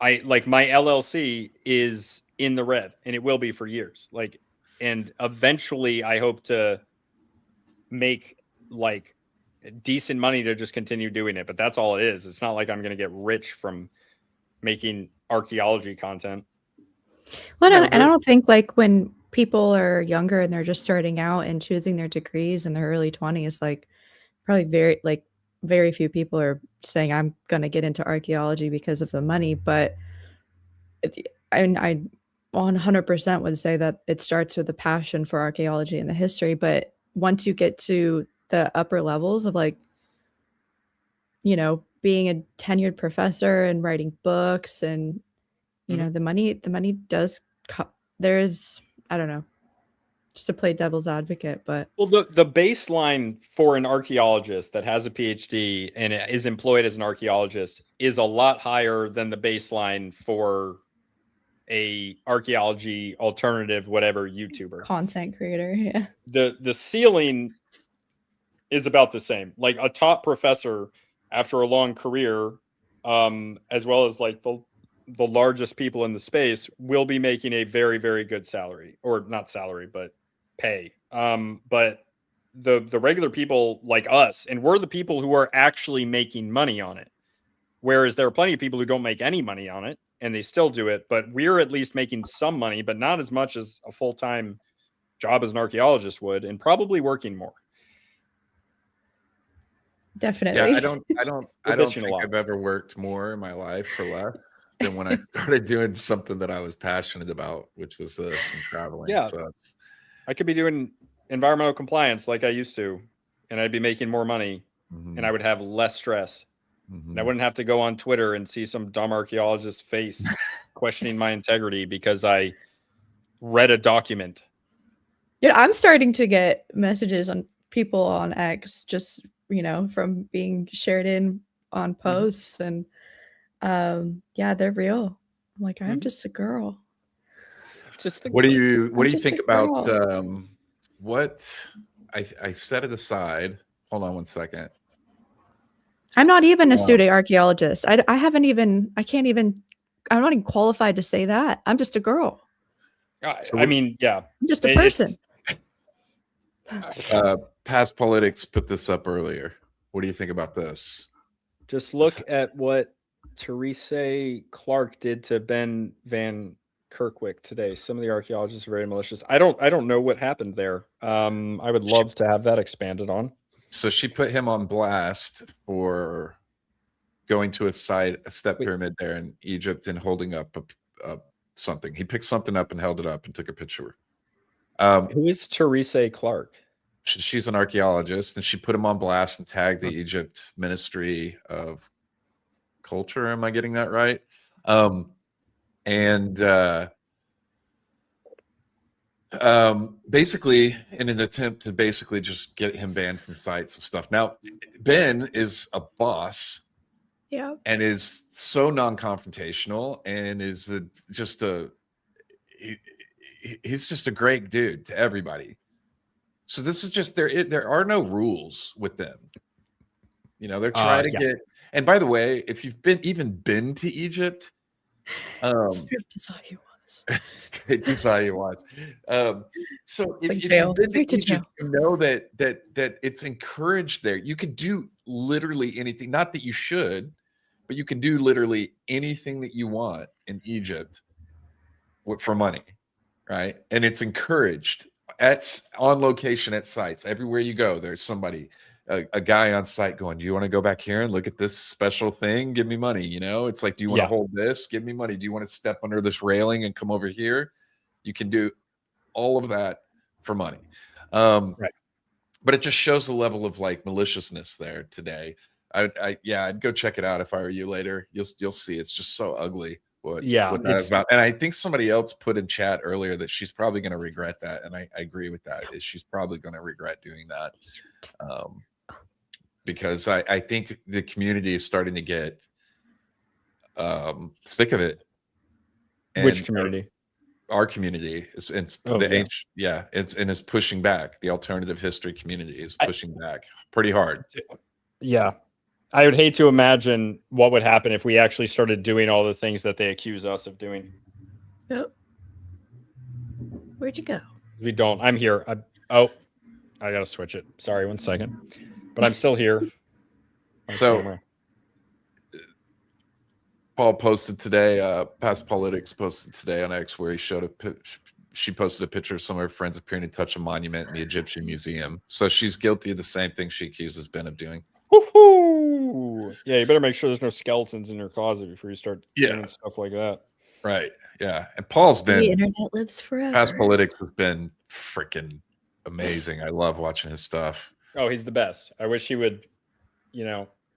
[SPEAKER 3] like my LLC is in the red and it will be for years. Like, and eventually I hope to make like decent money to just continue doing it, but that's all it is. It's not like I'm going to get rich from making archaeology content.
[SPEAKER 2] Well, and I don't think like when people are younger and they're just starting out and choosing their degrees in their early 20s, like probably very few people are saying I'm going to get into archaeology because of the money, but I 100% would say that it starts with a passion for archaeology and the history, but once you get to the upper levels of like, being a tenured professor and writing books and, the money does there's, I don't know, just to play devil's advocate, but.
[SPEAKER 3] Well, the baseline for an archaeologist that has a PhD and is employed as an archaeologist is a lot higher than the baseline for a archaeology alternative, whatever YouTuber.
[SPEAKER 2] Content creator, yeah.
[SPEAKER 3] The ceiling is about the same. Like a top professor after a long career, as well as like the largest people in the space will be making a very, very good salary, or not salary, but pay. But the regular people like us, and we're the people who are actually making money on it. Whereas there are plenty of people who don't make any money on it and they still do it, but we're at least making some money, but not as much as a full-time job as an archaeologist would, and probably working more.
[SPEAKER 2] Definitely.
[SPEAKER 1] Yeah, I don't think I've ever worked more in my life for less than when I started doing something that I was passionate about, which was this and traveling.
[SPEAKER 3] Yeah.
[SPEAKER 1] So
[SPEAKER 3] I could be doing environmental compliance like I used to, and I'd be making more money, and I would have less stress. And I wouldn't have to go on Twitter and see some dumb archaeologist's face questioning my integrity because I read a document.
[SPEAKER 2] Yeah, I'm starting to get messages on people on X just, from being shared in on posts, and yeah, they're real. I'm like, I'm just a girl.
[SPEAKER 1] What do you think about what I set it aside? Hold on one second.
[SPEAKER 2] I'm not even a student archaeologist. I'm not even qualified to say that. I'm just a girl.
[SPEAKER 3] I mean, yeah.
[SPEAKER 2] I'm just a person.
[SPEAKER 1] Past Politics put this up earlier. What do you think about this?
[SPEAKER 3] Just look at what Tues Clark did to Ben Van Kerkwyk today. Some of the archaeologists are very malicious. I don't know what happened there. I would love to have that expanded on.
[SPEAKER 1] So she put him on blast for going to a step pyramid there in Egypt and holding up something. He picked something up and held it up and took a picture.
[SPEAKER 3] Who is Tues Clark?
[SPEAKER 1] She's an archaeologist, and she put him on blast and tagged the Egypt Ministry of Culture. Am I getting that right? Basically in an attempt to basically just get him banned from sites and stuff. Now, Ben is a boss, and is so non-confrontational, and is he's just a great dude to everybody. So this is just there are no rules with them. They're trying to get. And by the way, if you've been to Egypt,
[SPEAKER 2] was.
[SPEAKER 1] It's great to saw you was. So
[SPEAKER 2] It's like
[SPEAKER 1] if
[SPEAKER 2] jail.
[SPEAKER 1] you've been
[SPEAKER 2] Straight
[SPEAKER 1] to
[SPEAKER 2] to jail.
[SPEAKER 1] Egypt, you know that it's encouraged there. You could do literally anything. Not that you should, but you can do literally anything that you want in Egypt for money, right? And it's encouraged on location at sites. Everywhere you go, there's somebody, a guy on site going, do you want to go back here and look at this special thing? Give me money. You know, it's like, do you want to hold this? Give me money. Do you want to step under this railing and come over here? You can do all of that for money.
[SPEAKER 3] Right.
[SPEAKER 1] But it just shows the level of like maliciousness there today. I'd go check it out if I were you later. You'll see it's just so ugly what that is about. And I think somebody else put in chat earlier that she's probably going to regret that, and I agree with that. She's probably going to regret doing that, because I think the community is starting to get sick of it. And
[SPEAKER 3] which community?
[SPEAKER 1] Our community is, it's it's pushing back. The alternative history community is pushing back pretty hard.
[SPEAKER 3] Yeah. I would hate to imagine what would happen if we actually started doing all the things that they accuse us of doing.
[SPEAKER 2] Oh. Where'd you go?
[SPEAKER 3] We don't. I'm here. I gotta switch it. Sorry, 1 second. But I'm still here.
[SPEAKER 1] So
[SPEAKER 3] camera.
[SPEAKER 1] Paul posted today, Past Politics posted today on X, where he showed she posted a picture of some of her friends appearing to touch a monument in the Egyptian museum. So she's guilty of the same thing she accuses Ben of doing.
[SPEAKER 3] Woohoo! Yeah, you better make sure there's no skeletons in your closet before you start doing stuff like that.
[SPEAKER 1] Right. Yeah. And Paul's been,
[SPEAKER 2] the internet lives forever.
[SPEAKER 1] Past Politics has been freaking amazing. I love watching his stuff.
[SPEAKER 3] Oh, he's the best. I wish he would,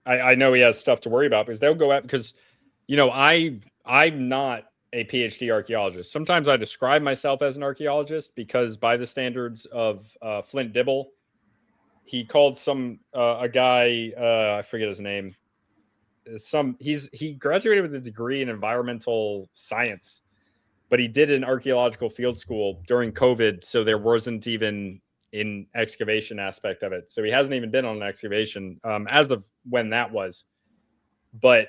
[SPEAKER 3] I know he has stuff to worry about because they'll go out because, I'm not a PhD archaeologist. Sometimes I describe myself as an archaeologist because by the standards of Flint Dibble, he called a guy, I forget his name. He graduated with a degree in environmental science, but he did an archaeological field school during COVID. So there wasn't even an excavation aspect of it. So he hasn't even been on an excavation as of when that was. But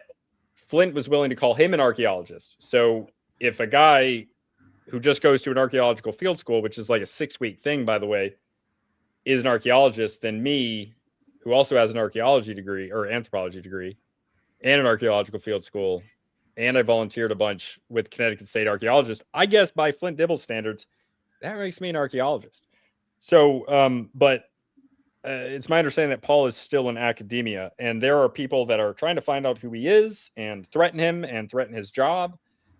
[SPEAKER 3] Flint was willing to call him an archaeologist. So if a guy who just goes to an archaeological field school, which is like a 6-week thing, by the way, is an archaeologist, then me, who also has an archaeology degree or anthropology degree and an archaeological field school, and I volunteered a bunch with Connecticut State archaeologists, I guess by Flint Dibble standards, that makes me an archaeologist. So, but it's my understanding that Paul is still in academia, and there are people that are trying to find out who he is and threaten him and threaten his job.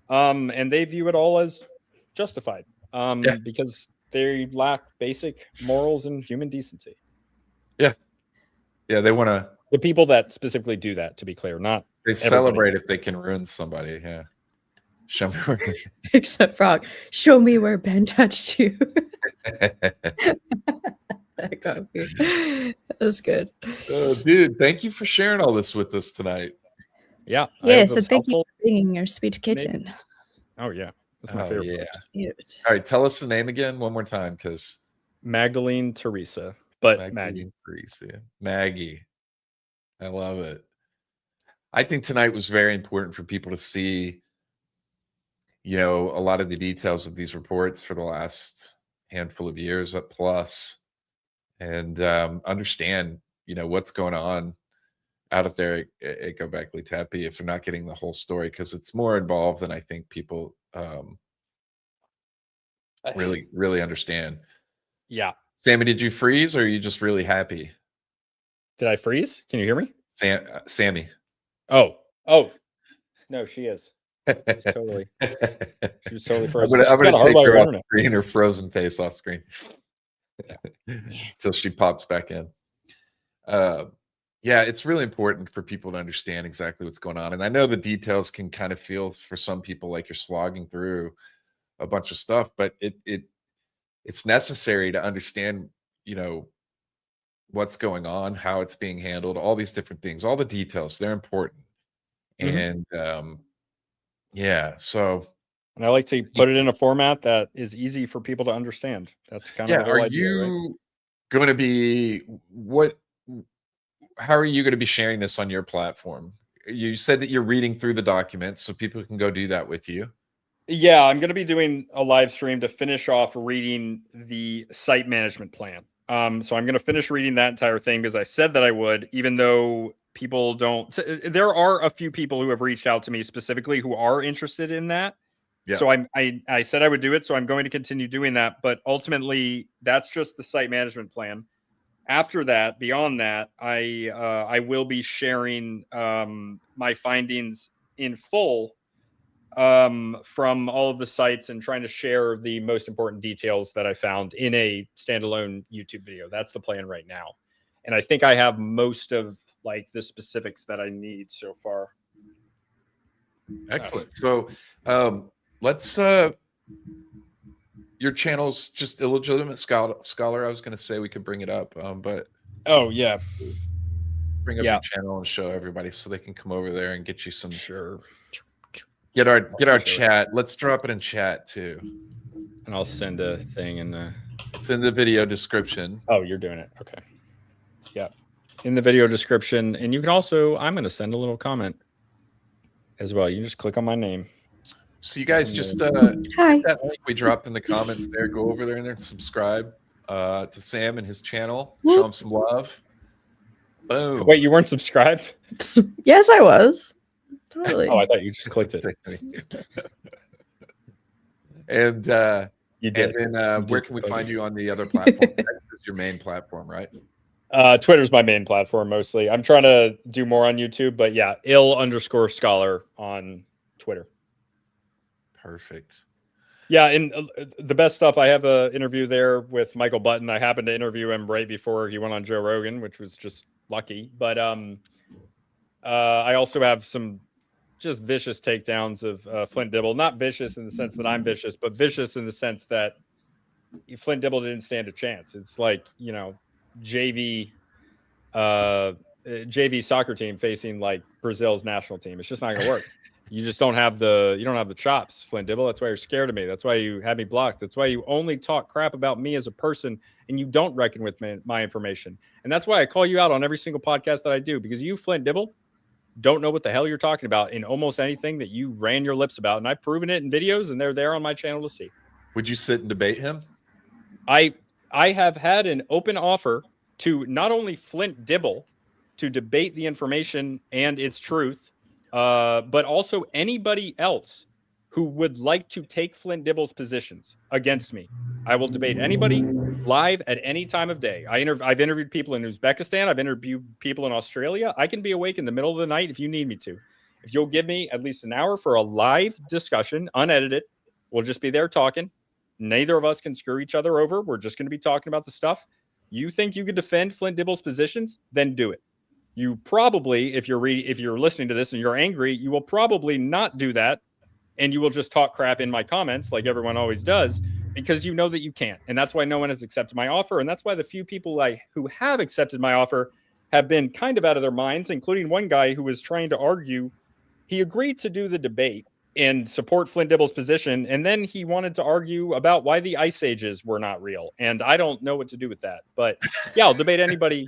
[SPEAKER 3] And they view it all as justified because they lack basic morals and human decency.
[SPEAKER 1] Yeah. Yeah. They want to.
[SPEAKER 3] The people that specifically do that, to be clear, not
[SPEAKER 1] they celebrate if they can ruin somebody. Yeah. Show me where.
[SPEAKER 2] Except Frog. Show me where Ben touched you. That got me. That was good.
[SPEAKER 1] Dude, thank you for sharing all this with us tonight.
[SPEAKER 3] Yeah.
[SPEAKER 2] Yes, and thank you for bringing your sweet kitten.
[SPEAKER 3] Maybe. Oh, yeah. That's my favorite.
[SPEAKER 1] Yeah.
[SPEAKER 2] Cute.
[SPEAKER 1] All right. Tell us the name again one more time, because
[SPEAKER 3] Magdalene Teresa. But
[SPEAKER 1] Maggie. Teresa. Maggie. I love it. I think tonight was very important for people to see, a lot of the details of these reports for the last handful of years at plus, and understand, what's going on out there at Gobekli Tepe if they're not getting the whole story, because it's more involved than I think people really understand.
[SPEAKER 3] Yeah.
[SPEAKER 1] Sammy, did you freeze, or are you just really happy?
[SPEAKER 3] Did I freeze? Can you hear me?
[SPEAKER 1] Sammy.
[SPEAKER 3] Oh, no, she is. She's totally frozen.
[SPEAKER 1] I'm gonna take her off screen, her frozen face off screen, until she pops back in. Yeah, it's really important for people to understand exactly what's going on. And I know the details can kind of feel for some people like you're slogging through a bunch of stuff, but it's necessary to understand, what's going on, how it's being handled, all these different things, all the details, they're important. And so.
[SPEAKER 3] And I like to put it in a format that is easy for people to understand. That's kind of the whole idea, right?
[SPEAKER 1] Going to be how are you going to be sharing this on your platform? You said that you're reading through the documents, so people can go do that with you.
[SPEAKER 3] Yeah, I'm going to be doing a live stream to finish off reading the site management plan. So I'm going to finish reading that entire thing because I said that I would, even though people don't. There are a few people who have reached out to me specifically who are interested in that.
[SPEAKER 1] Yeah.
[SPEAKER 3] So I said I would do it. So I'm going to continue doing that. But ultimately, that's just the site management plan. After that, beyond that, I will be sharing my findings in full from all of the sites and trying to share the most important details that I found in a standalone YouTube video. That's the plan right now. And I think I have most of like the specifics that I need so far.
[SPEAKER 1] Excellent. So let's your channel's just Illegitimate Scholar. I was going to say we could bring it up, but
[SPEAKER 3] oh yeah,
[SPEAKER 1] bring up your channel and show everybody so they can come over there and get you some.
[SPEAKER 3] Sure.
[SPEAKER 1] Get our chat. Let's drop it in chat too.
[SPEAKER 3] And I'll send a thing in the.
[SPEAKER 1] It's in the video description.
[SPEAKER 3] Oh, you're doing it. Okay. Yeah. In the video description, and you can also. I'm going to send a little comment as well. You can just click on my name.
[SPEAKER 1] So you guys just
[SPEAKER 2] Hi.
[SPEAKER 1] that link we dropped in the comments there. Go over there and subscribe to Sam and his channel. Show him some love. Boom.
[SPEAKER 3] Wait, you weren't subscribed?
[SPEAKER 2] Yes, I was. Totally.
[SPEAKER 3] Oh, I thought you just clicked it.
[SPEAKER 1] And
[SPEAKER 3] You did.
[SPEAKER 1] And then where can we find you on the other platforms? This is your main platform, right?
[SPEAKER 3] Twitter's my main platform mostly. I'm trying to do more on YouTube, but yeah, ill_scholar on Twitter.
[SPEAKER 1] Perfect.
[SPEAKER 3] Yeah, and the best stuff, I have an interview there with Michael Button. I happened to interview him right before he went on Joe Rogan, which was just lucky. But I also have some just vicious takedowns of Flint Dibble. Not vicious in the sense that I'm vicious, but vicious in the sense that Flint Dibble didn't stand a chance. It's like, you know, JV soccer team facing like Brazil's national team. It's just not going to work. You just don't have the chops, Flint Dibble. That's why you're scared of me. That's why you had me blocked. That's why you only talk crap about me as a person and you don't reckon with my information. And that's why I call you out on every single podcast that I do, because you, Flint Dibble, don't know what the hell you're talking about in almost anything that you ran your lips about. And I've proven it in videos and they're there on my channel to see.
[SPEAKER 1] Would you sit and debate him?
[SPEAKER 3] I have had an open offer to not only Flint Dibble to debate the information and its truth, but also anybody else who would like to take Flint Dibble's positions against me. I will debate anybody live at any time of day. I've interviewed people in Uzbekistan. I've interviewed people in Australia. I can be awake in the middle of the night if you need me to. If you'll give me at least an hour for a live discussion, unedited, we'll just be there talking. Neither of us can screw each other over. We're just going to be talking about the stuff. You think you could defend Flint Dibble's positions? Then do it. You probably, if you're listening to this and you're angry, you will probably not do that, and you will just talk crap in my comments like everyone always does, because you know that you can't. And that's why no one has accepted my offer, and that's why the few people who have accepted my offer have been kind of out of their minds, including one guy who was trying to argue. He agreed to do the debate and support Flint Dibble's position, and then he wanted to argue about why the ice ages were not real. And I don't know what to do with that. But yeah, I'll debate anybody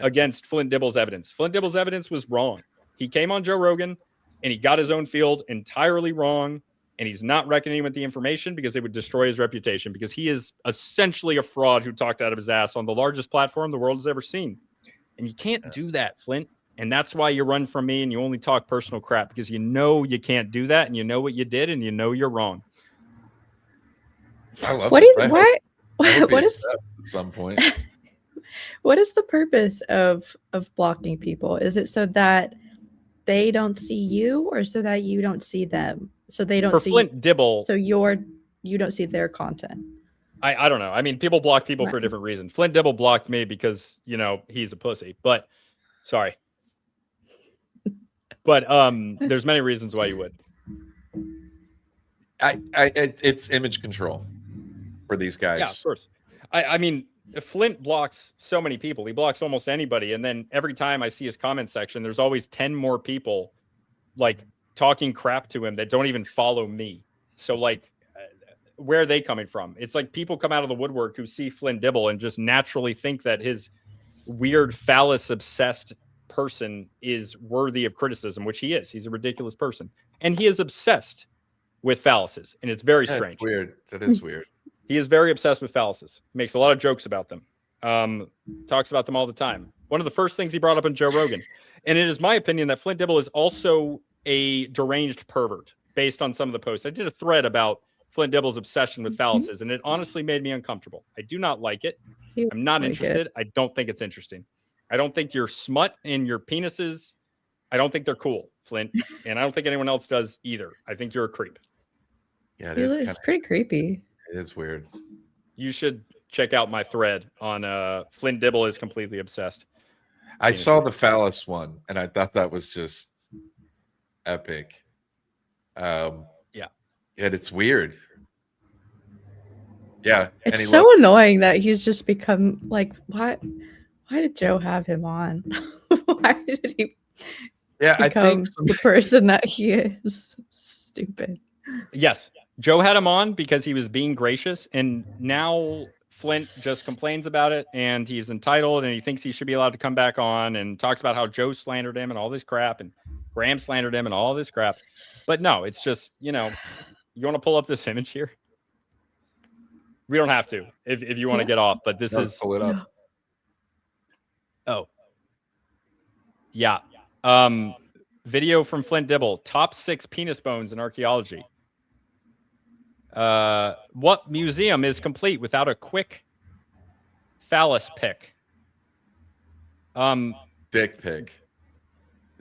[SPEAKER 3] against Flint Dibble's evidence. Flint Dibble's evidence was wrong. He came on Joe Rogan and he got his own field entirely wrong, and he's not reckoning with the information because it would destroy his reputation, because he is essentially a fraud who talked out of his ass on the largest platform the world has ever seen. And you can't do that, Flint. And that's why you run from me and you only talk personal crap, because you know you can't do that, and you know what you did, and you know you're wrong.
[SPEAKER 1] I love
[SPEAKER 2] what
[SPEAKER 1] this.
[SPEAKER 2] is why what is
[SPEAKER 1] at some point?
[SPEAKER 2] What is the purpose of blocking people? Is it so that they don't see you, or so that you don't see them? So they don't
[SPEAKER 3] For
[SPEAKER 2] see
[SPEAKER 3] Flint Dibble,
[SPEAKER 2] so you don't see their content.
[SPEAKER 3] I don't know. I mean, people block people for different reasons. Flint Dibble blocked me because, you know, he's a pussy. But sorry. But there's many reasons why you would.
[SPEAKER 1] It's image control for these guys.
[SPEAKER 3] Yeah, of course. I mean, Flint blocks so many people. He blocks almost anybody. And then every time I see his comment section, there's always 10 more people like talking crap to him that don't even follow me. So like, where are they coming from? It's like people come out of the woodwork who see Flint Dibble and just naturally think that his weird phallus obsessed person is worthy of criticism, which he is. He's a ridiculous person. And he is obsessed with phalluses, and it's very
[SPEAKER 1] Yeah,
[SPEAKER 3] strange.
[SPEAKER 1] it's weird. That is weird.
[SPEAKER 3] He is very obsessed with phalluses. Makes a lot of jokes about them. Talks about them all the time. One of the first things he brought up on Joe Rogan. And it is my opinion that Flint Dibble is also a deranged pervert based on some of the posts. I did a thread about Flint Dibble's obsession with phalluses, and it honestly made me uncomfortable. I do not like it. I'm not interested. I don't think it's interesting. I don't think your smut and your penises, I don't think they're cool, Flint. And I don't think anyone else does either. I think you're a creep.
[SPEAKER 1] Yeah, it's
[SPEAKER 2] pretty creepy.
[SPEAKER 1] It is weird.
[SPEAKER 3] You should check out my thread on Flint Dibble is completely obsessed.
[SPEAKER 1] I saw the phallus one, and I thought that was just epic. Yeah, and it's weird. Yeah,
[SPEAKER 2] it's so annoying that he's just become like, why did Joe have him on? Why did he?
[SPEAKER 1] Yeah, I think
[SPEAKER 2] the person that he is. Stupid.
[SPEAKER 3] Yes, Joe had him on because he was being gracious, and now Flint just complains about it, and he's entitled, and he thinks he should be allowed to come back on, and talks about how Joe slandered him and all this crap, and Graham slandered him and all this crap. But no, it's just, you want to pull up this image here? We don't have to if you want to get off, but this is
[SPEAKER 1] pull it up.
[SPEAKER 3] Oh, yeah. Video from Flint Dibble, top 6 penis bones in archaeology. What museum is complete without a quick phallus pic?
[SPEAKER 1] Dick pic.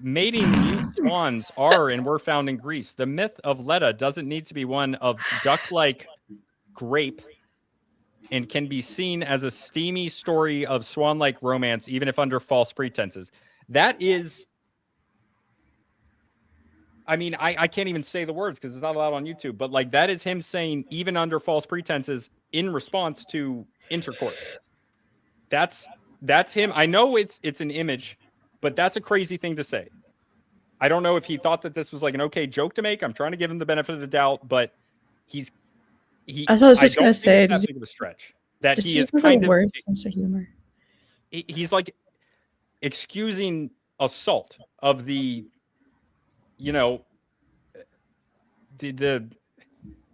[SPEAKER 3] Mating mute swans are and were found in Greece. The myth of Leda doesn't need to be one of duck-like grape and can be seen as a steamy story of swan-like romance, even if under false pretenses. That is... I mean, I can't even say the words because it's not allowed on YouTube, but like that is him saying even under false pretenses in response to intercourse. That's him. I know it's an image, but that's a crazy thing to say. I don't know if he thought that this was like an okay joke to make. I'm trying to give him the benefit of the doubt, but I was just going to say that's big of a stretch that he is kind of worse
[SPEAKER 2] sense of humor.
[SPEAKER 3] He's like excusing assault of the the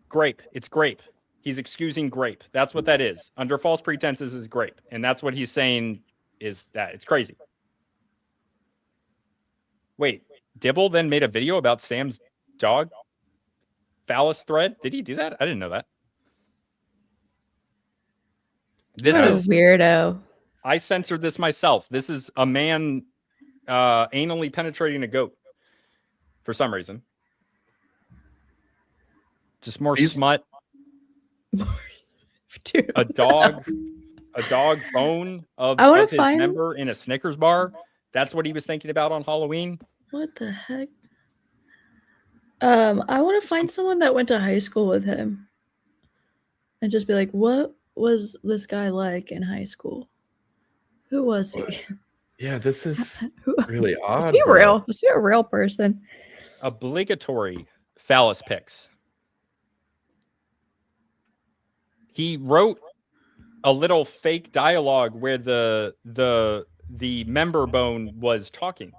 [SPEAKER 3] grape. It's grape. He's excusing grape. That's what that is. Under false pretenses is grape. And that's what he's saying is that. It's crazy. Wait, Dibble then made a video about Sam's dog phallus thread? Did he do that? I didn't know that. This is
[SPEAKER 2] a weirdo.
[SPEAKER 3] I censored this myself. This is a man anally penetrating a goat. For some reason. Just more smut.
[SPEAKER 2] Dude.
[SPEAKER 3] A dog bone of his member in a Snickers bar. That's what he was thinking about on Halloween.
[SPEAKER 2] What the heck? I want to find someone that went to high school with him. And just be like, what was this guy like in high school? Who was he?
[SPEAKER 1] Yeah, this is really odd.
[SPEAKER 2] Let's be real. Let's be a real person.
[SPEAKER 3] Obligatory phallus pics. He wrote a little fake dialogue where the member bone was talking.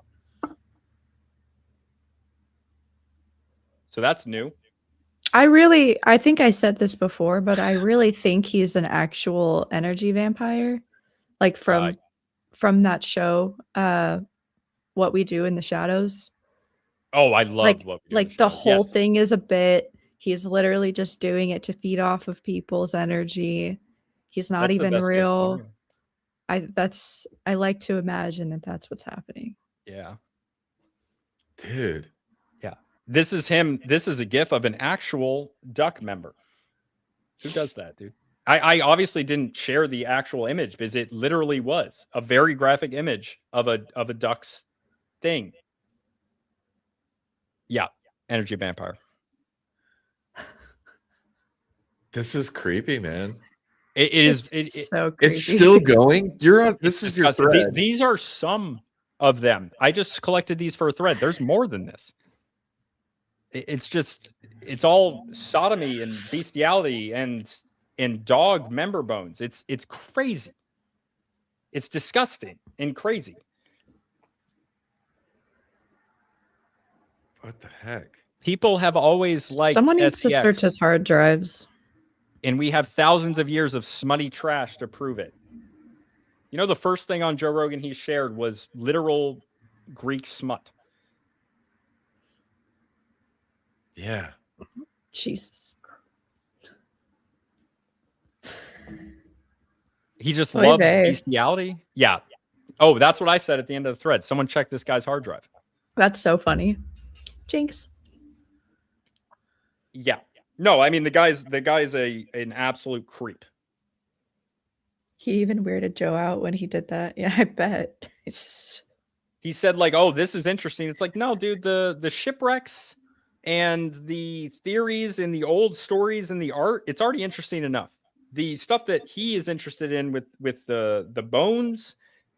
[SPEAKER 3] So that's new.
[SPEAKER 2] I think I said this before, but I really think he's an actual energy vampire. Like from that show, What We Do in the Shadows.
[SPEAKER 3] Oh, I love what we do.
[SPEAKER 2] Like the whole thing is a bit. He's literally just doing it to feed off of people's energy. He's not even real. I like to imagine that that's what's happening.
[SPEAKER 3] Yeah.
[SPEAKER 1] Dude.
[SPEAKER 3] Yeah. This is him. This is a GIF of an actual duck member. Who does that, dude? I obviously didn't share the actual image because it literally was a very graphic image of a duck's thing. Yeah, energy vampire.
[SPEAKER 1] This is creepy, man.
[SPEAKER 3] It is
[SPEAKER 2] so creepy.
[SPEAKER 1] It's still going. This is your thread.
[SPEAKER 3] These are some of them. I just collected these for a thread. There's more than this. It's all sodomy and bestiality and dog member bones. It's crazy. It's disgusting and crazy.
[SPEAKER 1] What the heck?
[SPEAKER 3] People have always liked
[SPEAKER 2] Someone needs to search
[SPEAKER 3] SEX,
[SPEAKER 2] his hard drives.
[SPEAKER 3] and we have thousands of years of smutty trash to prove it. You know, the first thing on Joe Rogan he shared was literal Greek smut.
[SPEAKER 1] Yeah.
[SPEAKER 2] Jesus.
[SPEAKER 3] He just
[SPEAKER 2] Oy
[SPEAKER 3] loves
[SPEAKER 2] vey.
[SPEAKER 3] bestiality. Yeah. Oh, that's what I said at the end of the thread. Someone check this guy's hard drive.
[SPEAKER 2] That's so funny. Jinx.
[SPEAKER 3] Yeah. No, I mean the guy's an absolute creep.
[SPEAKER 2] He even weirded Joe out when he did that. Yeah, I bet.
[SPEAKER 3] He said like, "Oh, this is interesting." It's like, "No, dude, the shipwrecks and the theories and the old stories and the art, it's already interesting enough. The stuff that he is interested in with the bones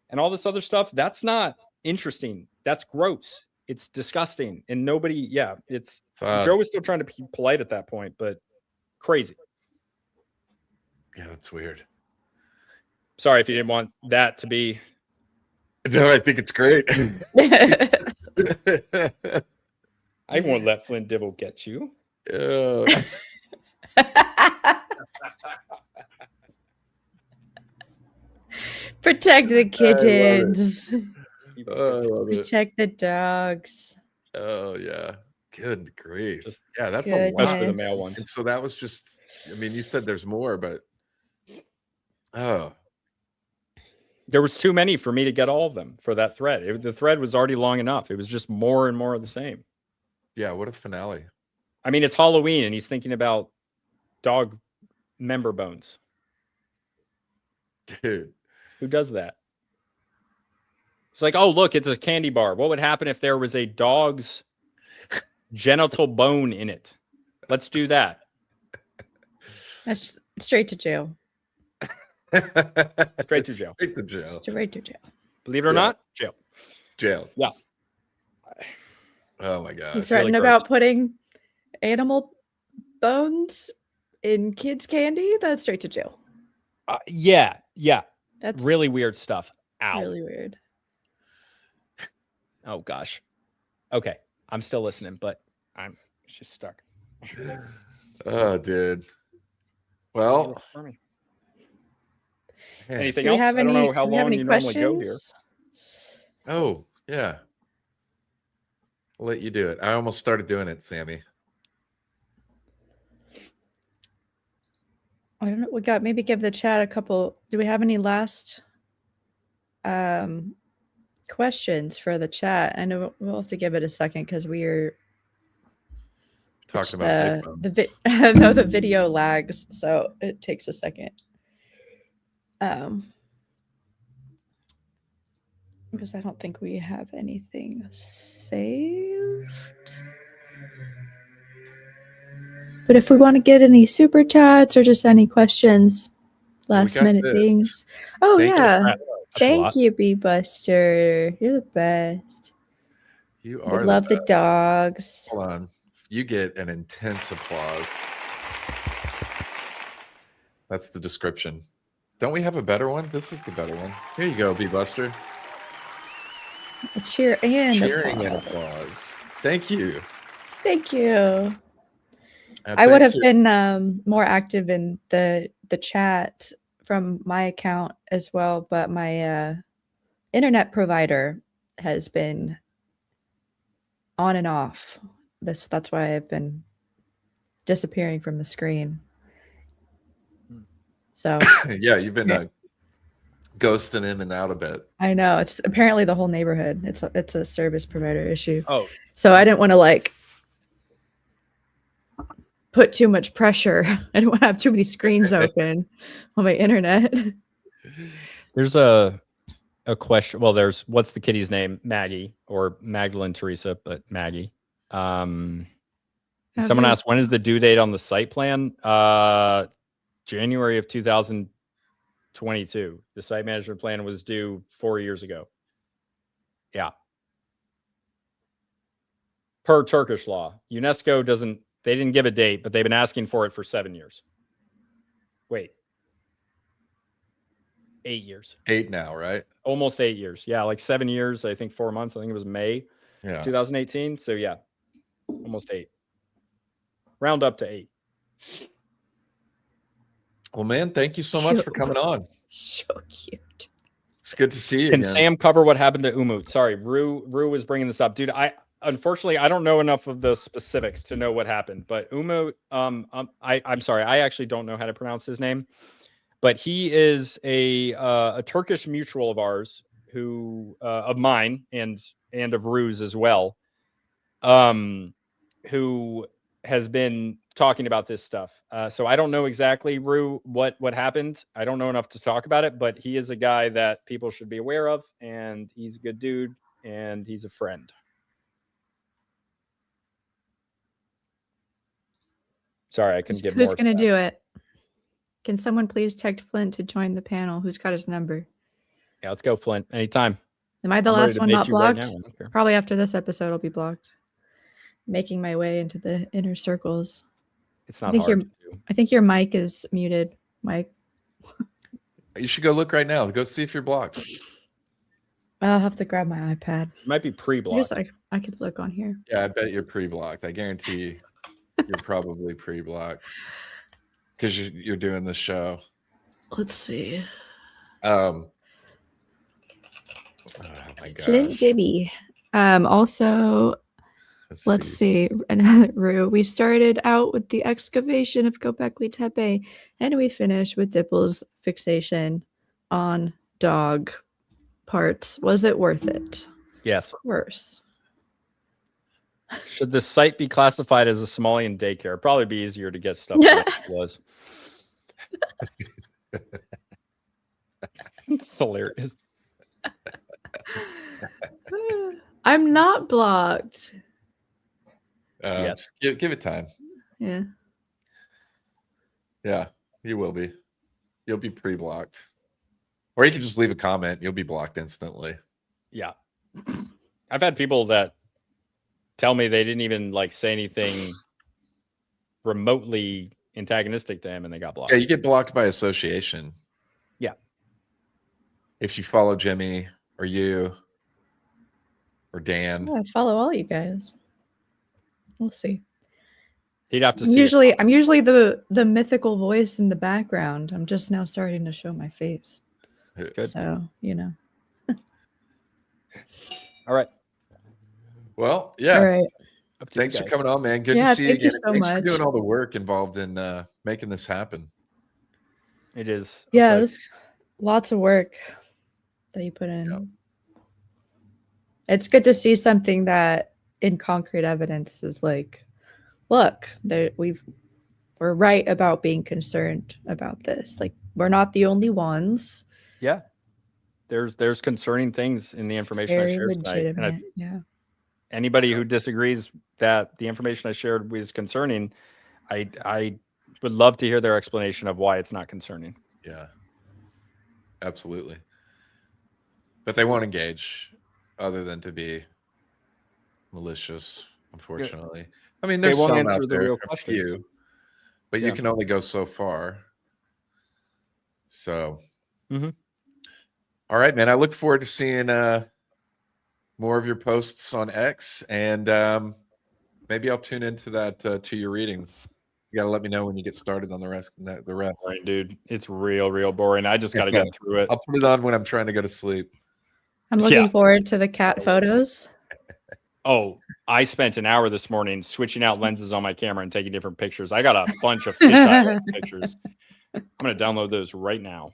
[SPEAKER 3] and all this other stuff, that's not interesting. That's gross. It's disgusting." And nobody, yeah, it's Joe was still trying to be polite at that point, but crazy.
[SPEAKER 1] Yeah, that's weird.
[SPEAKER 3] Sorry if you didn't want that to be.
[SPEAKER 1] No, I think it's great.
[SPEAKER 3] I won't let Flint Dibble get you.
[SPEAKER 2] Protect the kittens.
[SPEAKER 1] I love it.
[SPEAKER 2] Protect the dogs.
[SPEAKER 1] Oh yeah. Good grief. Yeah, that's
[SPEAKER 2] Goodness.
[SPEAKER 1] a lot.
[SPEAKER 3] Especially the male ones.
[SPEAKER 1] And so that was just, I mean, you said there's more, but
[SPEAKER 3] There was too many for me to get all of them for that thread. The thread was already long enough. It was just more and more of the same.
[SPEAKER 1] yeah, what a finale.
[SPEAKER 3] I mean, it's Halloween and he's thinking about dog member bones.
[SPEAKER 1] Dude.
[SPEAKER 3] Who does that? It's like, oh, look, it's a candy bar. What would happen if there was a dog's genital bone in it? Let's do that.
[SPEAKER 2] That's straight to jail.
[SPEAKER 3] Straight to jail.
[SPEAKER 1] Straight to jail.
[SPEAKER 2] Straight to jail.
[SPEAKER 3] Believe it or not, jail.
[SPEAKER 1] Jail.
[SPEAKER 3] Yeah.
[SPEAKER 1] Oh my
[SPEAKER 2] You
[SPEAKER 1] god.
[SPEAKER 2] threatened
[SPEAKER 3] really
[SPEAKER 2] about putting animal bones in kids' candy? That's straight to jail.
[SPEAKER 3] Yeah.
[SPEAKER 2] That's
[SPEAKER 3] Really weird stuff. Ow.
[SPEAKER 2] really weird.
[SPEAKER 3] Oh gosh. Okay. I'm still listening, but I'm just stuck.
[SPEAKER 1] Oh, dude. Well,
[SPEAKER 2] Do
[SPEAKER 3] anything
[SPEAKER 2] we
[SPEAKER 3] else?
[SPEAKER 2] have
[SPEAKER 3] I don't
[SPEAKER 2] any,
[SPEAKER 3] know how
[SPEAKER 2] do we have
[SPEAKER 3] long
[SPEAKER 2] any
[SPEAKER 3] you normally go here.
[SPEAKER 2] questions?
[SPEAKER 1] oh, yeah. I'll let you do it. I almost started doing it, Sammy.
[SPEAKER 2] I don't know. We got maybe give the chat a couple. Do we have any last questions for the chat? I know we'll have to give it a second because we are
[SPEAKER 1] Talking about
[SPEAKER 2] no, the video lags, so it takes a second. Because I don't think we have anything saved. But if we want to get any super chats or just any questions, last minute things. Oh,
[SPEAKER 1] Thank
[SPEAKER 2] yeah.
[SPEAKER 3] you.
[SPEAKER 2] Thank you, Bee Buster. You're the best.
[SPEAKER 1] You
[SPEAKER 2] We
[SPEAKER 1] are
[SPEAKER 2] love the
[SPEAKER 1] best.
[SPEAKER 2] dogs.
[SPEAKER 1] Hold on. You get an intense applause. That's the description. Don't we have a better one? This is the better one. Here you go, Bee Buster.
[SPEAKER 2] A cheer and
[SPEAKER 1] Cheering and
[SPEAKER 2] applause.
[SPEAKER 1] applause. Thank you.
[SPEAKER 2] Thank you.
[SPEAKER 1] And
[SPEAKER 2] I would have
[SPEAKER 1] thanks to-
[SPEAKER 2] been more active in the chat from my account as well, but my internet provider has been on and off. That's why I've been disappearing from the screen. So
[SPEAKER 1] yeah, you've been ghosting in and out a bit.
[SPEAKER 2] I know it's apparently the whole neighborhood. It's a service provider issue.
[SPEAKER 3] Oh,
[SPEAKER 2] so I didn't want to like put too much pressure. I don't want to have too many screens open on my internet.
[SPEAKER 3] there's a question. Well, there's what's the kitty's name? Maggie or Magdalene Teresa, but Maggie. Someone asked, when is the due date on the site plan? January of 2022. The site management plan was due 4 years ago. Yeah. Per Turkish law, UNESCO they didn't give a date, but they've been asking for it for 7 years. Wait. 8 years.
[SPEAKER 1] 8 now, right?
[SPEAKER 3] Almost 8 years. Yeah, like 7 years. I think 4 months. I think it was May 2018. So yeah, almost almost 8. Round up to 8.
[SPEAKER 1] Well, man, thank you so much for coming on.
[SPEAKER 2] So cute.
[SPEAKER 1] It's good to see you
[SPEAKER 3] Can
[SPEAKER 1] again.
[SPEAKER 3] Sam cover what happened to Umut? Sorry, Rue was bringing this up, dude. Unfortunately I don't know enough of the specifics to know what happened, but Umut, I'm sorry, I actually don't know how to pronounce his name, but he is a Turkish mutual of ours who of mine and of Rue's as well, who has been talking about this stuff. So I don't know exactly, Rue, what happened. I don't know enough to talk about it, but he is a guy that people should be aware of, and he's a good dude, and he's a friend. Sorry, I couldn't get more.
[SPEAKER 2] Who's going to do it? Can someone please text Flint to join the panel? Who's got his number?
[SPEAKER 3] Yeah, let's go, Flint. Anytime.
[SPEAKER 2] Am I the
[SPEAKER 3] I'm ready
[SPEAKER 2] last
[SPEAKER 3] to
[SPEAKER 2] one
[SPEAKER 3] bait
[SPEAKER 2] not
[SPEAKER 3] you right
[SPEAKER 2] blocked?
[SPEAKER 3] now. I don't care.
[SPEAKER 2] Probably after this episode, I'll be blocked. Making my way into the inner circles.
[SPEAKER 3] It's not hard to do.
[SPEAKER 2] I think your mic is muted, Mike.
[SPEAKER 1] You should go look right now. Go see if you're blocked.
[SPEAKER 2] I'll have to grab my iPad.
[SPEAKER 3] You might be pre-blocked.
[SPEAKER 2] I could look on here.
[SPEAKER 1] Yeah, I bet you're pre-blocked. I guarantee you're probably pre-blocked because you're doing the show.
[SPEAKER 2] Let's see.
[SPEAKER 1] Oh my gosh.
[SPEAKER 2] Flint Dibby. Also, let's see. Another Rue. We started out with the excavation of Gobekli Tepe, and we finished with Dipple's fixation on dog parts. Was it worth it?
[SPEAKER 3] Yes.
[SPEAKER 2] Of course.
[SPEAKER 3] Should the site be classified as a Somalian daycare? It'd probably be easier to get stuff than it was. It's hilarious.
[SPEAKER 2] I'm not blocked.
[SPEAKER 3] Yes.
[SPEAKER 1] Give it time.
[SPEAKER 2] Yeah.
[SPEAKER 1] Yeah, you will be. You'll be pre-blocked. Or you can just leave a comment. You'll be blocked instantly.
[SPEAKER 3] Yeah. I've had people that tell me they didn't even say anything remotely antagonistic to him, and they got blocked.
[SPEAKER 1] Yeah, you get blocked by association.
[SPEAKER 3] Yeah.
[SPEAKER 2] If
[SPEAKER 1] If you follow Jimmy or you or Dan.
[SPEAKER 2] I follow all you guys. We'll see.
[SPEAKER 3] He'd have to
[SPEAKER 2] I'm
[SPEAKER 3] see.
[SPEAKER 2] usually the mythical voice in the background. I'm just now starting to show my face.
[SPEAKER 1] Good.
[SPEAKER 2] So,
[SPEAKER 3] All right.
[SPEAKER 1] Well, yeah.
[SPEAKER 2] All right.
[SPEAKER 1] Thanks for coming on, man. Good
[SPEAKER 2] Yeah,
[SPEAKER 1] to see you
[SPEAKER 2] thank you
[SPEAKER 1] again.
[SPEAKER 2] so
[SPEAKER 1] Thanks for
[SPEAKER 2] much.
[SPEAKER 1] doing all the work involved in making this happen.
[SPEAKER 3] It is.
[SPEAKER 2] Yeah, there's lots of work that you put in.
[SPEAKER 1] Yep.
[SPEAKER 2] It's good to see something that in concrete evidence is look, we're right about being concerned about this. We're not the only ones.
[SPEAKER 3] Yeah. There's concerning things in the information I
[SPEAKER 2] Very
[SPEAKER 3] shared tonight.
[SPEAKER 2] legitimate. Yeah.
[SPEAKER 3] Anybody who disagrees that the information I shared was concerning, I would love to hear their explanation of why it's not concerning.
[SPEAKER 1] Yeah, absolutely. But they won't engage other than to be malicious, unfortunately. I mean, there's some out there, a few, but you can only go so far. So, all right, man. I look forward to seeing more of your posts on X, and maybe I'll tune into that to your reading. You got to let me know when you get started on the rest.
[SPEAKER 3] Right, dude. It's real boring. I just got to get through it.
[SPEAKER 1] I'll put it on when I'm trying to go to sleep.
[SPEAKER 2] I'm looking forward to the cat photos.
[SPEAKER 3] Oh, I spent an hour this morning switching out lenses on my camera and taking different pictures. I got a bunch of fisheye pictures. I'm going to download those right now.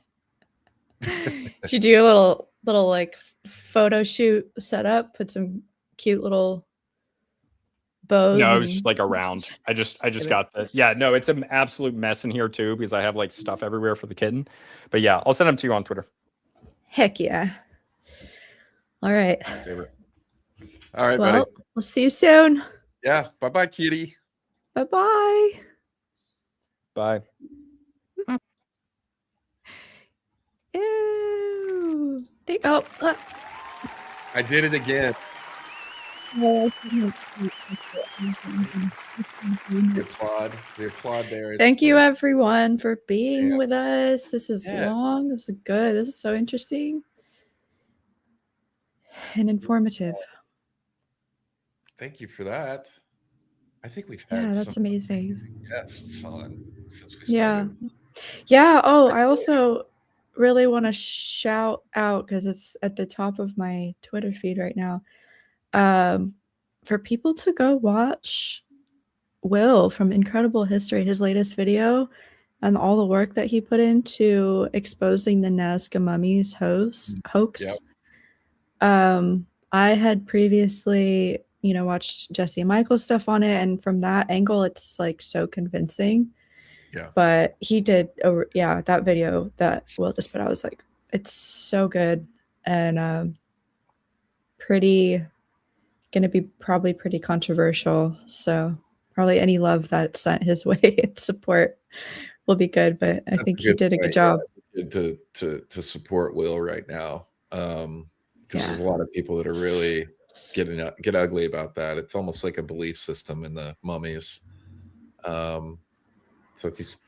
[SPEAKER 2] Did you do a little photo shoot setup? Put some cute little bows.
[SPEAKER 3] No, it was just a round. I just got the no, it's an absolute mess in here too because I have stuff everywhere for the kitten. But yeah, I'll send them to you on Twitter.
[SPEAKER 2] Heck yeah. All right.
[SPEAKER 1] My favorite. All right,
[SPEAKER 2] well,
[SPEAKER 1] buddy.
[SPEAKER 2] We'll see you soon.
[SPEAKER 1] Yeah. Bye-bye, kitty.
[SPEAKER 2] Bye-bye.
[SPEAKER 3] Bye.
[SPEAKER 2] Ew.
[SPEAKER 1] I did it again. The applaud there.
[SPEAKER 2] Thank you, everyone, for being with us. This was long. This is good. This is so interesting and informative.
[SPEAKER 1] Thank you for that. I think we've
[SPEAKER 2] Yeah,
[SPEAKER 1] had
[SPEAKER 2] that's
[SPEAKER 1] some
[SPEAKER 2] amazing.
[SPEAKER 1] guests on since we
[SPEAKER 2] Yeah.
[SPEAKER 1] started.
[SPEAKER 2] Yeah. Oh, I also really want to shout out, because it's at the top of my Twitter feed right now, for people to go watch Will from Incredible History, his latest video, and all the work that he put into exposing the Nazca mummies hoax.
[SPEAKER 1] Yep.
[SPEAKER 2] I had previously, watched Jesse and Michael's stuff on it, and from that angle, it's like so convincing.
[SPEAKER 1] Yeah.
[SPEAKER 2] But he did, that video that Will just put out was like, it's so good, and pretty gonna be probably pretty controversial. So probably any love that's sent his way and support will be good. But I think he did a good job.
[SPEAKER 1] Yeah, good to support Will right now. Because there's a lot of people that are really get ugly about that. It's almost like a belief system in the mummies. So if he's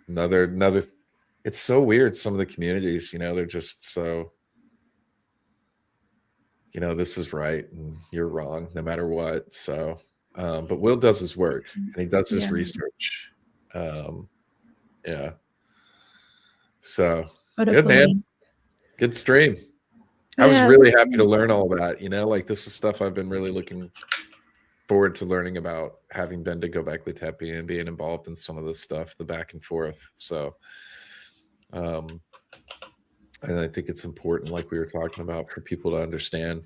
[SPEAKER 1] another, it's so weird. Some of the communities, they're just so, this is right and you're wrong no matter what. So, but Will does his work and he does his research. Yeah. So good, man. Good stream. I was really happy to learn all that, like this is stuff I've been really looking forward to learning about, having been to Gobekli Tepe and being involved in some of this stuff, the back and forth. So, and I think it's important, like we were talking about, for people to understand.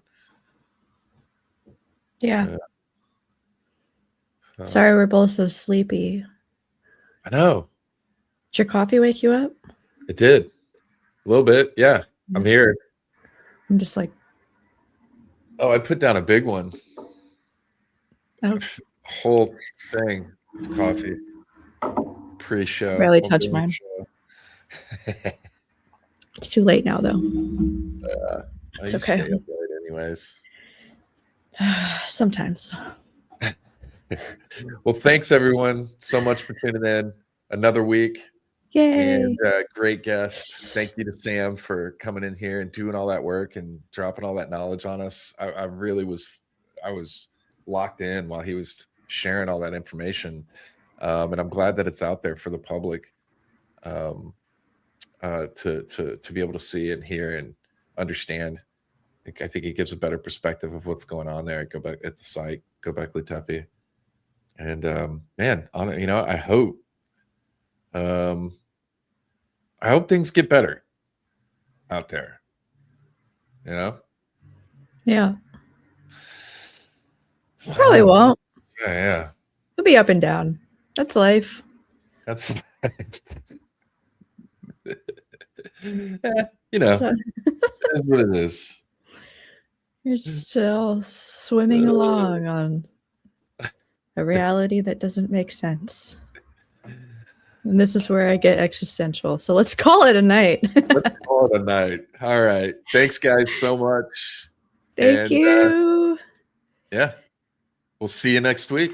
[SPEAKER 2] Yeah. Sorry, we're both so sleepy.
[SPEAKER 1] I know.
[SPEAKER 2] Did your coffee wake you up?
[SPEAKER 1] It did. A little bit. Yeah. I'm here.
[SPEAKER 2] I'm just like,
[SPEAKER 1] oh, I put down a big one.
[SPEAKER 2] Oh.
[SPEAKER 1] Whole thing of coffee. Pre-show.
[SPEAKER 2] Barely touched mine. It's too late now, though. It's okay.
[SPEAKER 1] Stay up late anyways.
[SPEAKER 2] Sometimes.
[SPEAKER 1] Well, thanks everyone so much for tuning in. Another week.
[SPEAKER 2] Yay.
[SPEAKER 1] And great guest. Thank you to Sam for coming in here and doing all that work and dropping all that knowledge on us. I was locked in while he was sharing all that information. And I'm glad that it's out there for the public to be able to see and hear and understand. I think it gives a better perspective of what's going on there at the site, Gobekli Tepe. And man, I hope things get better out there.
[SPEAKER 2] Yeah. Probably won't.
[SPEAKER 1] Yeah.
[SPEAKER 2] It'll be up and down. That's life.
[SPEAKER 1] That's
[SPEAKER 2] So,
[SPEAKER 1] that's what it is.
[SPEAKER 2] You're still swimming along on a reality that doesn't make sense. And this is where I get existential. So let's call it a night.
[SPEAKER 1] Let's call it a night. All right. Thanks, guys, so much.
[SPEAKER 2] Thank you.
[SPEAKER 1] Yeah. We'll see you next week.